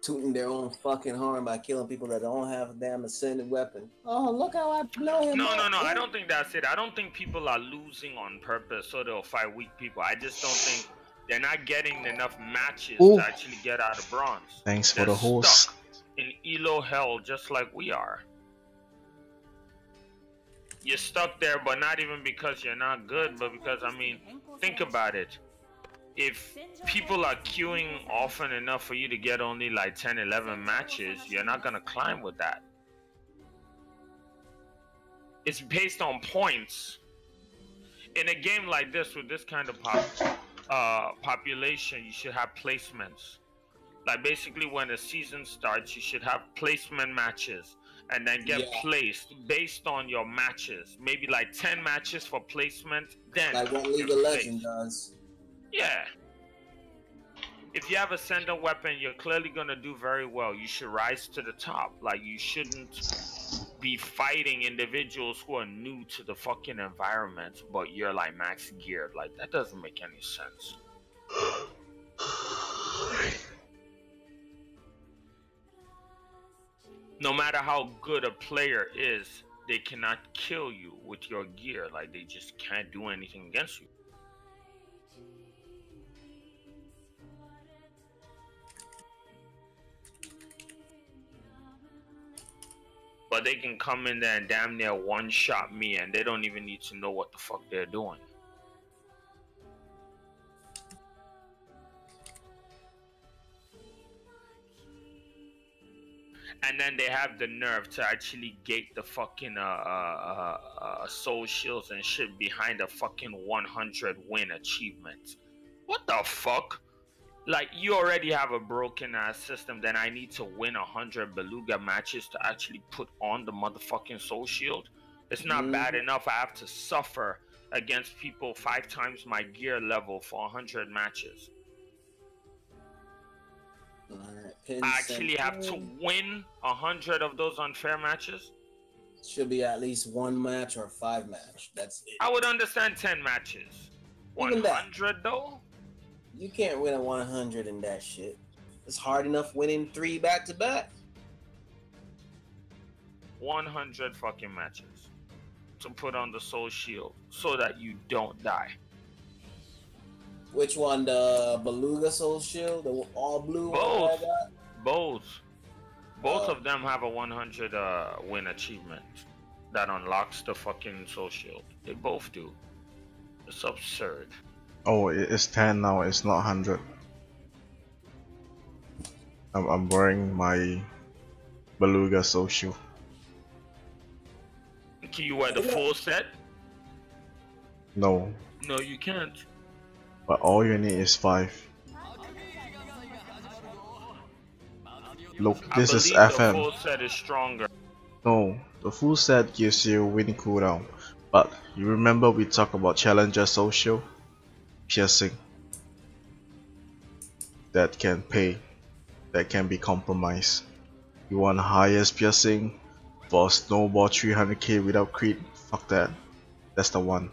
Tooting their own fucking horn by killing people that don't have a damn ascended weapon. Oh, look how I blow him up. No, I don't think that's it. I don't think people are losing on purpose so they'll fight weak people. I just don't think they're not getting enough matches to actually get out of bronze. Thanks for the host. Stuck in elo hell just like we are. You're stuck there, but not even because you're not good, but because, I mean, think about it. If people are queuing often enough for you to get only like 10, 11 matches, you're not going to climb with that. It's based on points. In a game like this, with this kind of population, you should have placements. Like basically when a season starts, you should have placement matches and then get placed based on your matches. Maybe like 10 matches for placement, then like what League of Legends does. Yeah. If you have a sender weapon, you're clearly gonna do very well. You should rise to the top. Like, you shouldn't be fighting individuals who are new to the fucking environment, but you're like max geared. Like, that doesn't make any sense. No matter how good a player is, they cannot kill you with your gear. Like, they just can't do anything against you. But they can come in there and damn near one-shot me, and they don't even need to know what the fuck they're doing. And then they have the nerve to actually gate the fucking soul shields and shit behind a fucking 100 win achievement. What the fuck? Like, you already have a broken ass system, then I need to win 100 beluga matches to actually put on the motherfucking soul shield? It's not bad enough I have to suffer against people 5 times my gear level for 100 matches. Alright, I actually have to win 100 of those unfair matches. Should be at least 1 match or 5 match. That's it. I would understand 10 matches. Even 100 though? You can't win a 100 in that shit. It's hard enough winning 3 back to back. 100 fucking matches to put on the soul shield so that you don't die. Which one? The Beluga Soul Shield? The all blue one? Both. Both of them have a 100 win achievement that unlocks the fucking soul shield. They both do. It's absurd. Oh, it's 10 now, it's not 100. I'm wearing my Beluga social. Can you wear the full set? No, No, you can't. but all you need is 5. Look, this is I believe FM. the full set is stronger. No, the full set gives you winning cooldown. But you remember we talked about Challenger social? Piercing. That can pay. That can be compromised. You want highest piercing for snowball 300k without crit? Fuck that. That's the one.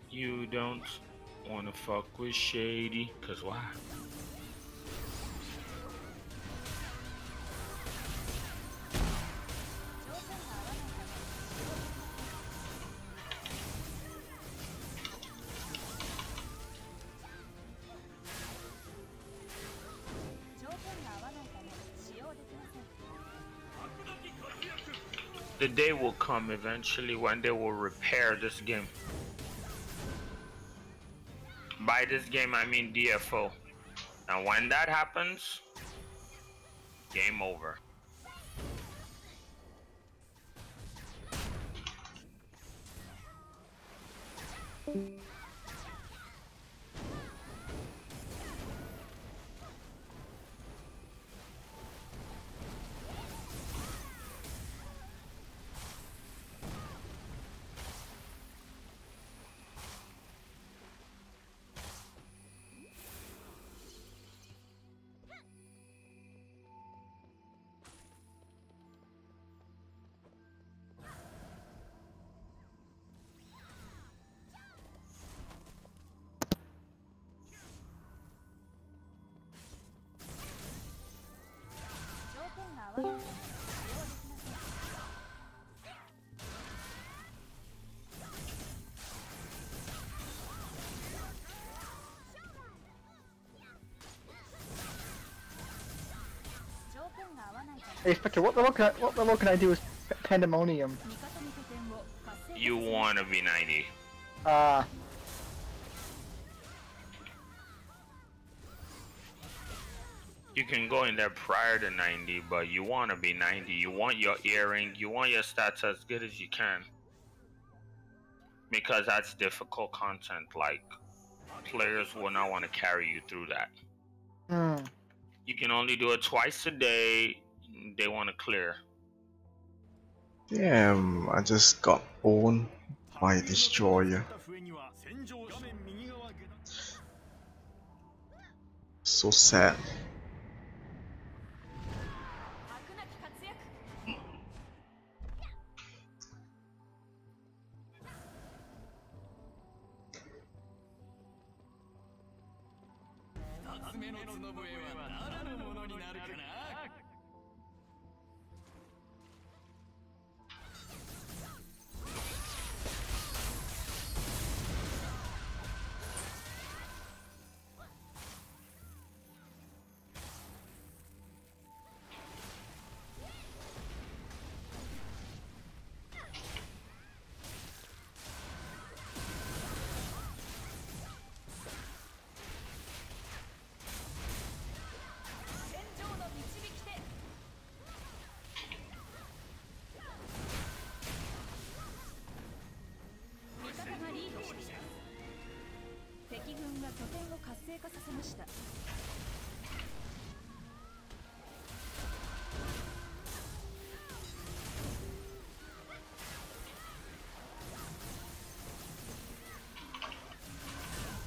You don't wanna fuck with Shady, cause why? The day will come eventually when they will repair this game. By this game, I mean DFO. And when that happens, game over. Hey Spectre, what level can I do with Pandemonium? You wanna be 90. You can go in there prior to 90, but you want to be 90. You want your earring, you want your stats as good as you can. Because that's difficult content, like, players will not want to carry you through that. You can only do it twice a day, they want to clear. Damn, I just got owned by Destroyer. So sad.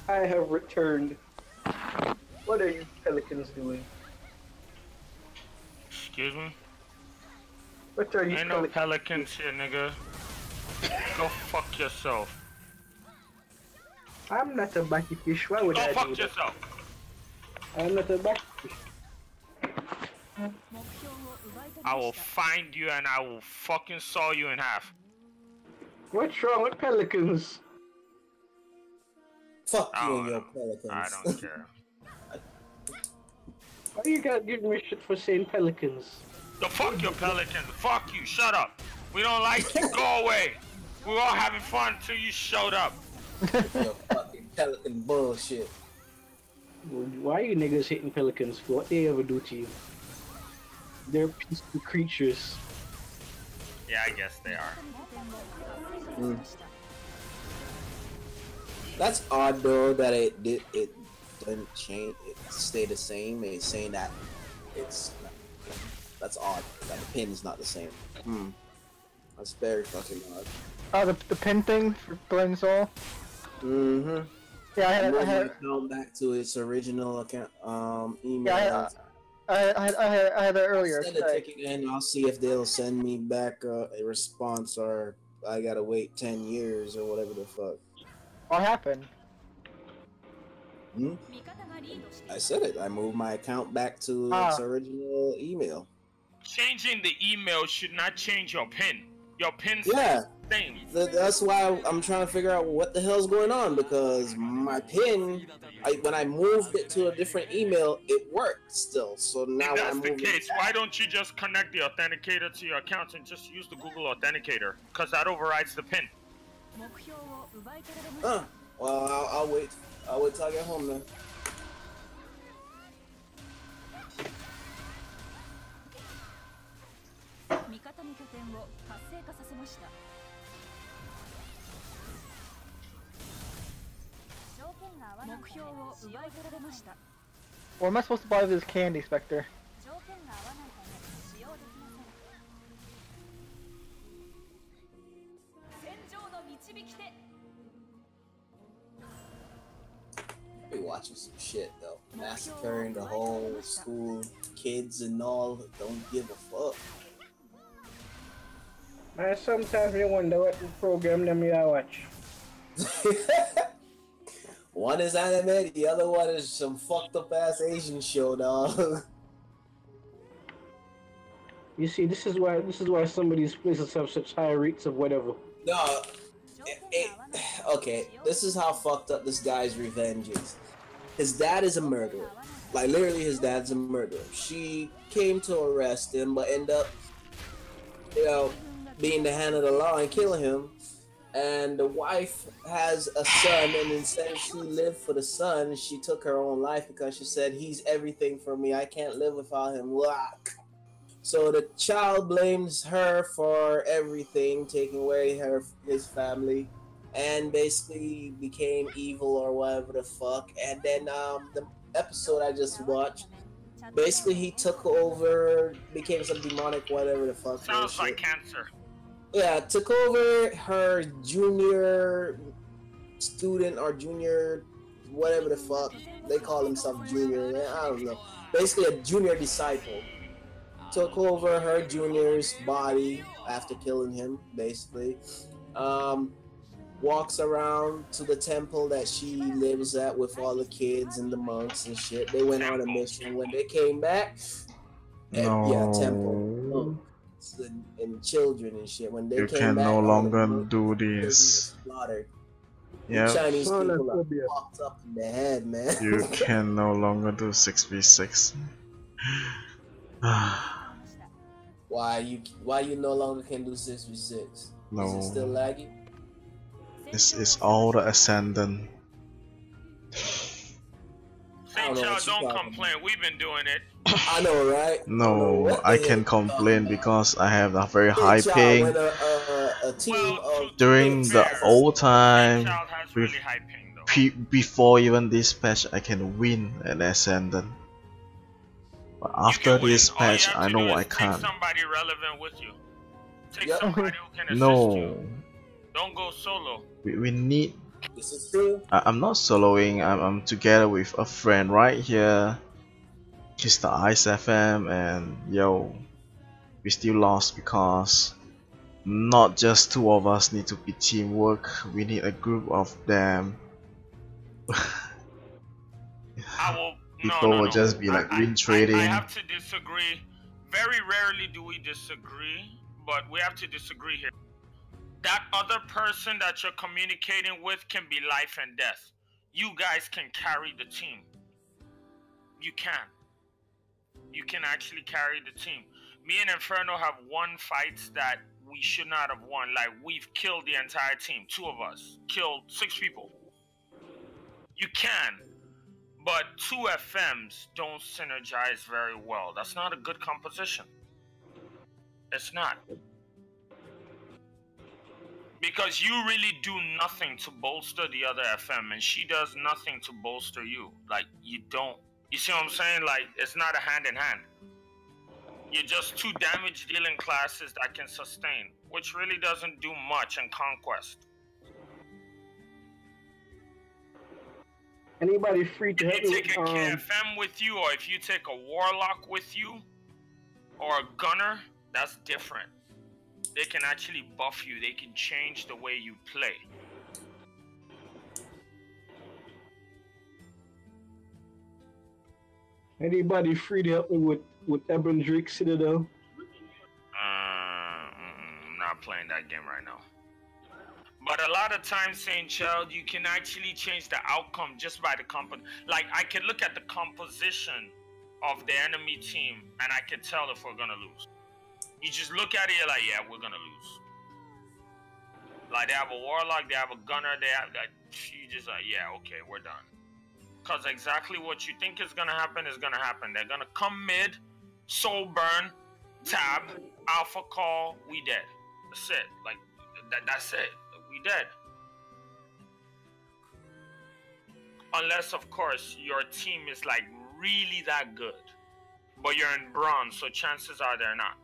I have returned. What are you pelicans doing? Excuse me? What are you Ain't no pelicans here, nigga. Go fuck yourself. I'm not a backy fish. Why would I Go do fuck that? yourself. I'm not a backy fish. I will find you and I will fucking saw you in half. What's wrong with pelicans? Fuck you and your pelicans. I don't care. Why you gotta give me shit for saying pelicans? The fuck your pelicans. Fuck you. Shut up. We don't like you. Go away. We were all having fun until you showed up. Your fucking pelican bullshit. Why are you niggas hitting pelicans for? What they ever do to you? They're peaceful creatures. Yeah, I guess they are. Mm. That's odd though that it didn't change. It stayed the same. It's saying that it's. That's odd. That the pin is not the same. Hmm. That's very fucking odd. Oh, the pin thing for Blame Soul? Mm-hmm. Yeah, I had gone back to its original account, email. Yeah, I had that earlier. Send a ticket in, I'll see if they'll send me back a response, or I gotta wait 10 years or whatever the fuck. What happened? Hmm? I said it. I moved my account back to its original email. Changing the email should not change your pin. Your pin's Yeah. the same. That's why I'm trying to figure out what the hell's going on, because my pin, when I moved it to a different email, it worked still. So now If that's I'm the case, why don't you just connect the authenticator to your account and just use the Google Authenticator? Because that overrides the pin. Well, I'll wait. I'll wait till I get home then. What am I supposed to buy this candy, Spectre? Be watching some shit though. Massacring the whole school, kids and all. Don't give a fuck. Man, sometimes you wonder what program them you watch. One is anime, the other one is some fucked up ass Asian show, dog. You see, this is why some of these places have such high rates of whatever. No, okay, this is how fucked up this guy's revenge is. His dad is a murderer. Like, literally, his dad's a murderer. She came to arrest him, but ended up, being the hand of the law and killing him. And the wife has a son, and instead of she lived for the son, she took her own life because she said, he's everything for me. I can't live without him. So the child blames her for everything, taking away his family, and basically became evil or whatever the fuck. And then the episode I just watched, basically he took over, became some demonic whatever the fuck. Sounds like cancer. Yeah, took over her junior student or junior whatever the fuck. They call himself junior, I don't know. Basically a junior disciple. Took over her junior's body after killing him, basically. Walks around to the temple that she lives at with all the kids and the monks and shit. They went on a mission. When they came back, temple. And children and shit. When they you came can back, no longer do this. Yeah. Chinese people are fucked up in the head, man. You can no longer do 6v6. Why you no longer can do 6v6? No. Is it still laggy? This is all the ascendant. Saint Child, don't complain. We've been doing it. I know, right? No, I can complain because I have a very high ping. A team of During the old time, Child has really high ping though. before even this patch, I can win an Ascendant. But after this patch, I know I can't. Take somebody relevant with you. Take somebody who can assist you. Don't go solo. We need. This is true. I'm not soloing. I'm together with a friend right here. He's the Ice FM, and yo, we still lost because not just two of us need to be teamwork. We need a group of them. People will just be like win trading. I have to disagree. Very rarely do we disagree, but we have to disagree here. That other person that you're communicating with can be life and death. You guys can carry the team. You can. You can actually carry the team. Me and Inferno have won fights that we should not have won. Like, we've killed the entire team. 2 of us killed 6 people. You can. But 2 FMs don't synergize very well. That's not a good composition. It's not. Because you really do nothing to bolster the other FM, and she does nothing to bolster you. Like, you don't. You see what I'm saying? Like, it's not a hand in hand. You're just 2 damage dealing classes that can sustain, which really doesn't do much in Conquest. Anybody free to help If you take a KFM with you, or if you take a Warlock with you, or a Gunner, that's different. They can actually buff you. They can change the way you play. Anybody free to help me with Ebon Drake Citadel? I'm not playing that game right now. But a lot of times, Saint Child, you can actually change the outcome just by the company. Like, I can look at the composition of the enemy team, and I can tell if we're gonna lose. You just look at it, you're like, yeah, we're gonna lose. Like, they have a Warlock, they have a Gunner, they have that. You just like, yeah, okay, we're done. Because exactly what you think is gonna happen is gonna happen. They're gonna come mid, soul burn, tab, alpha call, we dead. That's it. Like, that's it. We dead. Unless, of course, your team is like really that good. But you're in bronze, so chances are they're not.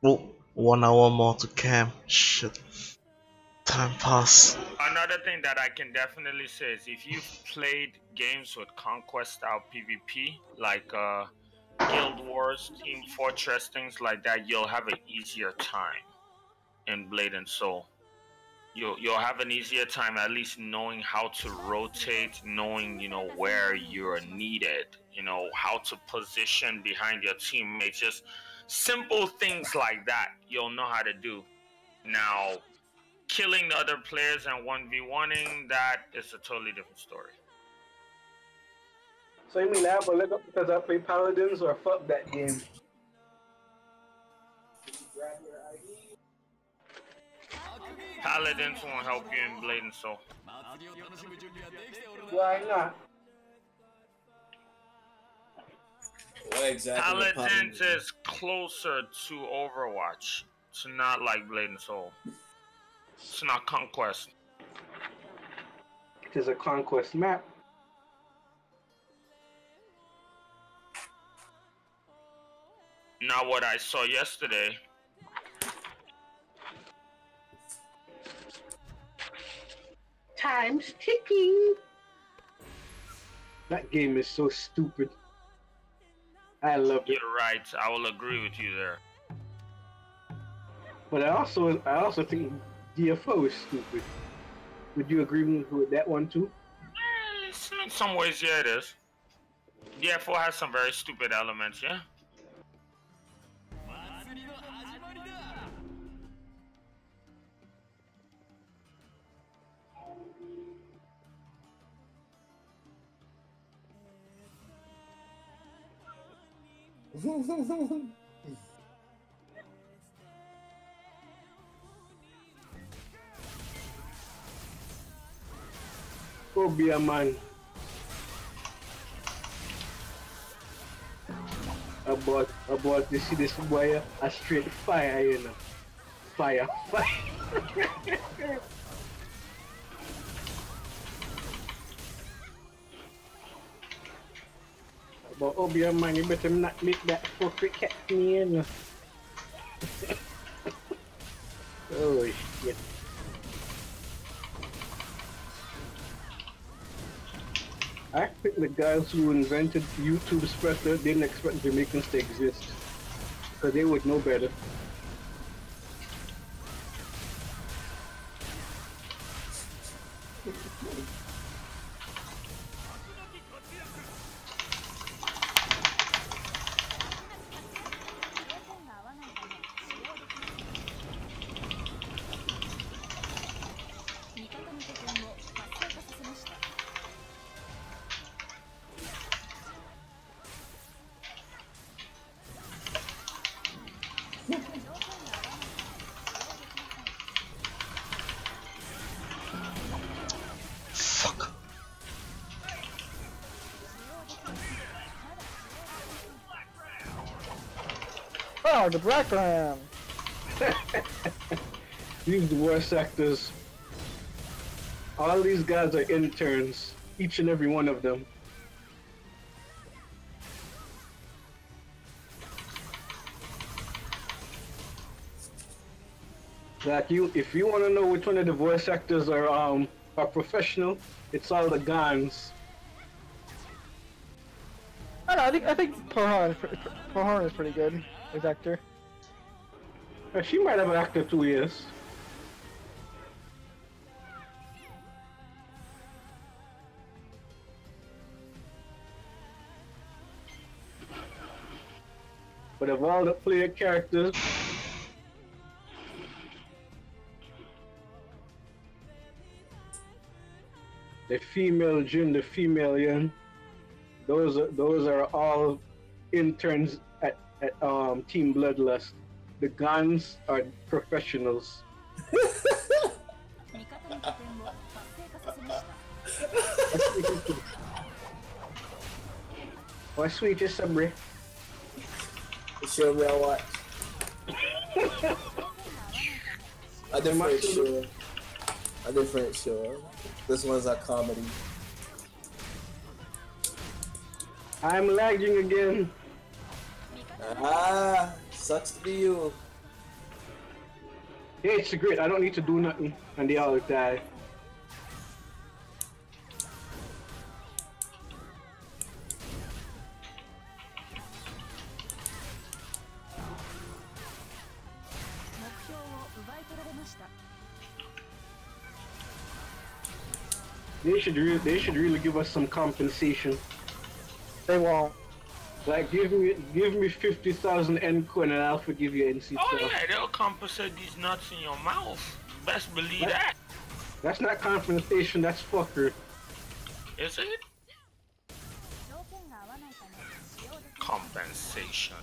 Oh, 1 hour more to camp. Shit. Time pass. Another thing that I can definitely say is if you've played games with Conquest style PvP, like Guild Wars, Team Fortress, things like that, you'll have an easier time in Blade and Soul. You'll have an easier time at least knowing how to rotate, knowing, you know, where you're needed, you know, how to position behind your teammates. Just simple things like that you'll know how to do. Now, killing the other players and 1v1ing, that is a totally different story. So you mean I have a leg up because I play Paladins, or fuck that game? Paladins won't help you in Blade and Soul. Why not? What exactly? Paladins is closer to Overwatch. It's not like Blade and Soul. It's not Conquest. It is a Conquest map. Not what I saw yesterday. Time's ticking. That game is so stupid. I love it. You're right. I will agree with you there. But I also think DFO is stupid. Would you agree with that one too? In some ways, yeah, it is. DF4 has some very stupid elements, yeah. Oh, be a man. About you see this boy, a straight fire, you know. Fire. But oh, be a man, you better not make that fucking cat me, you know. Oh shit. I think the guys who invented YouTube Spreader didn't expect Jamaicans to exist. Because they would know better. Oh, the background. These are the worst actors. All these guys are interns, each and every one of them. Like if you want to know which one of the voice actors are professional, it's all the guns. I don't know, I think Pohorn is pretty good as actor. She might have acted 2 years. But of all the player characters, the female Jin, the female Yen, those are all interns at Team Bloodlust. The guns are professionals. What's sweet is Sabri? Show me a watch. A different show. This one's a comedy. I'm lagging again. Ah, sucks to be you. Yeah, it's great. I don't need to do nothing, and they all die. They should really give us some compensation. They won't. Like give me 50,000 N coin and I'll forgive you NC. Oh yeah, they'll compensate these nuts in your mouth. Best believe that. That's not compensation. That's fucker. Is it? Compensation.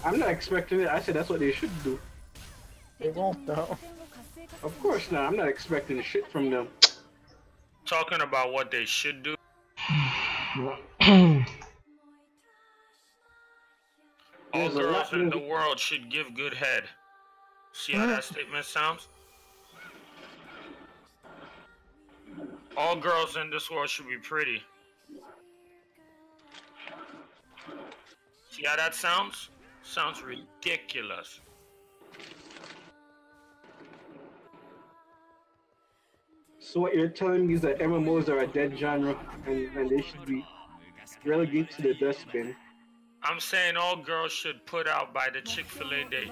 I'm not expecting it. I said that's what they should do. They won't though. Of course not. I'm not expecting shit from them. Talking about what they should do. All girls in the world should give good head. See how that statement sounds? All girls in this world should be pretty. See how that sounds? Sounds ridiculous. So what you're telling me is that MMOs are a dead genre and they should be relegated to the dustbin. I'm saying all girls should put out by the Chick-fil-A day.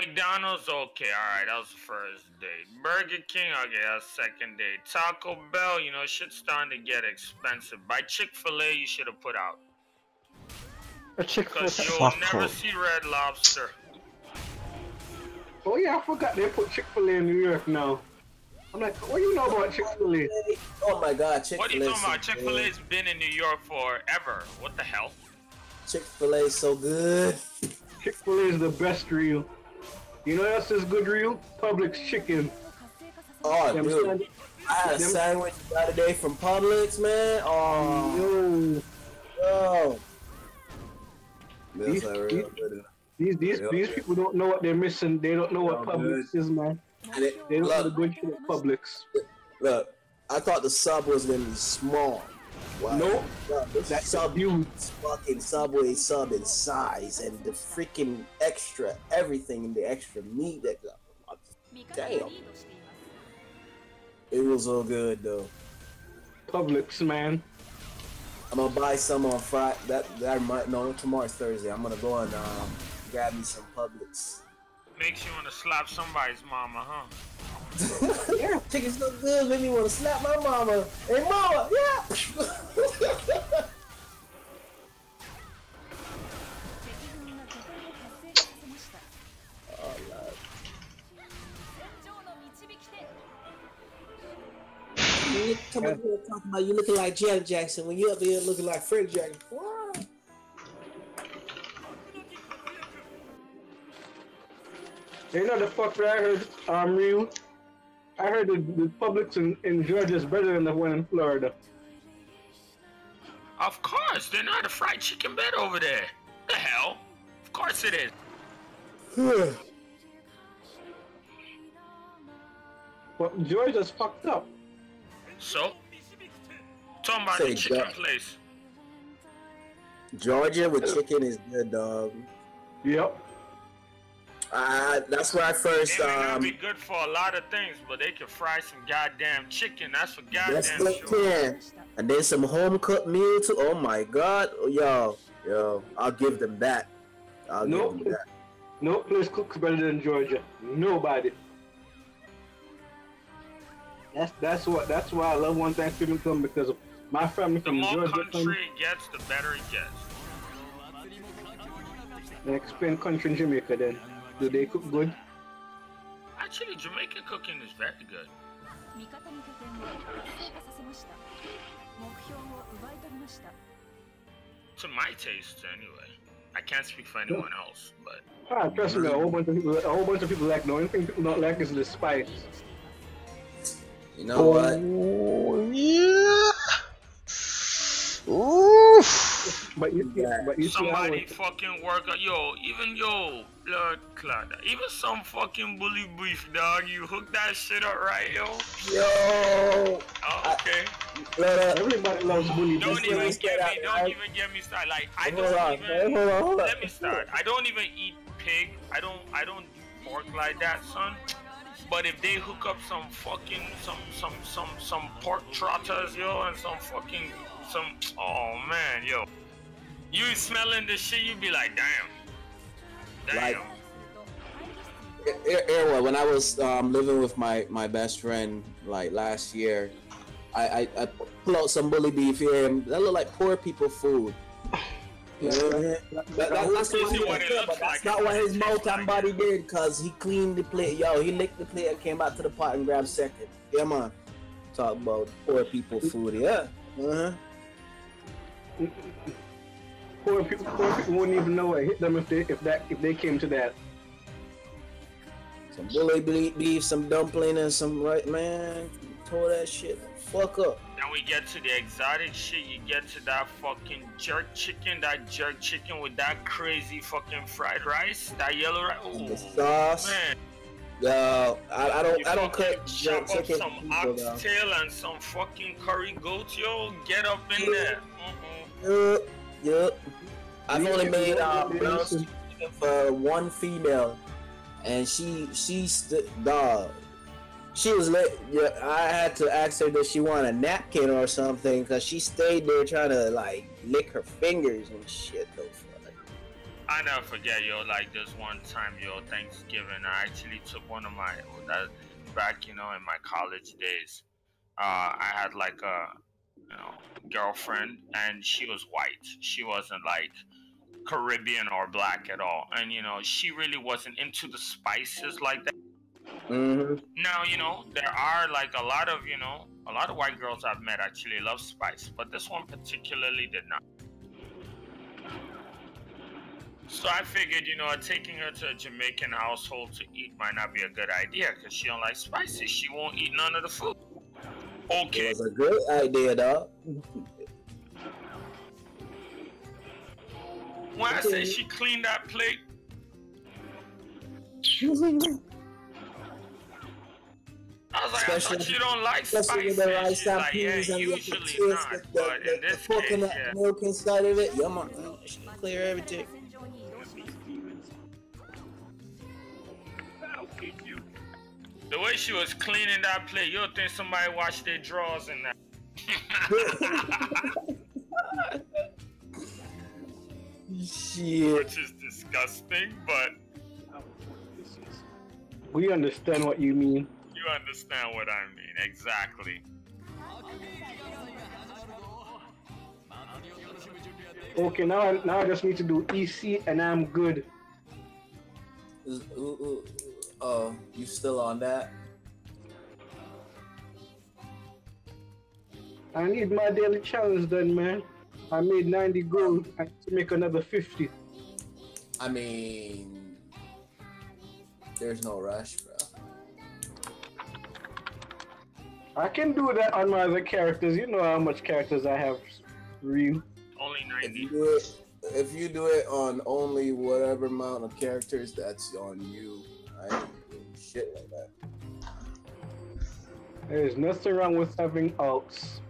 McDonald's, okay, alright, that was the first date. Burger King, okay, that's second date. Taco Bell, you know, shit's starting to get expensive. By Chick-fil-A, you should have put out. A Chick-fil-A. Because you'll never see Red Lobster. Oh yeah, I forgot they put Chick-fil-A in New York now. I'm like, what do you know about Chick-fil-A? Oh my God, Chick-fil-A. What are you talking about? Chick-fil-A's been in New York forever. What the hell? Chick-fil-A is so good. Chick-fil-A is the best reel. You know what else is good reel? Publix chicken. Oh, dude. I had a sandwich the other day from Publix, man. Oh, yo. These people don't know what they're missing. They don't know what Publix is, man. They don't know the good shit at Publix. Look, I thought the sub was gonna be small. Wow. Nope. That sub huge. Fucking Subway sub in size and the freaking extra everything in the extra meat that damn. It was so good though. Publix, man. I'm gonna buy some on Friday. That might no tomorrow's Thursday. I'm gonna go and grab me some Publix. Makes you want to slap somebody's mama, huh? Yeah, chicken's so good. Made me want to slap my mama. Hey, mama, yeah. Oh, Lord. You come up here talking about you looking like Janet Jackson when you up here looking like Frank Jackson. What? You know the fuck that I heard, real? I heard the Publix in Georgia is better than the one in Florida. Of course, they're not a fried chicken bed over there. The hell? Of course it is. Well, Georgia's fucked up. So? Talking about the chicken place. Georgia with chicken is good, dog. Yep. That's where I first. They may not be good for a lot of things, but they can fry some goddamn chicken. That's for goddamn sure. And then some home cooked meal too. Oh my God, yo, I'll give them that. Give them that. No place cooks better than Georgia. Nobody. That's why I love one Thanksgiving come, because of my family from Georgia. The more country it gets, the better it gets. And explain country in Jamaica then. Do they cook good? Actually, Jamaican cooking is very good. To my taste, anyway. I can't speak for anyone else, but. Trust me, a whole bunch of people like. The only thing people don't like is the spice. You know what? Yeah. Ooh. But you somebody fucking work out, even blood clot, even some fucking bully beef, dog. You hook that shit up right, yo. Yo. Oh, okay. Everybody loves bully beef. Don't even get me started. Like let me start. I don't even eat pig. I don't do pork like that, son. But if they hook up some fucking some pork trotters, yo, and oh man, yo, you smelling this shit, you be like, damn. Like, when I was living with my best friend like last year, I pull out some bully beef here, and that look like poor people food. You know what I mean? That's not what his mouth and body did, cause he cleaned the plate. Yo, he licked the plate and came back to the pot and grabbed second. Yeah, man. Talk about poor people food. Yeah. Poor people wouldn't even know what hit them if they came to that. Some bully beef, some dumpling, and some man. Tore that shit fuck up. Then we get to the exotic shit. You get to that fucking jerk chicken with that crazy fucking fried rice, that yellow rice. Ooh, the sauce. Man. Yo, I don't cook jerk chicken. Some oxtail and some fucking curry goat, yo. Get up in there. Yep. I've only made brown chicken for one female, and she's dog. She was late. Yeah, I had to ask her that she want a napkin or something, because she stayed there trying to like lick her fingers and shit. Though. I never forget, yo. Like this one time, yo, Thanksgiving, I actually took one of my that back, you know, in my college days. I had like a, you know, girlfriend, and she was white. She wasn't like Caribbean or black at all, and you know, she really wasn't into the spices like that. Now, you know, there are like a lot of, you know, a lot of white girls I've met actually love spice, but this one particularly did not. So I figured, you know, taking her to a Jamaican household to eat might not be a good idea because she don't like spices. She won't eat none of the food. Okay. It was a great idea, dog. When I say she cleaned that plate, I was like, I thought you don't like spices. She's like, yeah, usually not, but in this case, yeah. Milk inside of it, she can clear everything. The way she was cleaning that plate, you'll think somebody washed their drawers in that. Shit. Which is disgusting, but we understand what you mean. You understand what I mean, exactly. Okay, now I just need to do EC and I'm good. You still on that? I need my daily challenge done, man. I made 90 gold. I need to make another 50. I mean, there's no rush, bro. I can do that on my other characters. You know how much characters I have, real. Only 90. If you do it on only whatever amount of characters, that's on you. I ain't doing shit like that. There's nothing wrong with having alts.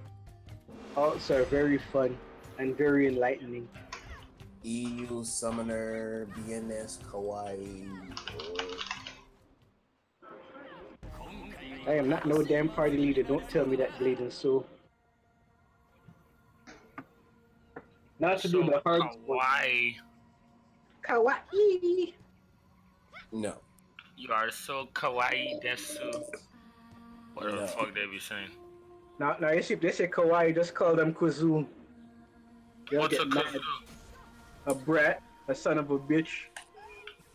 Alts are very fun and very enlightening. EU, Summoner, BnS, Kawaii, I am not no damn party leader. Don't tell me that, Bleeding Soul. Not to do the hard kawaii. Kawaii. No. You are so kawaii, desu. What the fuck they be saying? Now, you see, if they say kawaii, just call them kuzu. What's a kuzu? A brat, a son of a bitch.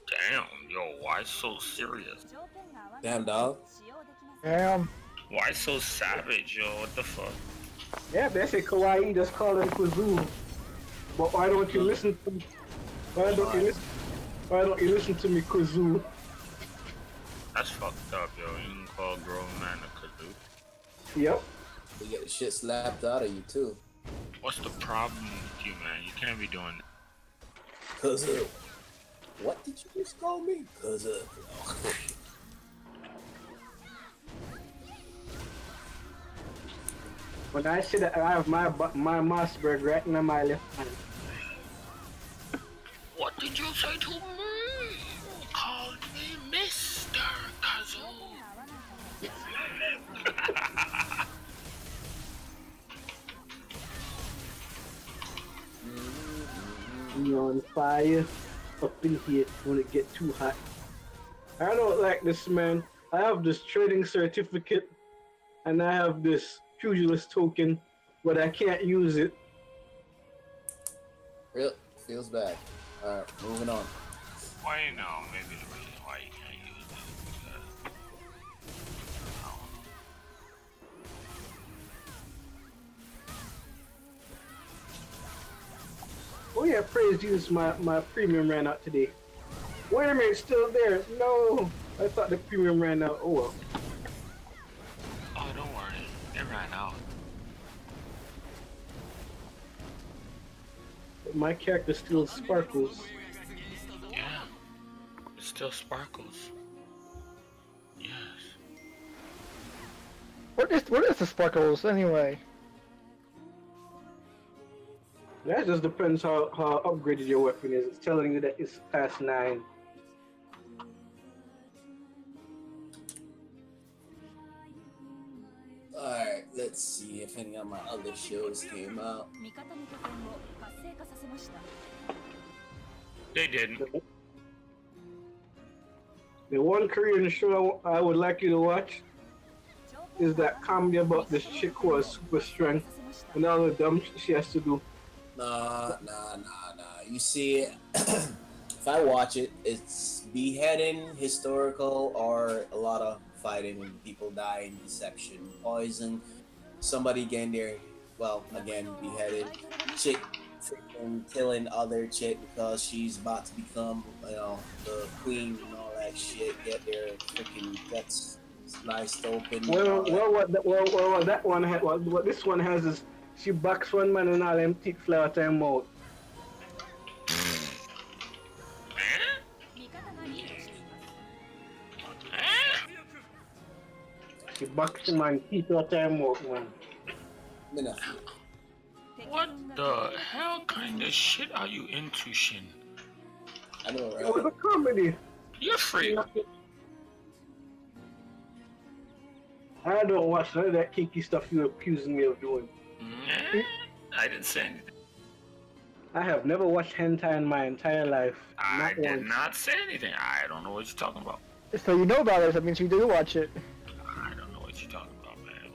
Damn, yo, why so serious? Damn, dog. Damn. Why so savage, yo? What the fuck? Yeah, they say kawaii, just call them kuzu. But why don't you listen to me? Why don't you listen to me, kuzu? That's fucked up, yo. You can call a grown man a kuzu. Yep. You get the shit slapped out of you, too. What's the problem with you, man? You can't be doing that. Kuzu. What did you just call me? Kuzu. When I say that I have my Mossberg right in my left hand. What did you say to me? You called me Mr. Kuzu. You're on fire up in here when it get too hot. I don't like this, man. I have this trading certificate and I have this pugilist token, but I can't use it. Real feels bad. Alright, moving on. Why now? Maybe the reason why you can't use it is because I don't know. Oh yeah, praise Jesus, my premium ran out today. Wait a minute, it's still there. No, I thought the premium ran out. Oh well. Oh, don't worry. It ran out. But my character still sparkles. Yeah. It still sparkles. Yes. What is the sparkles anyway? That just depends how upgraded your weapon is. It's telling you that it's past 9. Alright, let's see if any of my other shows came out. They didn't. The one Korean show I would like you to watch is that comedy about this chick who has super strength and all the dumb shit she has to do. Nah. You see, if I watch it, it's beheading, historical, or a lot of fighting, people dying, deception, poison, somebody getting there, well, again, beheaded, chick freaking killing other chick because she's about to become, you know, the queen and all that shit, get their freaking guts sliced open. What this one has is she backs one man and all them teeth fly out her mouth. She backs him and teeth out her mouth, man. What the hell kind of shit are you into, Shin? I know, right? It was a comedy. You're free. I don't watch none of that kinky stuff you're accusing me of doing. I didn't say anything. I have never watched hentai in my entire life. I did not say anything. I don't know what you're talking about. So you know about it, that means you do watch it. I don't know what you're talking about, man.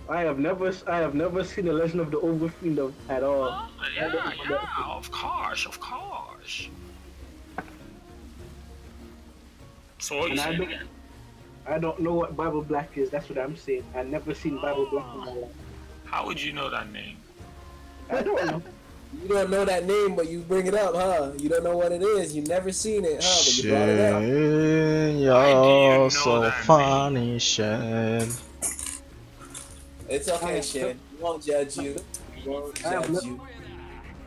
I have never seen The Legend of the Overfiend at all. Oh, yeah, of course. So what are you saying again? I don't know what Bible Black is, that's what I'm saying. I've never seen Bible Black in my life. How would you know that name? I don't know. You don't know that name, but you bring it up, huh? You don't know what it is. You never seen it, huh? But you brought it up. You're so funny, Shen. It's okay, Shen. We won't judge you.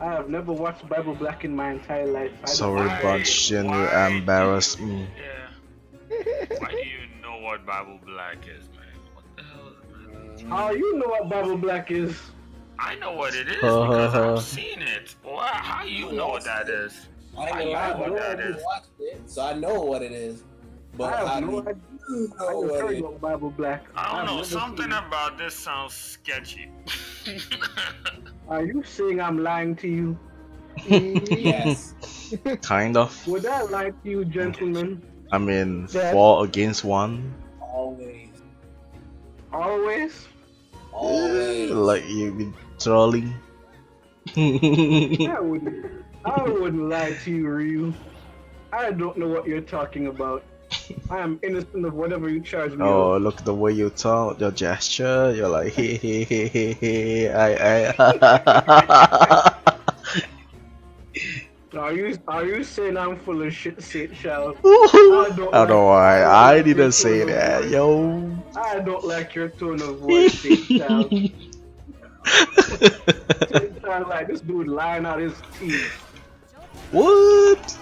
I have never watched Bible Black in my entire life. Sorry, but Shen, you embarrassed me. Yeah. Why do you know what Bible Black is, man? What the hell is that? Oh, you know what Bible Black is. I know what it is because I've seen it. Wow, how you know what that is? I know what that is. So I know what it is. But I have no idea. I just heard about Bible Black. I don't know, something about this sounds sketchy. Are you saying I'm lying to you? Yes. Kind of. Would I lie to you, gentlemen? I mean, 4 against 1. Always. Always? Always. Like you be trolling. I wouldn't lie to you, Ryu. I don't know what you're talking about. I am innocent of whatever you charge me. Oh, look at the way you talk, your gesture. You're like, hey, Are you saying I'm full of shit, Shell? I don't know why. I didn't say that, yo. I don't like your tone of voice, Shell. It sounds like this dude lying out his teeth. What?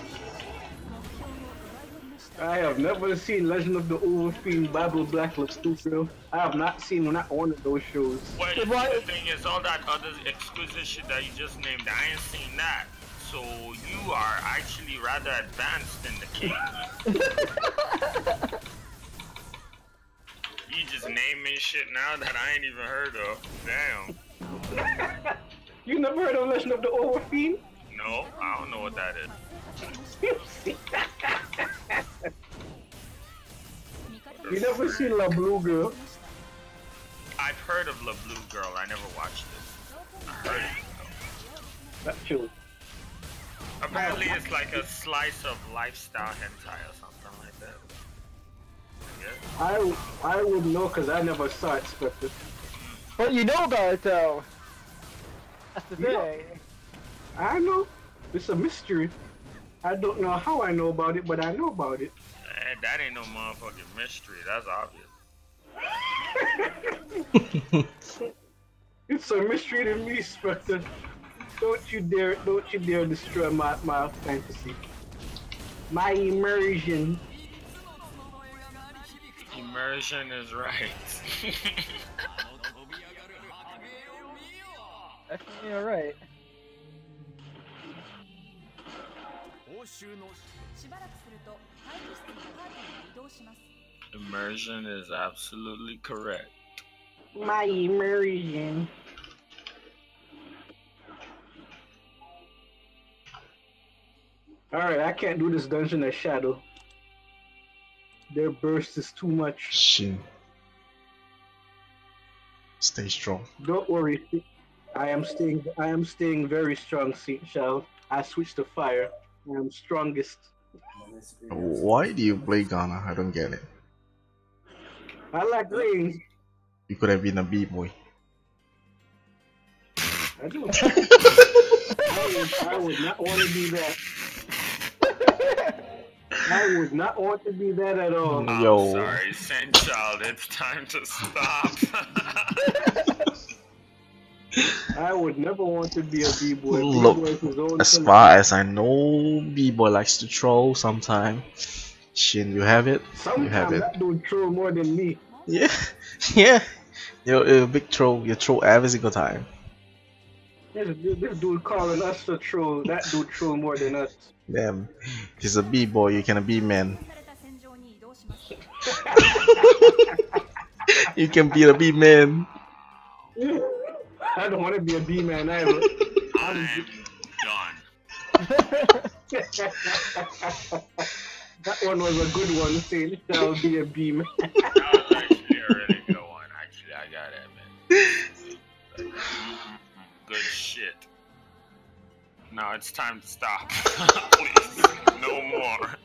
I have never seen Legend of the Overfiend Bible Black look stupid. I have not seen not one of those shows. Well, the thing is, all that other exquisite shit that you just named, I ain't seen that. So you are actually rather advanced in the king. You just naming shit now that I ain't even heard of. Damn. You never heard of Legend of the Overfiend? No, I don't know what that is. You never seen La Blue Girl? I've heard of La Blue Girl. I never watched it. I heard it. That's true. Apparently, it's like a slice of lifestyle hentai or something like that. Yeah. I would know because I never saw it, Spectre. But you know about it though. That's the thing. I know. It's a mystery. I don't know how I know about it, but I know about it. That ain't no motherfucking mystery. That's obvious. It's a mystery to me, Spectre. Don't you dare destroy my fantasy. My immersion. Immersion is right. Definitely alright. Immersion is absolutely correct. My immersion. Alright, I can't do this dungeon as Shadow. Their burst is too much. Shin. Stay strong. Don't worry. I am staying very strong, Saint Shell. I switched to fire. I am strongest. Why do you play Ghana? I don't get it. I like rings. You could have been a B-boy. I do. I would not want to be that. I would not want to be that at all. Yo. Sorry, Saint Child, it's time to stop. I would never want to be a B-boy. Look, as far as I know, B-boy likes to troll sometime. Shin, you have it? Sometimes you have it. that dude troll more than me. Yeah, yeah. You're a big troll. You troll every single time. This dude calling us a troll. That dude troll more than us. Damn. He's a B-boy, you can a B-man. You can be a B-man. I don't want to be a B-man either. I'm done. That one was a good one, saying I'll be a B-man. That was actually a really good one. Actually, I got it, man. Good shit. Now it's time to stop. Please, no more.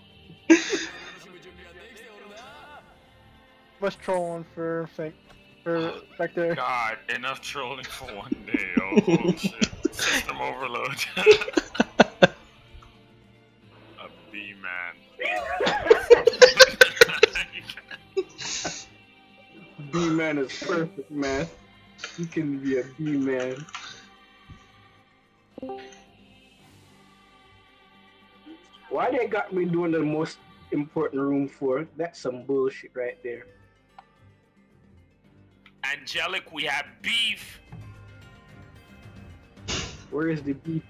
Much trolling for Spectre. God, enough trolling for one day. Oh shit. System overload. A B-man. B-man is perfect, man. You can be a B-man. Why they got me doing the most important room for? That's some bullshit right there. Angelic, we have beef. Where is the beef?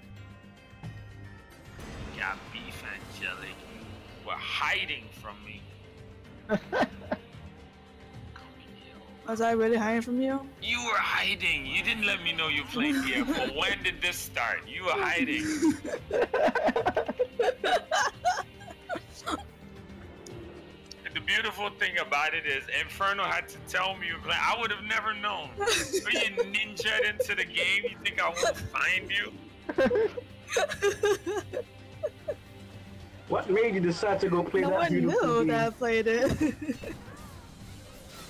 Got beef, Angelic. You were hiding from me. Was I really hiding from you? You were hiding. You didn't let me know you were playing BF4. When did this start? You were hiding. The beautiful thing about it is Inferno had to tell me you were playing. I would have never known. So you ninja'd into the game. You think I won't find you? What made you decide to go play that beautiful game? No one knew that I played it.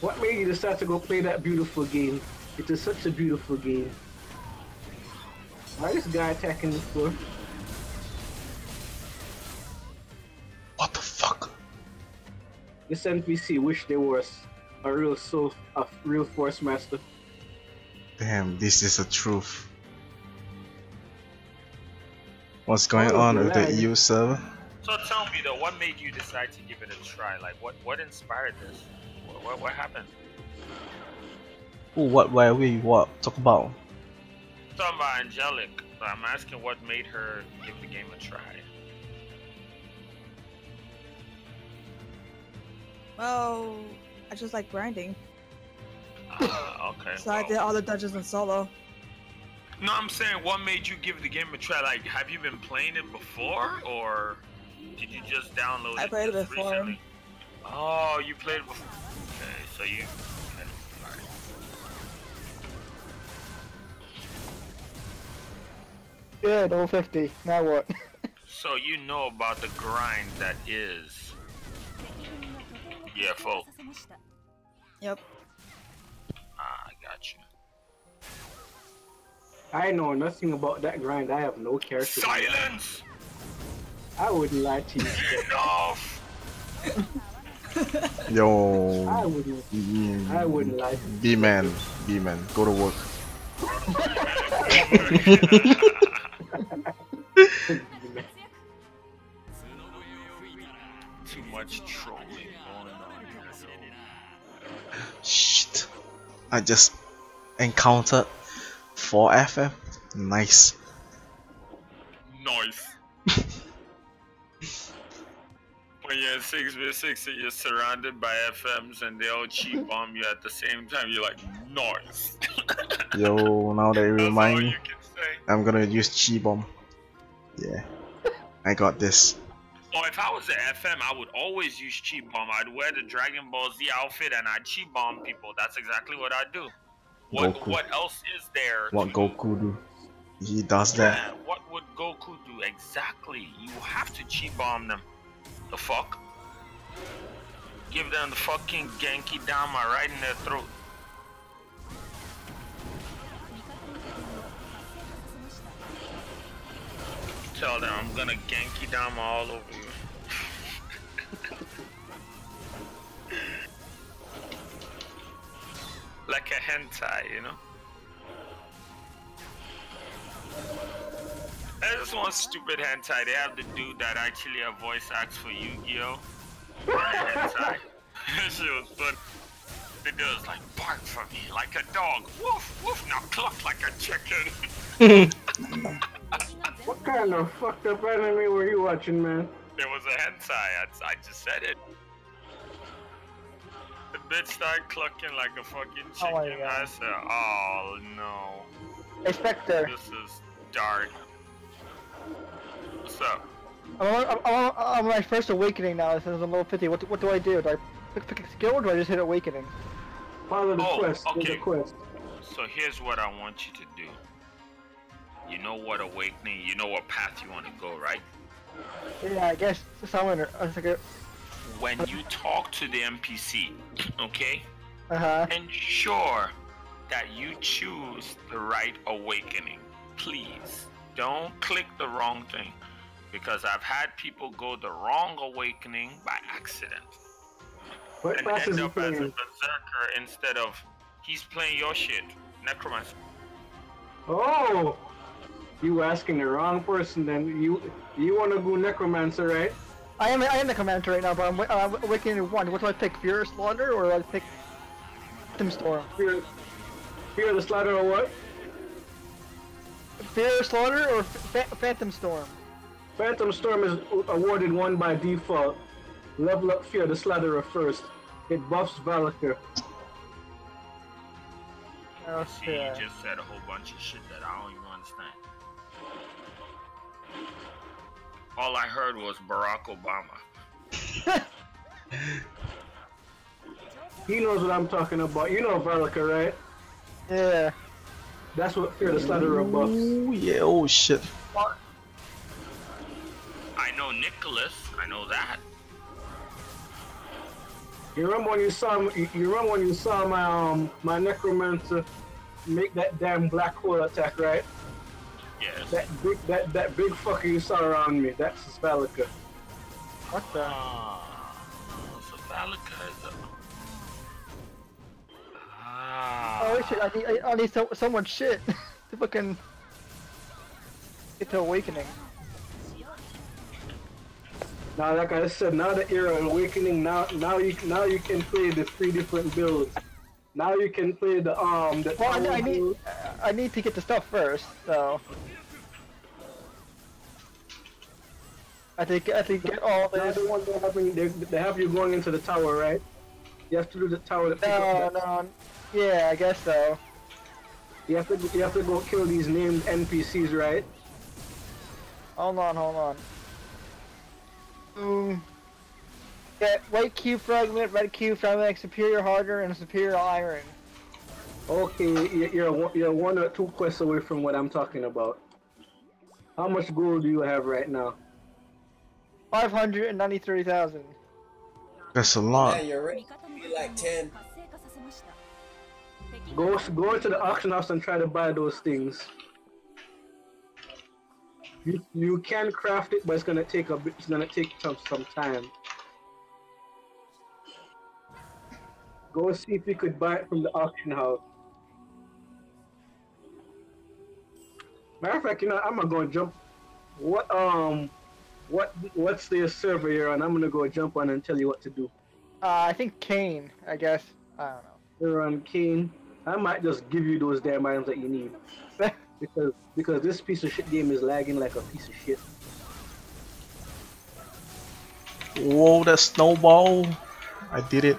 What made you decide to go play that beautiful game? It is such a beautiful game. Why is this guy attacking the floor? What the fuck? This NPC wish there was a real force master. Damn, this is the truth. What's going on with the EU server? So tell me though, what made you decide to give it a try? Like, what inspired this? What happened? Ooh, what? Talk about? I'm talking about Angelic. But I'm asking what made her give the game a try. Well, I just like grinding. Okay. So I did all the dungeons in solo. No, I'm saying what made you give the game a try? Like, have you been playing it before, or did you just download it? I played it before. Recently? Oh, you played it before. Okay, so you. Okay, alright. Good, 050. Now what? So you know about the grind that is BFO. Yep. I got you. I know nothing about that grind. I have no character. Silence! I wouldn't lie to you. Enough! Yo. I wouldn't lie to you. B-man, go to work. Too much trolling going on here. Shit. I just encountered 4 FM. Nice. Nice. When you're in 6v6 and you're surrounded by FMs and they all cheat bomb you at the same time, you're like, nice. Yo, now that you remind me, you can say. I'm gonna use chi bomb. Yeah. I got this. Oh, if I was an FM, I would always use cheat bomb. I'd wear the Dragon Ball Z outfit and I'd cheat bomb people. That's exactly what I'd do. What else is there? What Goku do? He does that. Yeah, what would Goku do exactly? You have to cheat bomb them. The fuck? Give them the fucking Genki Dama right in their throat. Tell them I'm gonna Genki Dama all over you. Like a hentai, you know? There's one stupid hentai. They have the dude that actually a voice acts for Yu-Gi-Oh! Hentai. She was fun. The dude was like, bark for me like a dog. Woof, woof, now cluck like a chicken. What kind of fucked up anime were you watching, man? There was a hentai. I just said it. The bitch started clucking like a fucking chicken. I said, oh no. Hey, Spectre. This is dark. What's up? I'm on my first awakening now. This is a level 50. What do I do? Do I pick a skill or do I just hit awakening? Follow the quest. Okay. The quest. So here's what I want you to do. You know what awakening, you know what path you want to go, right? Yeah, I guess summoner. When you talk to the NPC, okay? Ensure that you choose the right awakening. Please, don't click the wrong thing. Because I've had people go the wrong awakening by accident. What and class end is he up as a playing? berserker instead of he's playing your shit. Necromancer. Oh! You asking the wrong person then. You wanna go Necromancer, right? I am Necromancer right now, but I'm awakening 1. What do I pick? Fear of Slaughter or do I pick Phantom Storm? Fear of the Slaughter or what? Fear of Slaughter or Phantom Storm? Phantom Storm is awarded 1 by default. Level up Fear the Slaughterer first. It buffs Valakir. See, you just said a whole bunch of shit that I don't even understand. All I heard was Barack Obama. He knows what I'm talking about. You know Valakir, right? Yeah. That's what Fear the Slaughterer buffs. Oh yeah, oh shit. I know Nicholas, I know that. You remember when you saw my Necromancer make that damn black hole attack, right? Yes. That big fucker you saw around me, that's Valakir. What the? So Valakir is a... Oh shit, I need so much shit to fucking get to awakening. Now, like I said, now that you're awakening, now you can play the 3 different builds. Now you can play the Well, I need to get the stuff first, so I think get all this. The one they have you going into the tower, right? You have to do the tower. No. Yeah, I guess so. You have to go kill these named NPCs, right? Hold on. Get white cube fragment, red cube fragment, superior harder, and superior iron. Okay, you're 1 or 2 quests away from what I'm talking about. How much gold do you have right now? 593,000. That's a lot. Man, you're ready to be like 10. Go to the auction house and try to buy those things. You can craft it, but it's gonna take some time. Go see if you could buy it from the auction house. Matter of fact, I'm gonna go jump. What's the server here, and I'm gonna go jump on and tell you what to do. I think Kane. I guess. I don't know. You're on Kane. I might just give you those damn items that you need. because this piece of shit game is lagging like a piece of shit. Whoa, that snowball! I did it.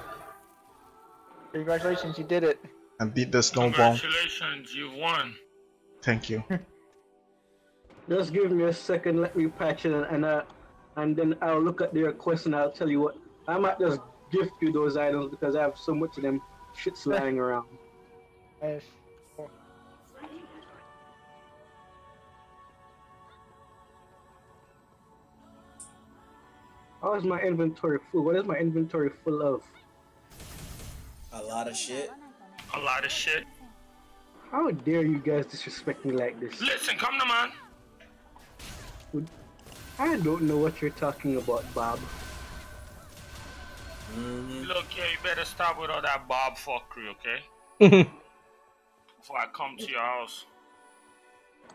Congratulations, you did it. I beat the snowball. Congratulations, you won. Thank you. Just give me a second, let me patch it, and then I'll look at the request and I'll tell you what. I might just gift you those items because I have so much of them shits lying around. Nice. How is my inventory full? What is my inventory full of? A lot of shit. A lot of shit. How dare you guys disrespect me like this? Listen, come to man. I don't know what you're talking about, Bob. Look here, you better stop with all that Bob fuckery, okay? Before I come to your house.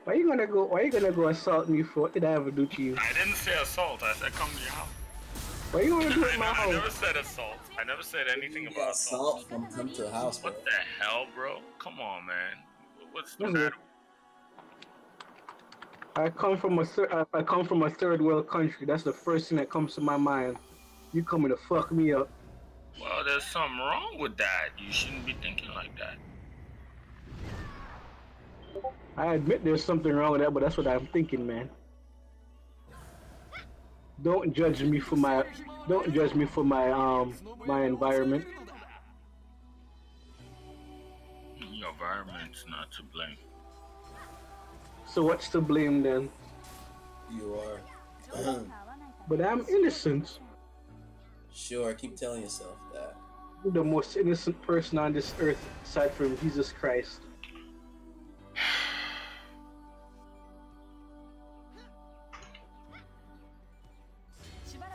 Why you gonna go assault me for? What did I ever do to you? I didn't say assault, I said come to your house. Why you gonna do it in my house? I never said assault. I never said anything about assault. From come to a house, bro. What the hell, bro? Come on, man. What's the matter? I come from a third world country. That's the first thing that comes to my mind. You coming to fuck me up? Well, there's something wrong with that. You shouldn't be thinking like that. I admit there's something wrong with that, but that's what I'm thinking, man. Don't judge me for my my environment. Your environment's not to blame. So what's to blame then? You are. But I'm innocent. Sure, keep telling yourself that. You're the most innocent person on this earth aside from Jesus Christ.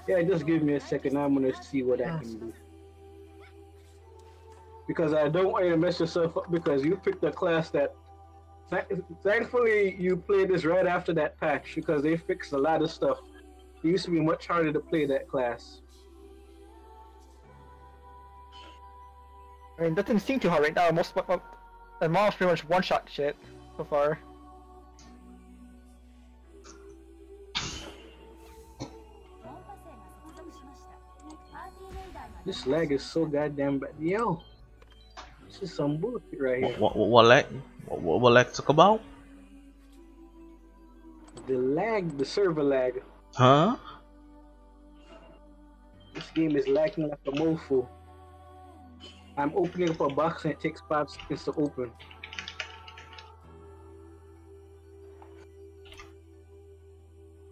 Yeah, just give me a second. I'm gonna see what I can do. Because I don't want you to mess yourself up because you picked a class that... Thankfully, you played this right after that patch because they fixed a lot of stuff. It used to be much harder to play that class. I mean, that doesn't seem too hard right now. Most pretty much one-shot shit so far. This lag is so goddamn bad. Yo, this is some bullshit right here. What lag? What lag talk about? The lag, the server lag. Huh? This game is lagging like a mofo. I'm opening up a box and it takes 5 seconds to open.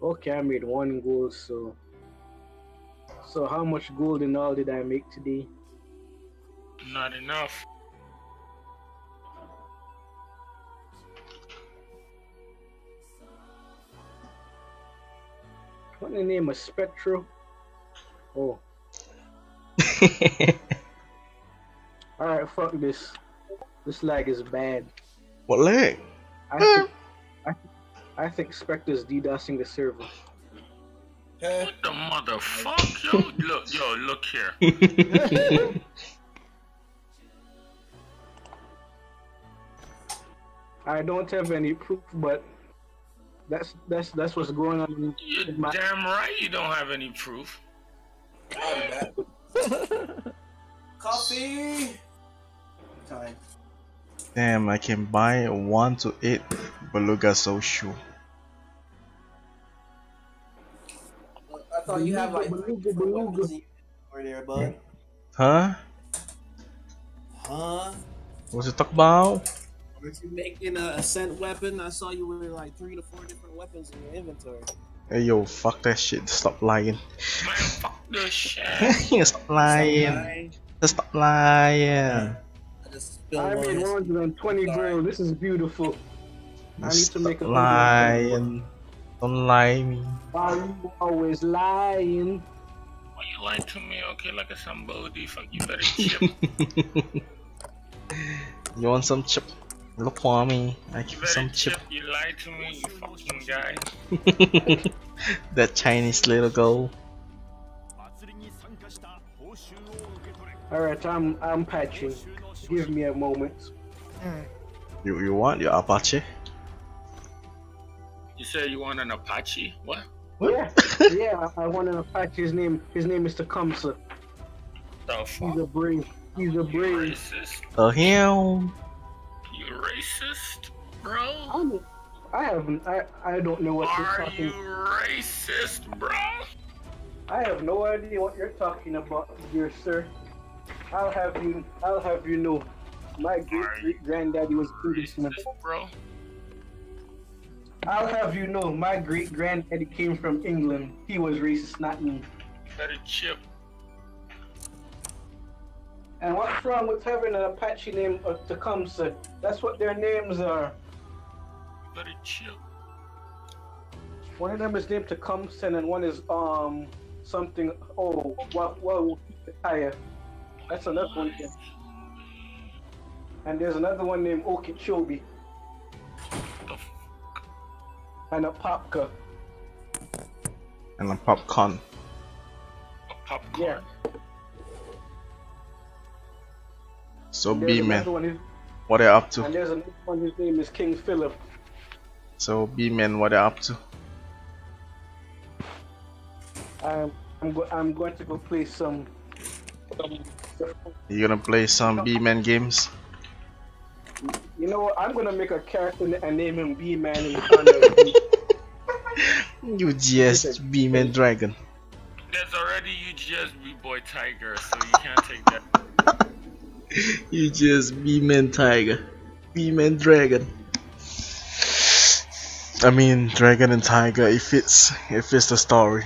Okay, I made 1 goal, so how much gold in all did I make today? Not enough. What the name of Spectral? Oh. Alright, fuck this. This lag is bad. What lag? I think Spectre's DDoSing the server. What the motherfuck? Look here. I don't have any proof, but that's what's going on. You're damn right you don't have any proof. Coffee time. Damn, I can buy 1 to 8 Beluga Social. I thought you have like beluga over there, bud. Huh? What's it talk about? Aren't you making a ascent weapon? I saw you with like 3 to 4 different weapons in your inventory. Hey yo, fuck that shit. Stop lying. Man, fuck this shit. Stop lying. Stop lying. I made 120 gold. This is beautiful. I need to make a lying. Don't lie me. Why you always lying? Why you lying to me? Okay, like a somebody. Fuck, you better chip. You want some chip? Look for me. I give you some chip. You lied to me, you fucking guy. That Chinese little girl. Alright, I'm patching. Give me a moment. You want your Apache? You said you want an Apache? What? Yeah, yeah, I want an Apache. His name is Tecumseh. The fuck? He's a brave. He's a brave. Racist. The hell? You racist, bro? I don't know what you're talking. Are you racist, bro? I have no idea what you're talking about, dear sir. I'll have you know, my great granddaddy was Englishman. Bro. I'll have you know, my great granddaddy came from England. He was racist, not me. Better chip. And what's wrong with having an Apache named Tecumseh? That's what their names are. Better chip. One of them is named Tecumseh and one is something. Oh, well, Taya. That's another one. And there's another one named Okeechobee. And a Popka. And a popcorn. Popcorn. Yeah. So There's B-Man, another one what are you up to? And there's another one whose name is King Philip. So B-Man, what are you up to? I'm going to go play some. You gonna play some B-Man games? You know what? I'm gonna make a character and name him B-Man in honor of You just B-Man Dragon. There's already you just B-Boy Tiger, so you can't take that. You just B-Man Tiger. B-Man Dragon. I mean, Dragon and Tiger, it fits the story.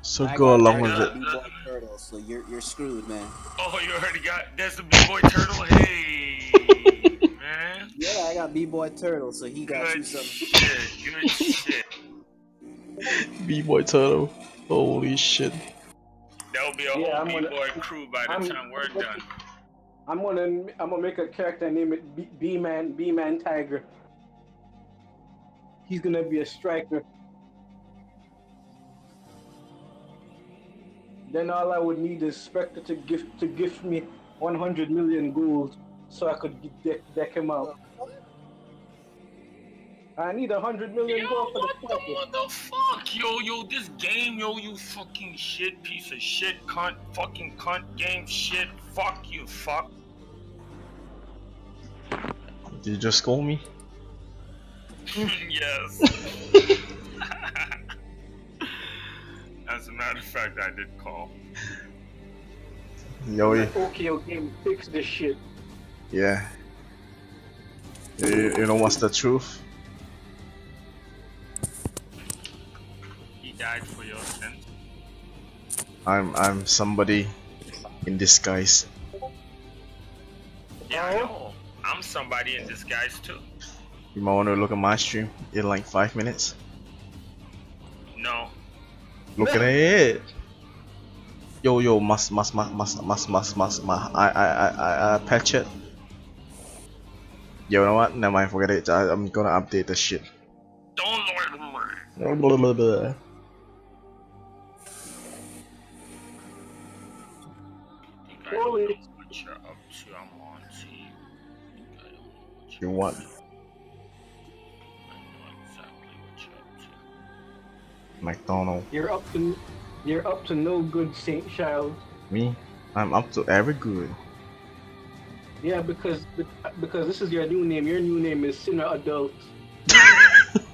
So go along with it. B-Boy Turtle, so you're screwed, man. Oh, you already got, there's the B-Boy Turtle? Hey, man. Yeah, I got B-Boy Turtle, so he got Good you some. shit, good shit. B-Boy Turtle. Holy shit. There'll be a whole B-Boy crew by the time we're done. I'm gonna make a character and name it B-Man Tiger. He's gonna be a striker. Then all I would need is Spectre to gift me 100 million gold so I could deck him out. I need 100 million gold for the what the fuck? Yo, this game, you fucking shit piece of shit, cunt, fucking cunt game shit. Fuck you, fuck. Did you just call me? Yes. As a matter of fact, I did call. Yo, okay, fix this shit. yeah. You know what's the truth? He died for your sins. I'm somebody in disguise. Yeah, I know. I'm somebody in disguise too. You might want to look at my stream in like 5 minutes. No. Look at it. Yo, must I patch it. Yo, you know what? Never mind, forget it. I'm gonna update the shit. Don't Blah, blah, blah. Holy. What you're up to, I'm on team. I don't know what You what? I know exactly what you're up to. McDonald. You're up to no good, Saint Child. Me? I'm up to every good. Yeah, because this is your new name. Your new name is Sinner Adult.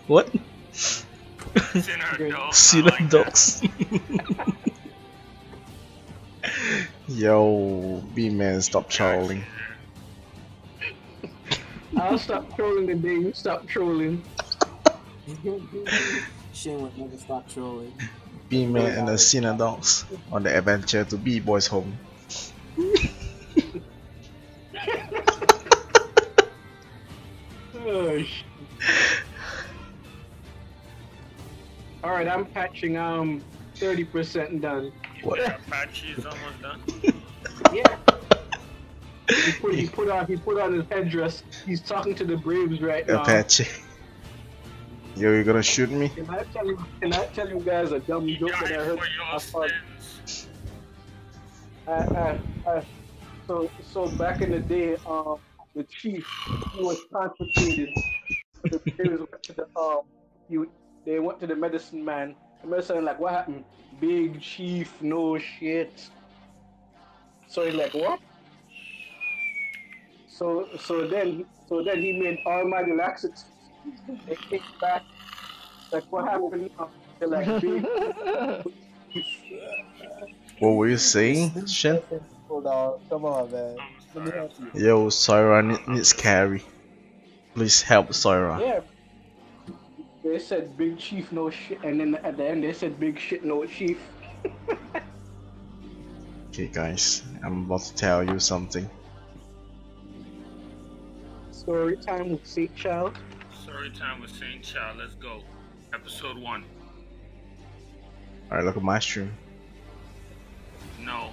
What? Sinner Adult. Sinner Adults. Yo, B-Man, stop trolling. I'll stop trolling the day you stop trolling. Shane would never stop trolling. B-Man and the Sinner Dogs on the adventure to B-Boy's home. Oh, shit. Alright, I'm patching 30% done. What? Apache is almost done. Yeah. He put on his headdress. He's talking to the Braves right now. Apache. Yo, you gonna shoot me? Can I tell you guys a dumb joke that I heard? So back in the day, the chief, he was constipated. The Braves went to they went to the medicine man. The medicine man like, what happened? Big chief, no shit. So he's like, what? So then he made almighty laxatives They kick back. Like what happened now? They're like big. What were you saying, Shin? Hold on, come on, man. Let me help you. Yo, Soira needs carry. Please help Soira. Yeah. They said big chief no shit, and then at the end they said big shit no chief. Okay, guys, I'm about to tell you something. Story time with Saint Child. Story time with Saint Child. Let's go. Episode 1. Alright, look at my stream. No.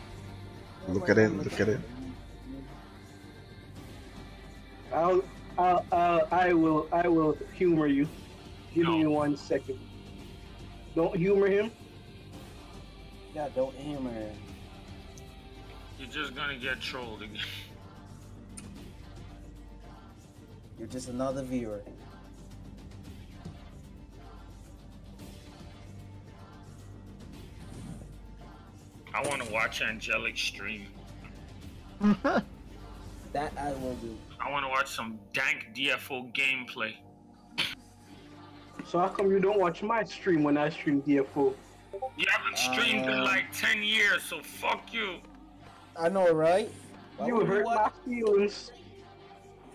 Look at it, look at it. I will humor you. Give me 1 second. Don't humor him. Yeah, don't humor him. You're just gonna get trolled again. You're just another viewer. I want to watch Angelic stream. That I will do. I want to watch some dank DFO gameplay. So how come you don't watch my stream when I stream DFO? You haven't streamed in like 10 years, so fuck you. I know, right? You hurt my feelings.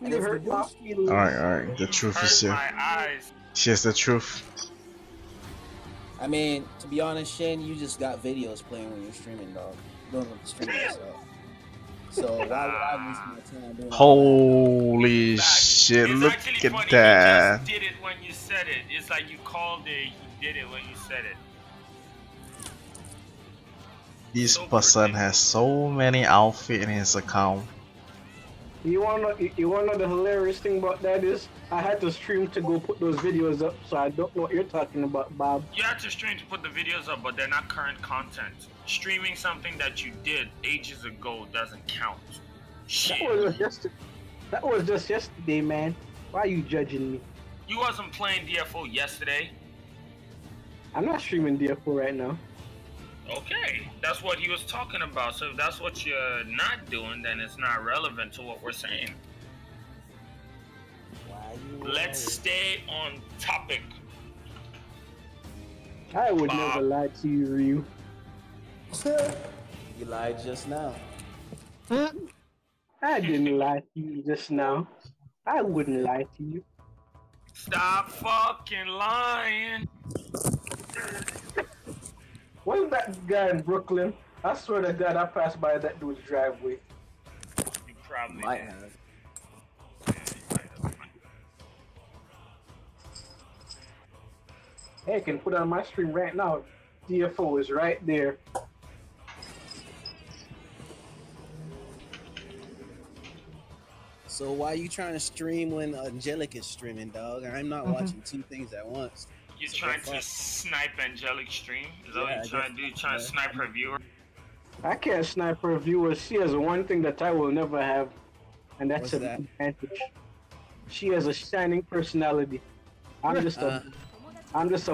You hurt my feelings. Alright, the truth is here. My eyes. Here's the truth. I mean, to be honest, Shane, you just got videos playing when you're streaming, dog. You don't have to stream yourself. So why would I waste my time doing Holy shit, It's look actually at funny, that. He just did it when you said it. It's like you called it, he did it when you said it. This person has so many outfits in his account. You wanna know the hilarious thing about that is I had to stream to go put those videos up, so I don't know what you're talking about, Bob. You had to stream to put the videos up, but they're not current content. Streaming something that you did ages ago doesn't count. Shit. That was just yesterday, man. Why are you judging me? You wasn't playing DFO yesterday. I'm not streaming DFO right now. Okay, that's what he was talking about. So if that's what you're not doing, then it's not relevant to what we're saying. Let's stay on topic. I would never lie to you, Ryu. You lied just now. I didn't lie to you just now. I wouldn't lie to you. Stop fucking lying. What's that guy in Brooklyn? I swear to God, I passed by that dude's driveway. You probably might have. Hey, I can put on my stream right now. DFO is right there. So why are you trying to stream when Angelic is streaming, dog? I'm not watching two things at once. You're trying to snipe Angelic stream? Is that what you're trying to do? You're trying to snipe her viewer? I can't snipe her viewers. She has one thing that I will never have, and that's an advantage. She has a shining personality. I'm just a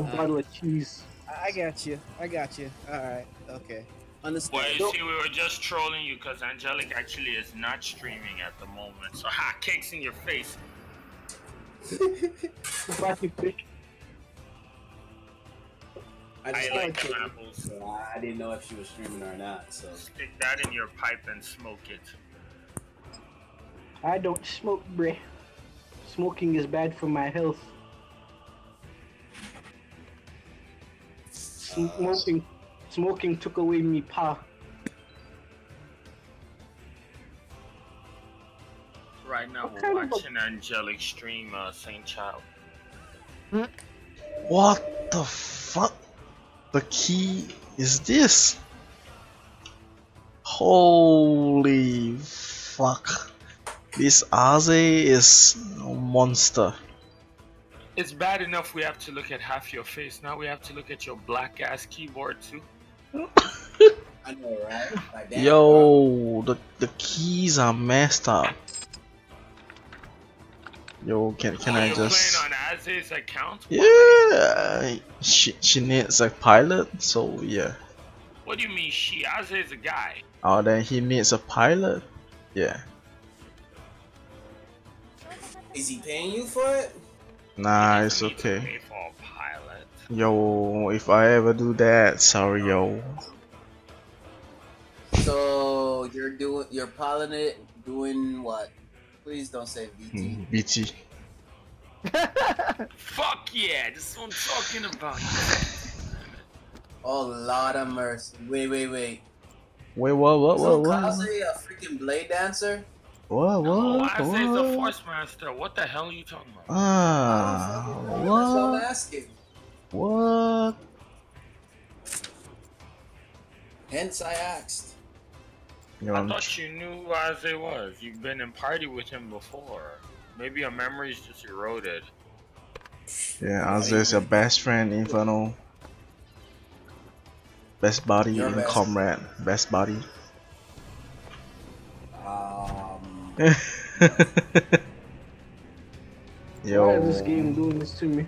bottle of cheese. I got you. Alright, okay. Understand. Well, you see, we were just trolling you because Angelic actually is not streaming at the moment. So, hot cakes in your face. I like pineapples. I didn't know if she was streaming or not, so. Stick that in your pipe and smoke it. I don't smoke, bruh. Smoking is bad for my health. Smoking took away me pa. Right now, we're watching Angelic stream Saint Child. What the fuck? The key is this? Holy fuck. This Aze is a monster. It's bad enough we have to look at half your face. Now we have to look at your black ass keyboard too. I know, right? Like that, Yo, the keys are messed up. Yo, can I just? Playing on Aze's account? Yeah, she needs a pilot, so yeah. What do you mean she? Aze is a guy. Oh, then he needs a pilot. Yeah. Is he paying you for it? Nah, it's okay. Yo, if I ever do that, sorry, yo. So you're piloting it, doing what? Please don't say VT. BT. Fuck yeah, this is what I'm talking about. Oh, Lord of mercy. Wait. Wait, what? Kaze a freaking blade dancer? What? Kaze's a force master. What the hell are you talking about? That's what I'm asking. What? Hence I asked. I thought you knew who Isaiah was. You've been in party with him before. Maybe your memory's just eroded. Yeah, Isaiah's your best friend, Inferno. Best body and comrade. Best body. Yo. Why is this game doing this to me?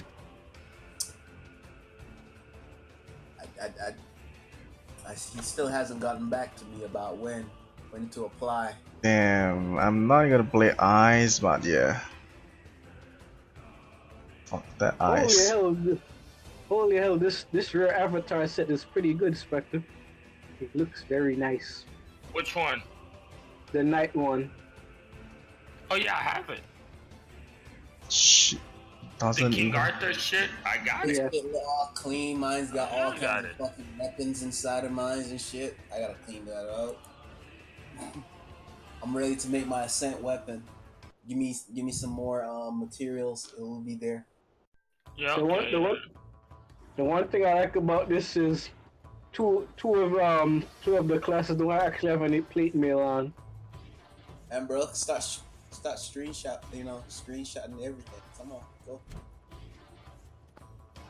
He still hasn't gotten back to me about when to apply. Damn, I'm not gonna play Ice, but yeah. Fuck that Ice. Holy hell, this rare avatar set is pretty good, Spectre. It looks very nice. Which one? The night one. Oh yeah, I have it. Shit. The King Arthur shit, I got it. It's all clean. Mine's got all kinds of fucking weapons inside of mine and shit. I gotta clean that up. I'm ready to make my ascent weapon. Give me some more materials. It will be there. Yeah. The one thing I like about this is two of the classes don't actually have any plate mail on. And bro, start screenshotting everything. Come on, go.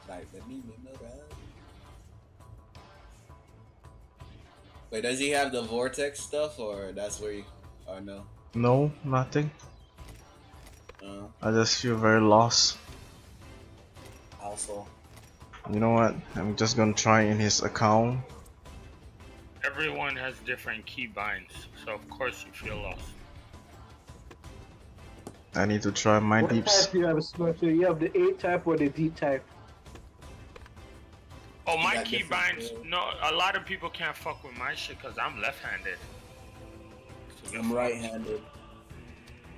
Like, let me know that. Wait, does he have the vortex stuff, or that's where you? Or no? No, nothing. I just feel very lost. Also. You know what? I'm just gonna try in his account. Everyone has different keybinds, so of course you feel lost. I need to try my deeps. What type do you have, Smasher? You have the A type or the D type? Oh, my keybinds. No, a lot of people can't fuck with my shit because I'm left-handed. So I'm right-handed.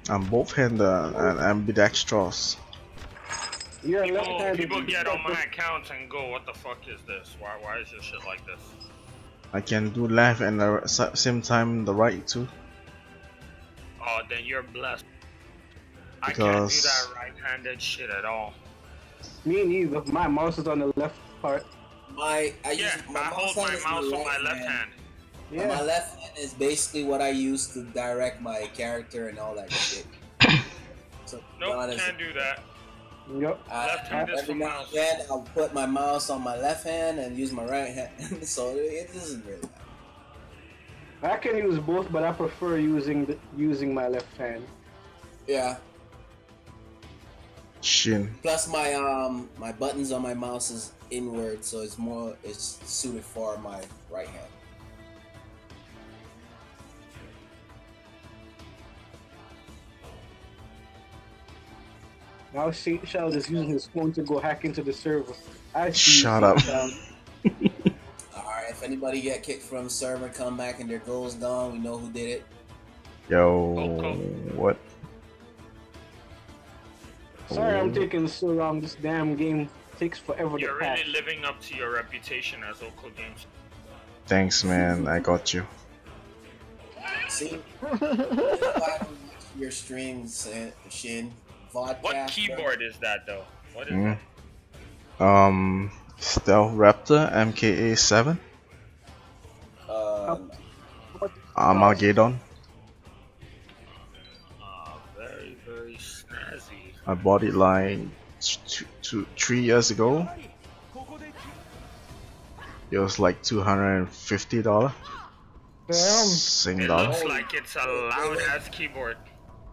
I'm both-handed and ambidextrous. People get on my accounts and go, what the fuck is this? Why is your shit like this? I can do left and the same time the right too. Oh, then you're blessed. Because I can't do that right-handed shit at all. Me neither. My mouse is on the left part. I hold my mouse on my left hand. Yeah. My left hand is basically what I use to direct my character and all that shit. So, nope, can't do that. Yep. Left hand is for mouse. Then I'll put my mouse on my left hand and use my right hand. So it doesn't really matter. I can use both, but I prefer using my left hand. Yeah. Shin. Plus my my buttons on my mouse is inward, so it's suited for my right hand. Now Shell is using his phone to go hack into the server. Shut up. Alright, if anybody get kicked from server, come back and their goal's gone, we know who did it. Yo, what? Sorry I'm taking so long, this damn game takes forever You're to pass. really living up to your reputation as Oko Games. Thanks man, I got you. See? Your streams, Shin. Vodcast, what keyboard is that though? What is that? Stealth Raptor MKA7. Armageddon. Very, very snazzy. I bought it like 3 years ago. It was like $250. Sing It dollar. looks like it's a loud ass keyboard.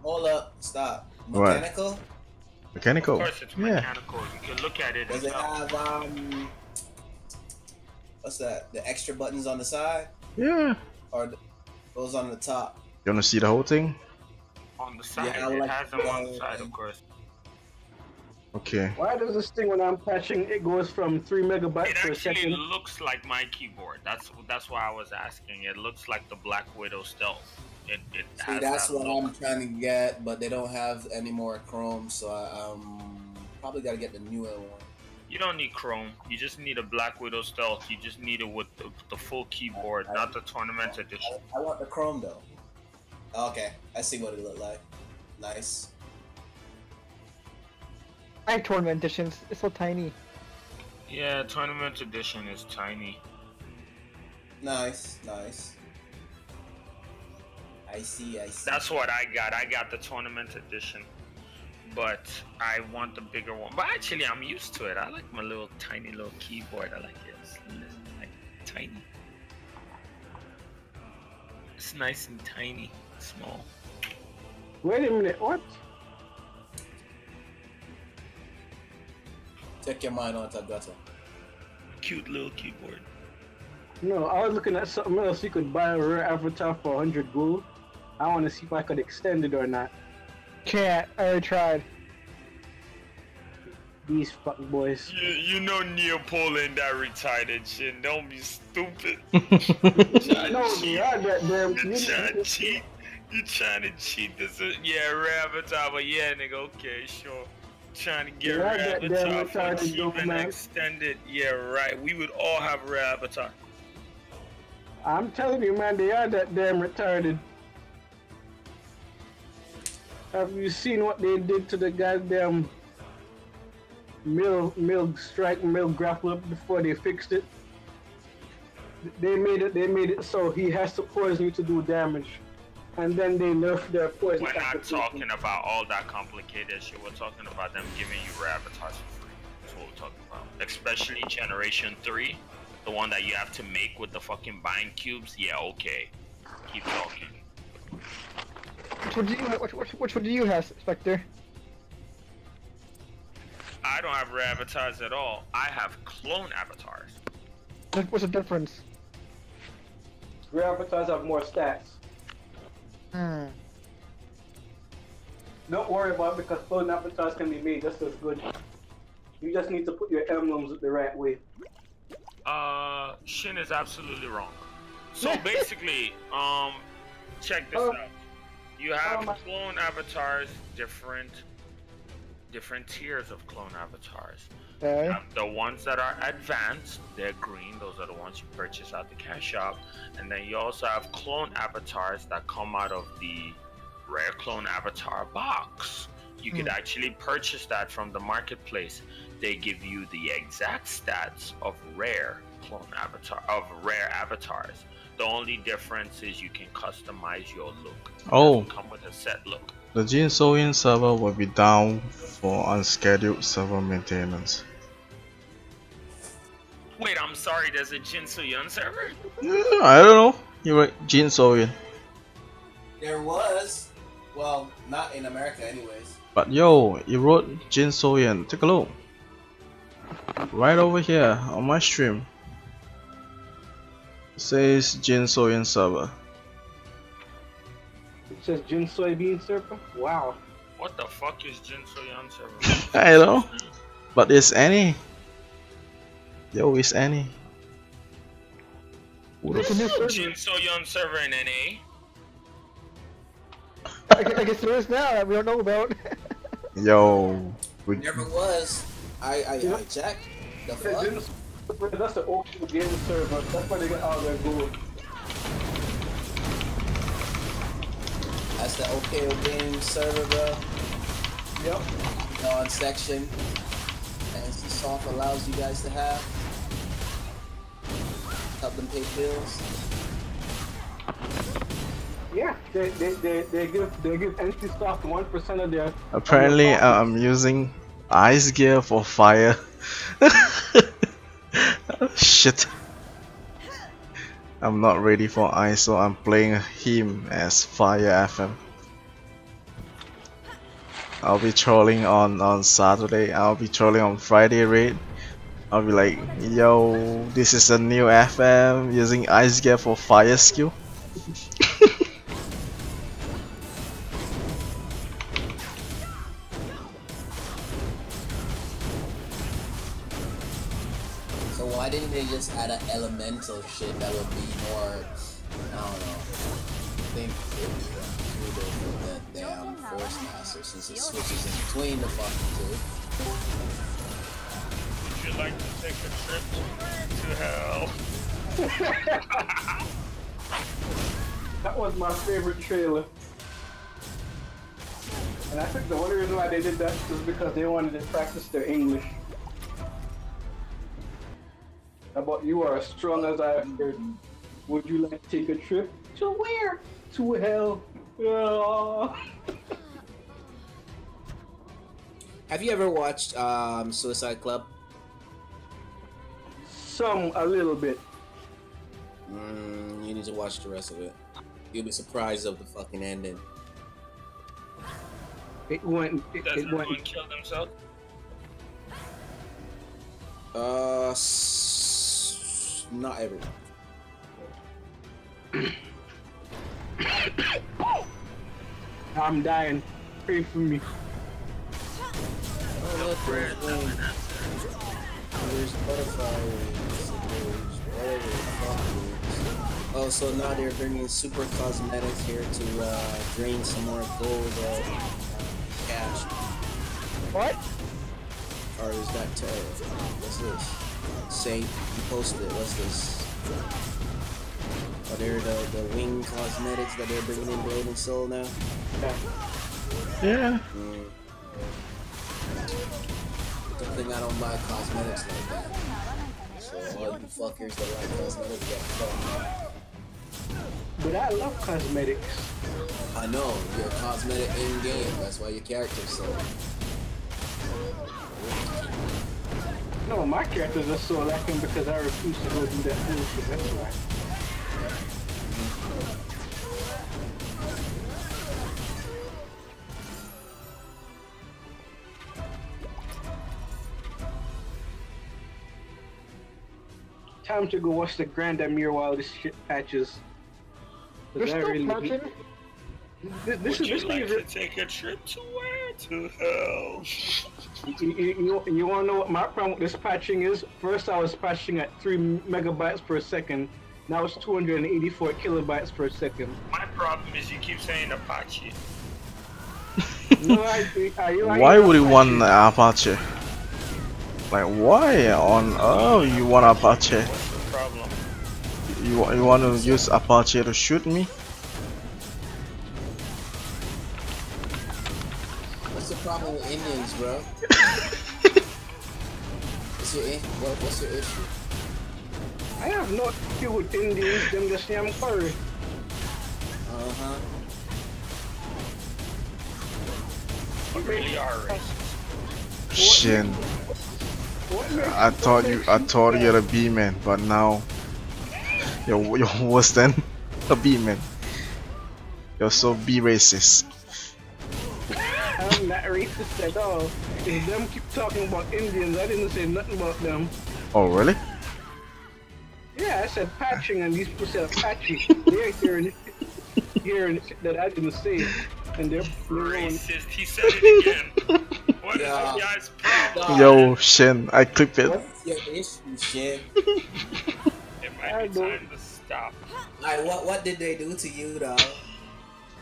Hold up, stop. What? Mechanical? Mechanical? Of course it's mechanical. You can look at it. Does it have what's that? The extra buttons on the side? Yeah. Or those on the top? You wanna see the whole thing? On the side, Yeah, it has them on the side, of course. Okay. Why does this thing when I'm patching it goes from 3 megabytes per It second? actually looks like my keyboard. That's why I was asking. It looks like the Black Widow stealth. It See, has that's that what look. I'm trying to get, but they don't have any more Chrome, so I probably gotta get the newer one. You don't need Chrome. You just need a Black Widow stealth. You just need it with the full keyboard, not the tournament edition. I want the Chrome though. Okay, I see what it looked like. Nice. I have tournament editions. It's so tiny. Yeah, tournament edition is tiny. Nice, nice. I see. That's what I got. I got the tournament edition, but I want the bigger one. But actually, I'm used to it. I like my little tiny little keyboard. I like it. It's like tiny. It's nice and tiny, small. Wait a minute, what? Take your mind on Tagata. Cute little keyboard. No, I was looking at something else. You could buy a rare avatar for 100 gold. I want to see if I could extend it or not. Can't. I already tried. These fuck boys. You know Neapolitan that retired and shit. Don't be stupid. No, they are that damn. You trying to cheat? You trying to cheat this? Yeah, rare avatar, but yeah, nigga, okay, sure. Trying to get rare avatar for cheap and extended. Yeah, right. We would all have rare avatar. I'm telling you, man, they are that damn retarded. Have you seen what they did to the goddamn mill grappler before they fixed it? They made it so he has to poison you to do damage. And then they nerfed their poison. We're not talking about all that complicated shit. We're talking about them giving you rare avatars for free. That's what we're talking about. Especially Generation 3, the one that you have to make with the fucking bind cubes. Yeah, okay. Keep talking. Which one do you have, Spectre? I don't have rare avatars at all. I have clone avatars. What's the difference? Rare avatars have more stats. Don't worry about it because clone avatars can be made just as good. You just need to put your emblems the right way. Shin is absolutely wrong. So basically, check this out. You have clone avatars, different tiers of clone avatars. Okay. You have the ones that are advanced, they're green, those are the ones you purchase out the cash shop. And then you also have clone avatars that come out of the rare clone avatar box. You could actually purchase that from the marketplace. They give you the exact stats of rare avatars. The only difference is you can customize your look. Oh. Come with a set look. The Jin Soyin server will be down for unscheduled server maintenance. Wait, I'm sorry, there's a Jin Soyin server? I don't know. You're right, Jin Soyin. There was. Well, not in America anyways. But yo, you wrote Jin Soyin. Take a look. Right over here on my stream. It says Jin Soyin server. It says Jin Soybean server? Wow. What the fuck is Jin Soyin server? I know. But it's any. Yo, it's any. Jin Soyin server in NA? I guess there is now that we don't know about. Yo. Never was. I checked. The fuck? That's the old game server. That's where they get all their gold. That's the OKO game server, bro. Yep. Non-section. And soft allows you guys to have. Help them pay bills. Yeah, they give NC-Soft 1% of their. Apparently, I'm using ice gear for fire. Shit. I'm not ready for ice, so I'm playing him as Fire FM. I'll be trolling on Saturday. I'll be trolling on Friday raid. I'll be like, yo, this is a new FM using ice gear for fire skill. had an elemental shit that would be more, I don't know. I think it would be included with that damn Force Master since it switches in between the fucking two. Would you like to take a trip to hell? That was my favorite trailer. And I think the only reason why they did that was because they wanted to practice their English. About you are as strong as I have heard. Would you like to take a trip? To where? To hell. Oh. Have you ever watched Suicide Club? A little bit. You need to watch the rest of it. You'll be surprised of the fucking ending. It went. Does everyone kill themselves? Not everyone. I'm dying. Pray for me. Oh, look, there's butterflies. Oh, so now they're bringing super cosmetics here to drain some more gold cash. What? Or is that Tera? What's this? Saint, you posted it. What's this? Are there the wing cosmetics that they're bringing in Blade and Soul now? Yeah. Good thing I don't buy cosmetics like that. So all you fuckers that like cosmetics get fucked. But I love cosmetics. I know, you're a cosmetic in game. That's why your character's so. No, my characters are so lacking because I refuse to go do that bullshit. That's why. Time to go watch the Grand Amir while this shit patches. They're still patching? This Would you is like to take a trip to where? To hell. You wanna know what my problem with this patching is? First I was patching at 3 megabytes per second. Now it's 284 kilobytes per second. My problem is you keep saying Apache. No, why would you want Apache? Like why on earth you want Apache? What's the problem? You want to use Apache to shoot me? What's the problem with Indians, bro? What's your issue? I have no issue with Indians, them just yam curry. You really are racist. Shin. I thought you're a B-man, but now you're worse than a B-man. You're so B-racist. I'm not racist at all. If them keep talking about Indians, I didn't say nothing about them. Oh really? Yeah, I said patching and these people said patching. They're hearing that I didn't say. And they're racist. He said it again. What is this guy's problem? Yo, Shin, I clip it. What's your issue, Shin? It might be time to stop. Like, what did they do to you, though?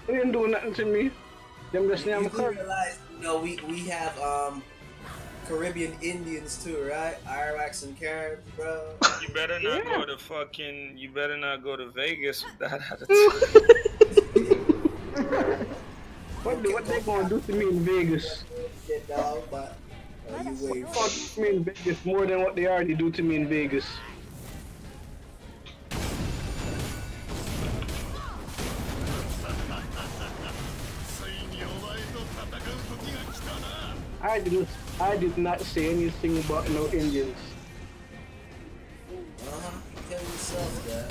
They didn't do nothing to me. Them just You do realize, we have Caribbean Indians too, right? Iraqs and Caribs, bro. You better not go to fucking. You better not go to Vegas with that attitude. What they gonna do to me in Vegas? But They do to me in Vegas more than what they already do to me in Vegas. I did not say anything about no Indians. Tell yourself that.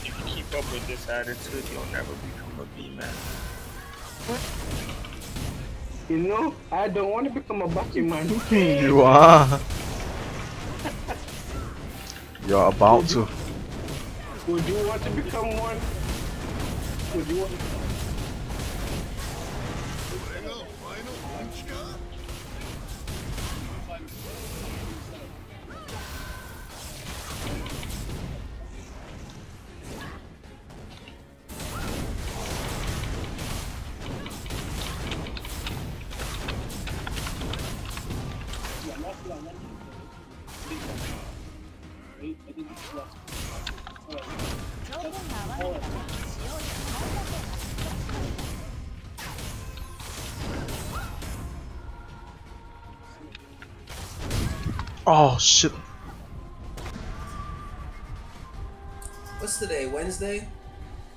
If you keep up with this attitude, you'll never become a B-man. You know, I don't want to become a Baki man. You are. You're about to. Would you want to become one? Would you want? Oh shit. What's today? Wednesday?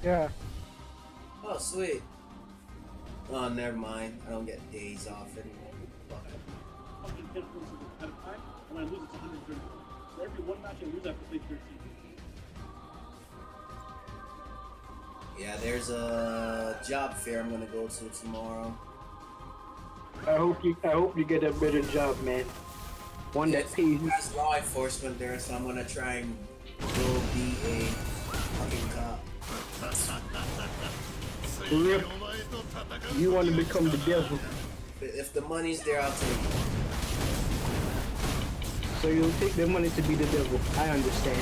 Yeah. Oh, sweet. Oh, never mind. I don't get days off anymore. Yeah, there's a job fair I'm gonna go to tomorrow. I hope you get a better job, man. One that pays. There's law enforcement there, so I'm gonna try and go be a fucking cop. Rip, you want to become the devil. If the money's there, I'll take it. So you'll take the money to be the devil. I understand.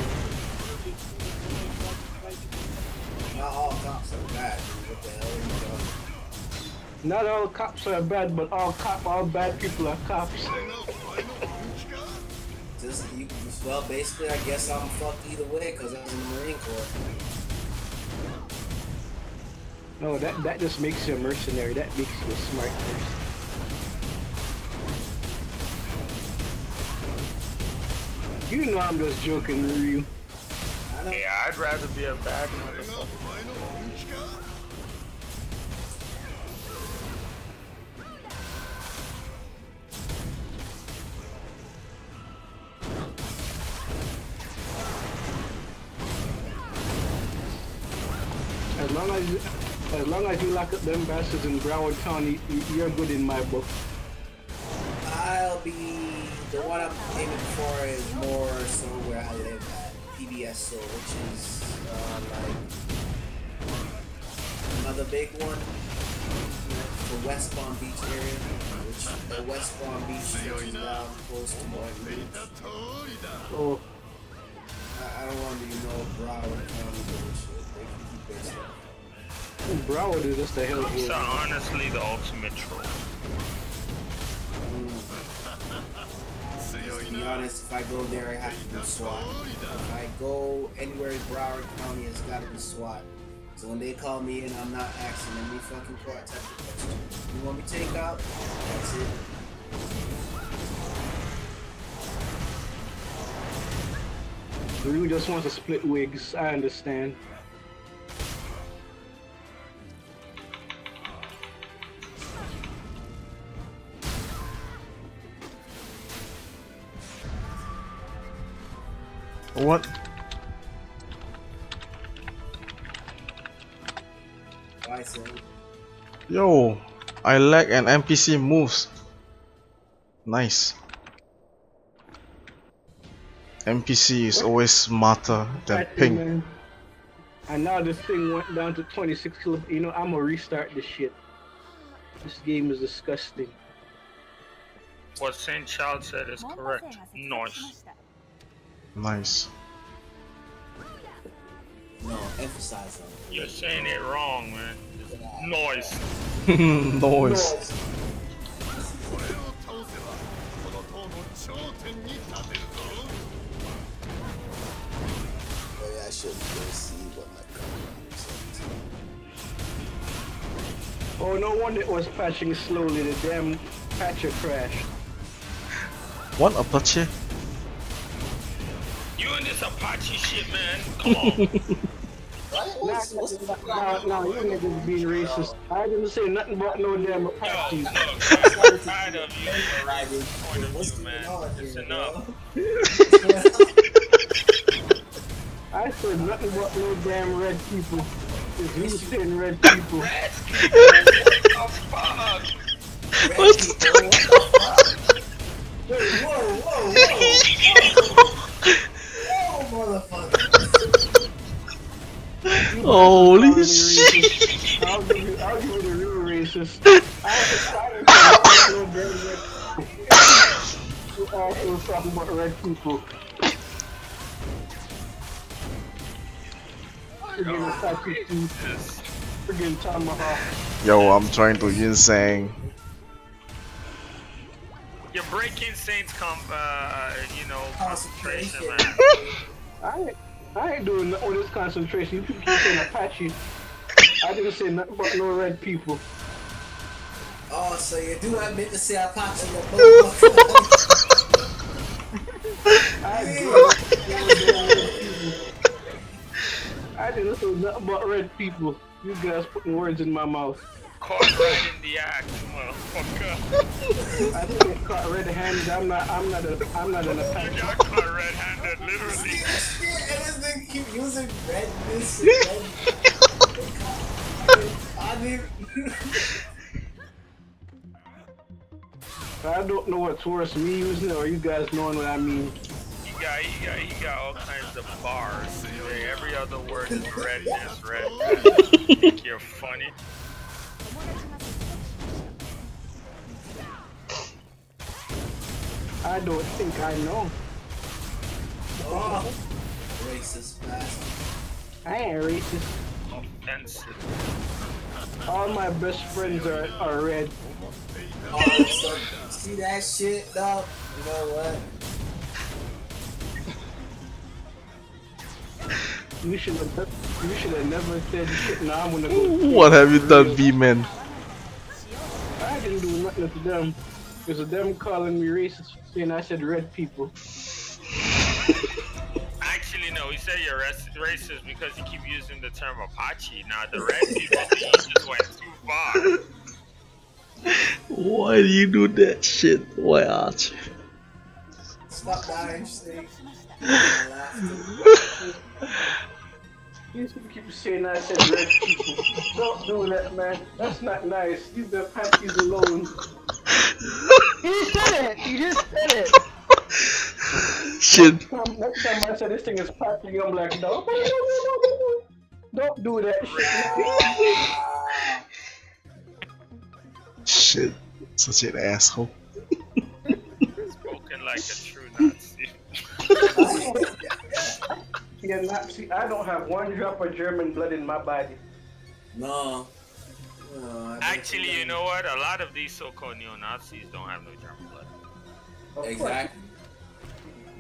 Not all cops are bad. What the hell are you talking? Not all cops are bad, but all bad people are cops. Well, basically, I guess I'm fucked either way because I was in the Marine Corps. No, that just makes you a mercenary. That makes you a smart person. You know I'm just joking, Ryu. Yeah, I'd rather be a bad motherfucker. As long as you lock up them bastards in Broward County, you're good in my book. I'll be the one I'm aiming for is more so where I live at PBS, which is like another big one, the West Palm Beach area, which the West Palm Beach stretches down close to North Beach. Oh. I don't want to Broward County bullshit. They can keep their stuff. Broward is just the hell. So honestly, the ultimate troll. To be honest, if I go there, I have to do SWAT. If I go anywhere in Broward County, it's got to be SWAT. So when they call me in, I'm not asking any fucking type of question. You want me to take out? That's it. Ryu just wants to split wigs. I understand. What? Yo, I lag and NPC moves. Nice. NPC is always smarter than ping. Man. And now this thing went down to 26 kilos. You know, I'm gonna restart this shit. This game is disgusting. What Saint Child said is correct. Nice. Nice. No, emphasize on it. You're saying it wrong, man. Noise. Noise. Maybe I should go see what my cover. Oh, no wonder it was patching slowly. The damn patcher crashed. What Apache? You and this Apache shit, man. Come on. No, you niggas being racist. I didn't say nothing about no damn Apache. Yo, look, I'm tired of you point of view, man. It's enough. I said nothing about no damn red people. It's you saying red people. Red people? What the fuck? What's the Whoa, motherfucker. Holy shit! I'll give you the real racist. I was also talking about red people. Friggin' tomahawk. Yo, I'm trying to ginseng. You're breaking Saints concentration, man. I ain't doing nothing with this concentration. You keep saying Apache. I didn't say nothing about no red people. Oh, so you do admit to say Apache, you I didn't say nothing about red people. You guys putting words in my mouth. Caught right in the act, motherfucker. I didn't get caught red-handed. I'm not an Apache. You got caught red-handed, literally. And this nigga keep using redness. I mean, I don't know what's worse, me using it or you guys knowing what I mean. He got all kinds of bars. Every other word is redness, red. Think you're funny. I don't think I know. oh, racist bastard. I ain't racist. Offensive. All my best friends are red. Oh, so, see that shit, dog? You know what? You should have never said shit. Now I'm gonna go. What have you done, B-Man? I didn't do nothing to them. Because of them calling me racist, saying I said red people. Actually, no, he said you're racist because you keep using the term Apache. Now, the red people thing just went too far. Why do you do that shit? Why, Archie? Stop dying, Snake. You keep saying I said red people. Don't do that, man. That's not nice. Leave the Apaches alone. You said it! You just said it! Shit. Next time I said this thing is Apache, I'm like, no. Don't do that Shit. Such an asshole. Spoken like a true Nazi. Yeah, Nazi. I don't have one drop of German blood in my body. No. Actually, you know what? A lot of these so-called neo-Nazis don't have no German blood. Exactly.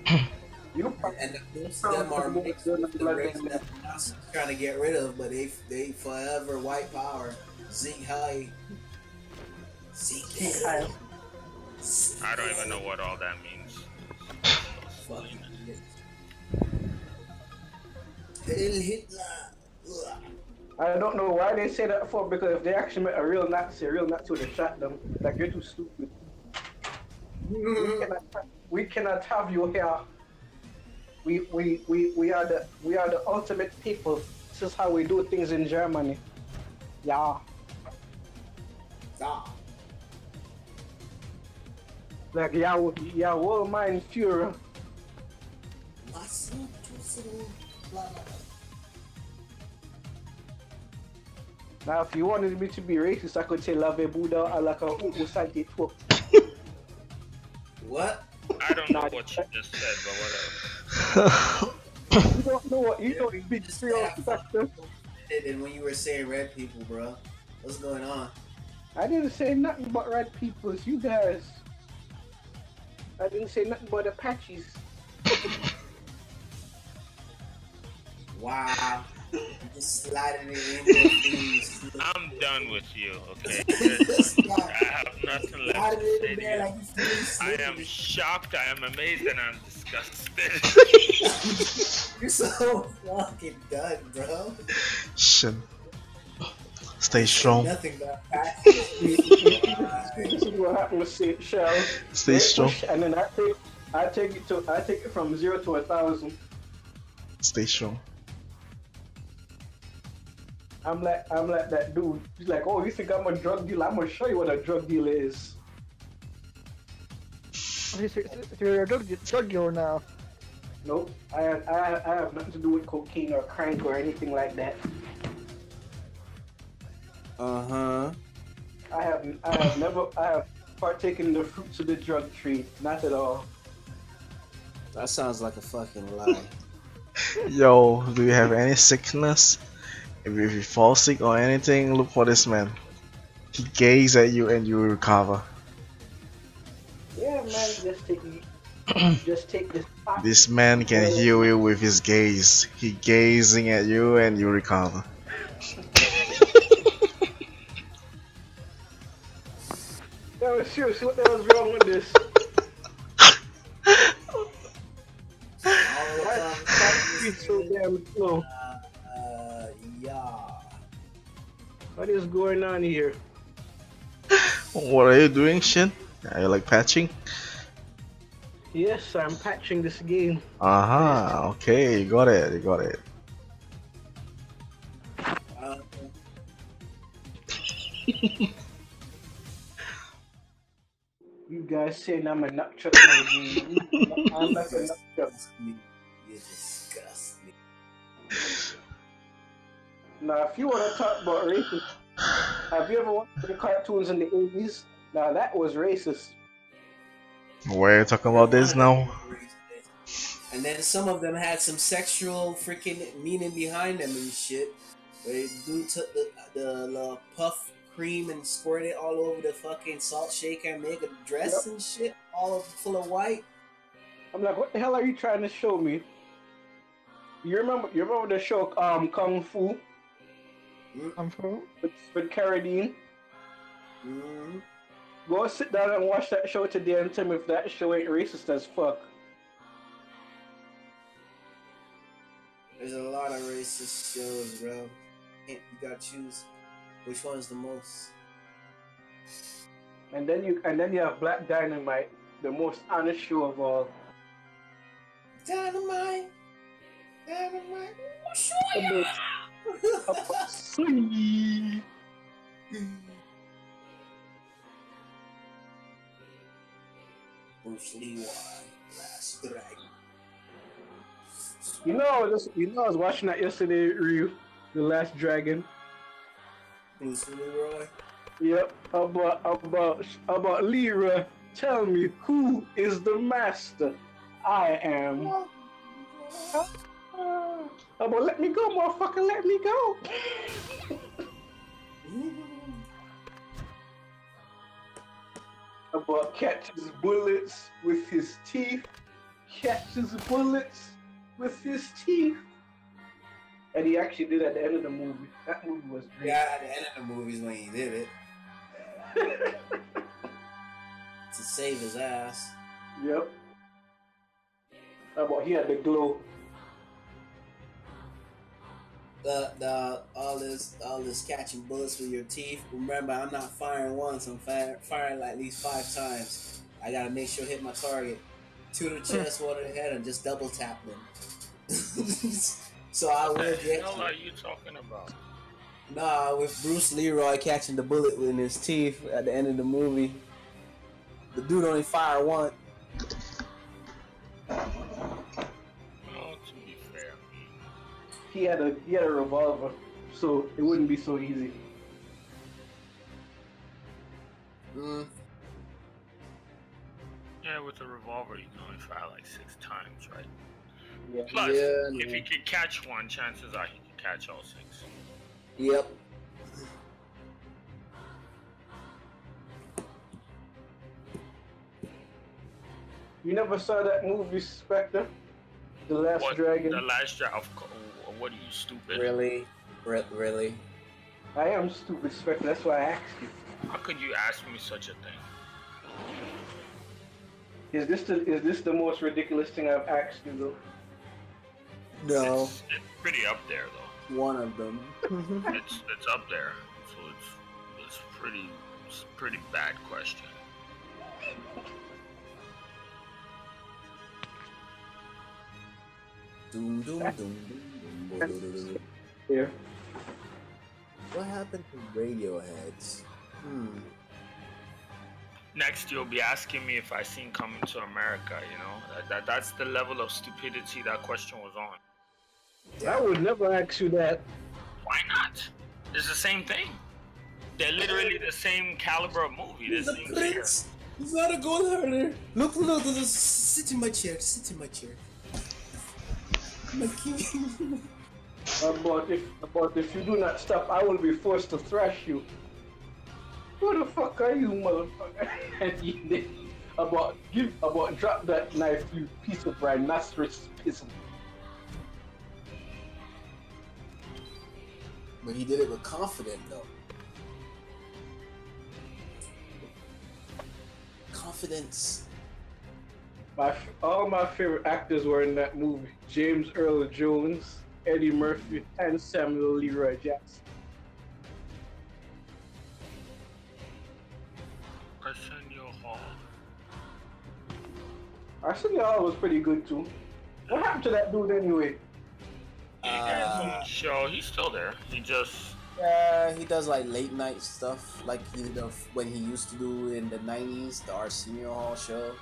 And most of them are mixed with the race that the Nazis trying to get rid of, but they forever white power. Zeke high. Zeke high. I don't even know what all that means. Hitler. I don't know why they say that for, because if they actually met a real Nazi would have shot them. Like, you're too stupid. We cannot have you here. We are the ultimate people. This is how we do things in Germany. Yeah. Yeah. Like, yeah, well, mein Führer. Now, if you wanted me to be racist, I could say Lave Buddha alaka usante twop. What? I don't know what you just said, but whatever. You don't know what you don't speak real factor. And when you were saying red people, bro, what's going on? I didn't say nothing about red people. It's you guys. I didn't say nothing about Apaches. Wow. You just sliding it in your face. I'm done with you, okay? I have nothing left to say to you. I am shocked, I am amazed, and I'm disgusted. You're so fucking done, bro. Shit. Stay strong. Nothing but This is what happens with Shell. Stay strong. And then I take it from 0 to 1,000. Stay strong. I'm like that dude. He's like, oh, you think I'm a drug dealer? I'm gonna show you what a drug dealer is. So you're a drug dealer now. Nope. I have nothing to do with cocaine or crank or anything like that. Uh-huh. I have partaken in the fruits of the drug trade. Not at all. That sounds like a fucking lie. Yo, do you have any sickness? If you fall sick or anything, look for this man. He gazes at you and you will recover. Yeah, man, just take Just take this. This man can heal you with his gaze. He gazing at you and you recover. That was seriously, what the hell's wrong with this? It's so damn slow. Yeah. What is going on here? What are you doing, Shin? Are you like patching? Yes, I'm patching this game. Aha, okay, you got it, you got it. You guys saying I'm a nut truck. I'm like a nut truck. You disgust me. Now, if you want to talk about racist, have you ever watched the cartoons in the 80s? Now, that was racist. We're talking about this now. And then some of them had some sexual freaking meaning behind them and shit. Where dude took the puff cream and squirted it all over the fucking salt shaker and make a dress and shit, all full of white. I'm like, what the hell are you trying to show me? You remember the show Kung Fu? Kung Fu? With Carradine? Mm-hmm. Go sit down and watch that show today and tell me if that show ain't racist as fuck. There's a lot of racist shows, bro. You gotta choose which one's the most. And then you have Black Dynamite, the most honest show of all. Dynamite. Sweet. Bruce Lee, Last Dragon. I was watching that yesterday, Ryu, The Last Dragon. Bruce Leroy. Yep, about Leroy. Tell me, who is the master? I am. About let me go, motherfucker, let me go. About catches bullets with his teeth. Catches bullets with his teeth. And he actually did at the end of the movie. That movie was great. Yeah, at the end of the movie is when he did it. To save his ass. Yep. About he had the glow. All this catching bullets with your teeth. Remember, I'm not firing once. I'm firing like at least 5 times. I gotta make sure I hit my target. 2 to the chest, 1 to the head, and just double tap them. So I will get you. What the hell are you talking about? Nah, with Bruce Leroy catching the bullet in his teeth at the end of the movie, the dude only fired 1. He had a revolver, so it wouldn't be so easy. Yeah, with a revolver you can only fire like 6 times, right? Yeah. Plus, if he could catch one, chances are he could catch all 6. Yep. You never saw that movie, Spectre? The Last Dragon? The Last Dragon? What are you, stupid? Really? Really? I am stupid, Spectre. That's why I asked you. How could you ask me such a thing? Is this the most ridiculous thing I've asked you, though? No. It's pretty up there, though. One of them. it's up there. So it's pretty bad question. Yeah. What happened to Radioheads? Next, you'll be asking me if I seen Coming to America. You know, that's the level of stupidity that question was on. I would never ask you that. Why not? It's the same thing. They're literally the same caliber of movie. He's a prince. He's not a gold harder. Look, sit in my chair. Sit in my chair. My king. But if you do not stop, I will be forced to thrash you. Who the fuck are you, motherfucker? about drop that knife, you piece of rhinoceros-ism. But he did it with confidence, though. Confidence. All my favorite actors were in that movie: James Earl Jones, Eddie Murphy, and Samuel Leroy Jackson. Arsenio Hall. Arsenio Hall was pretty good too. What happened to that dude anyway? He had his own show. He's still there. He just. Yeah, he does like late night stuff, like he did when he used to do in the '90s, the Arsenio Hall show.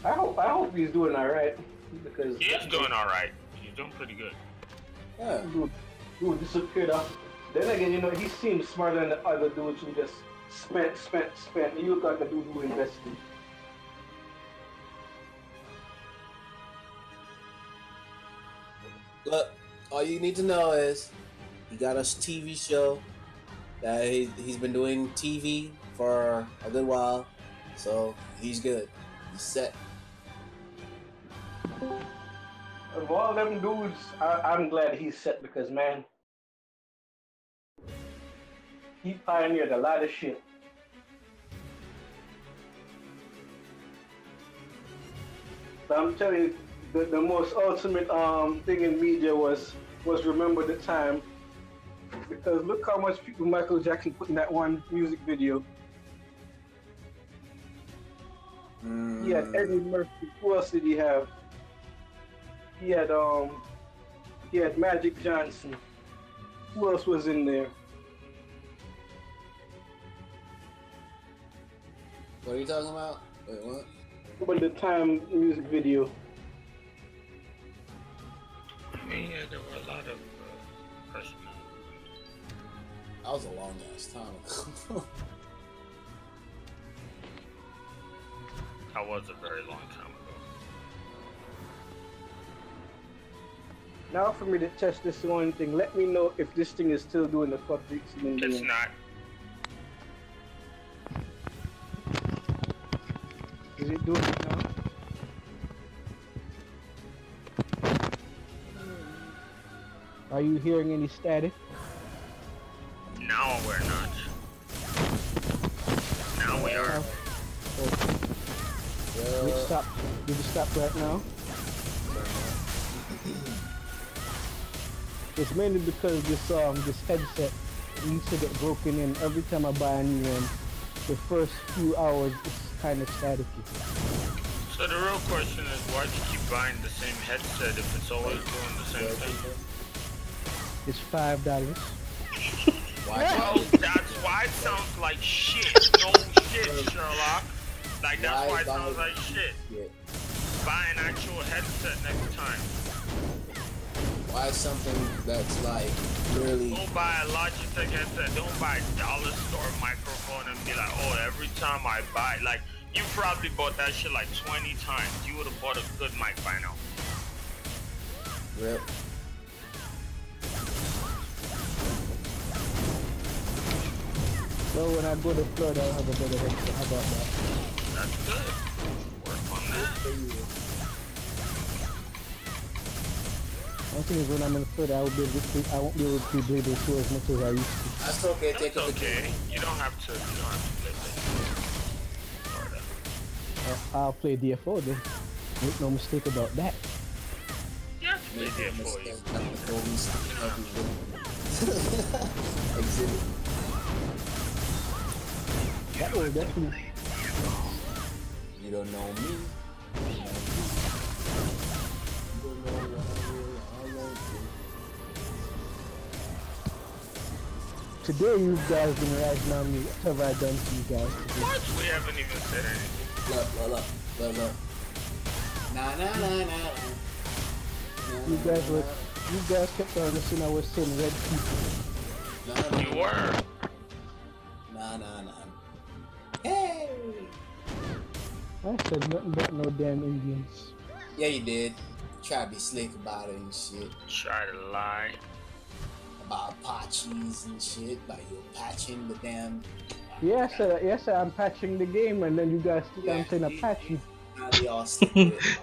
I hope he's doing all right, because He is doing all right. He's doing pretty good. Yeah. Dude disappeared off. Then again, you know, he seems smarter than the other dudes who just spent. You look like the dude who invested. Look, all you need to know is he got a TV show that he's been doing TV for a good while, so he's good. He's set. Of all them dudes, I'm glad he's set, because man, he pioneered a lot of shit. But I'm telling you, the most ultimate thing in media was remember the time, because look how much people Michael Jackson put in that one music video. He had Eddie Murphy. Who else did he have? He had Magic Johnson. Who else was in there? What are you talking about? Wait, what? About the time music video. Yeah, there were a lot of personal. That was a long ass time ago. That was a very long time ago. Now for me to test this one thing, let me know if this thing is still doing the fuck it's been doing. It's not. Is it doing it now? Are you hearing any static? No, we're not. Now we are. Did you stop right now? It's mainly because this headset needs to get broken in every time I buy a new one. The first few hours it's kind of staticky. So the real question is, why do you keep buying the same headset if it's always doing the same thing? It's $5. Well, that's why it sounds like shit. No shit, Sherlock. Like, that's why it sounds like shit. Buy an actual headset next time. Why something that's like really... Don't buy a Logitech headset. Don't buy a dollar store microphone and be like, oh, every time I buy, like, you probably bought that shit like 20 times. You would have bought a good mic by now. Yep. So when I go to Florida, I'll have a better headset. How about that? That's good. Work on that. One thing is, when I'm in Florida, I won't be able to play the show as much as I used to. That's okay. That's okay. You don't have to. You don't have to play Florida. I'll play DFO then. Make no mistake about that. You have to play DFO. Exhibit. That will definitely. You don't know me. Today you guys been ragging on me. What have I done to you guys today? What? We haven't even said anything. Look. Nah. You guys kept on listening. I was saying red people. You were. Nah. Hey! I said nothing but no damn Indians. Yeah, you did. Try to be slick about it and shit. Try to lie. About Apaches and shit. Like you patching the damn Yes, sir. Yes, sir. I'm patching the game, and then you guys think I'm saying a patch.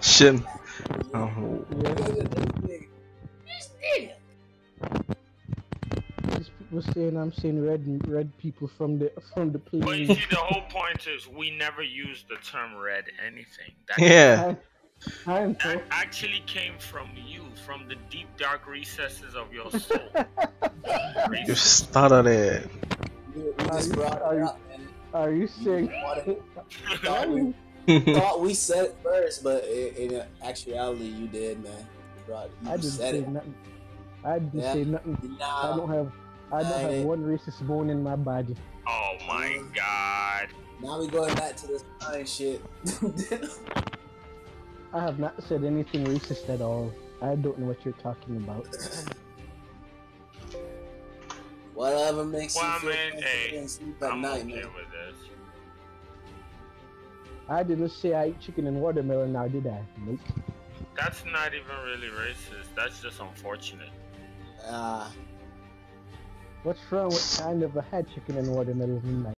Shin. These people saying I'm saying red people from the plane. But you see, the whole point is we never use the term red anything. Yeah. That actually came from you, from the deep dark recesses of your soul. You started it. Are you saying? Thought we said it first, but in actuality, you did, man. Bro, I didn't say nothing. I didn't say nothing. I don't have one racist bone in my body. Oh my god. Now we going back to this fine shit. I have not said anything racist at all. I don't know what you're talking about. Whatever makes you feel hey, sleep at I'm night, okay man. with this. I didn't say I eat chicken and watermelon now, did I? Nope. That's not even really racist. That's just unfortunate. What's wrong with I never had chicken and watermelon in my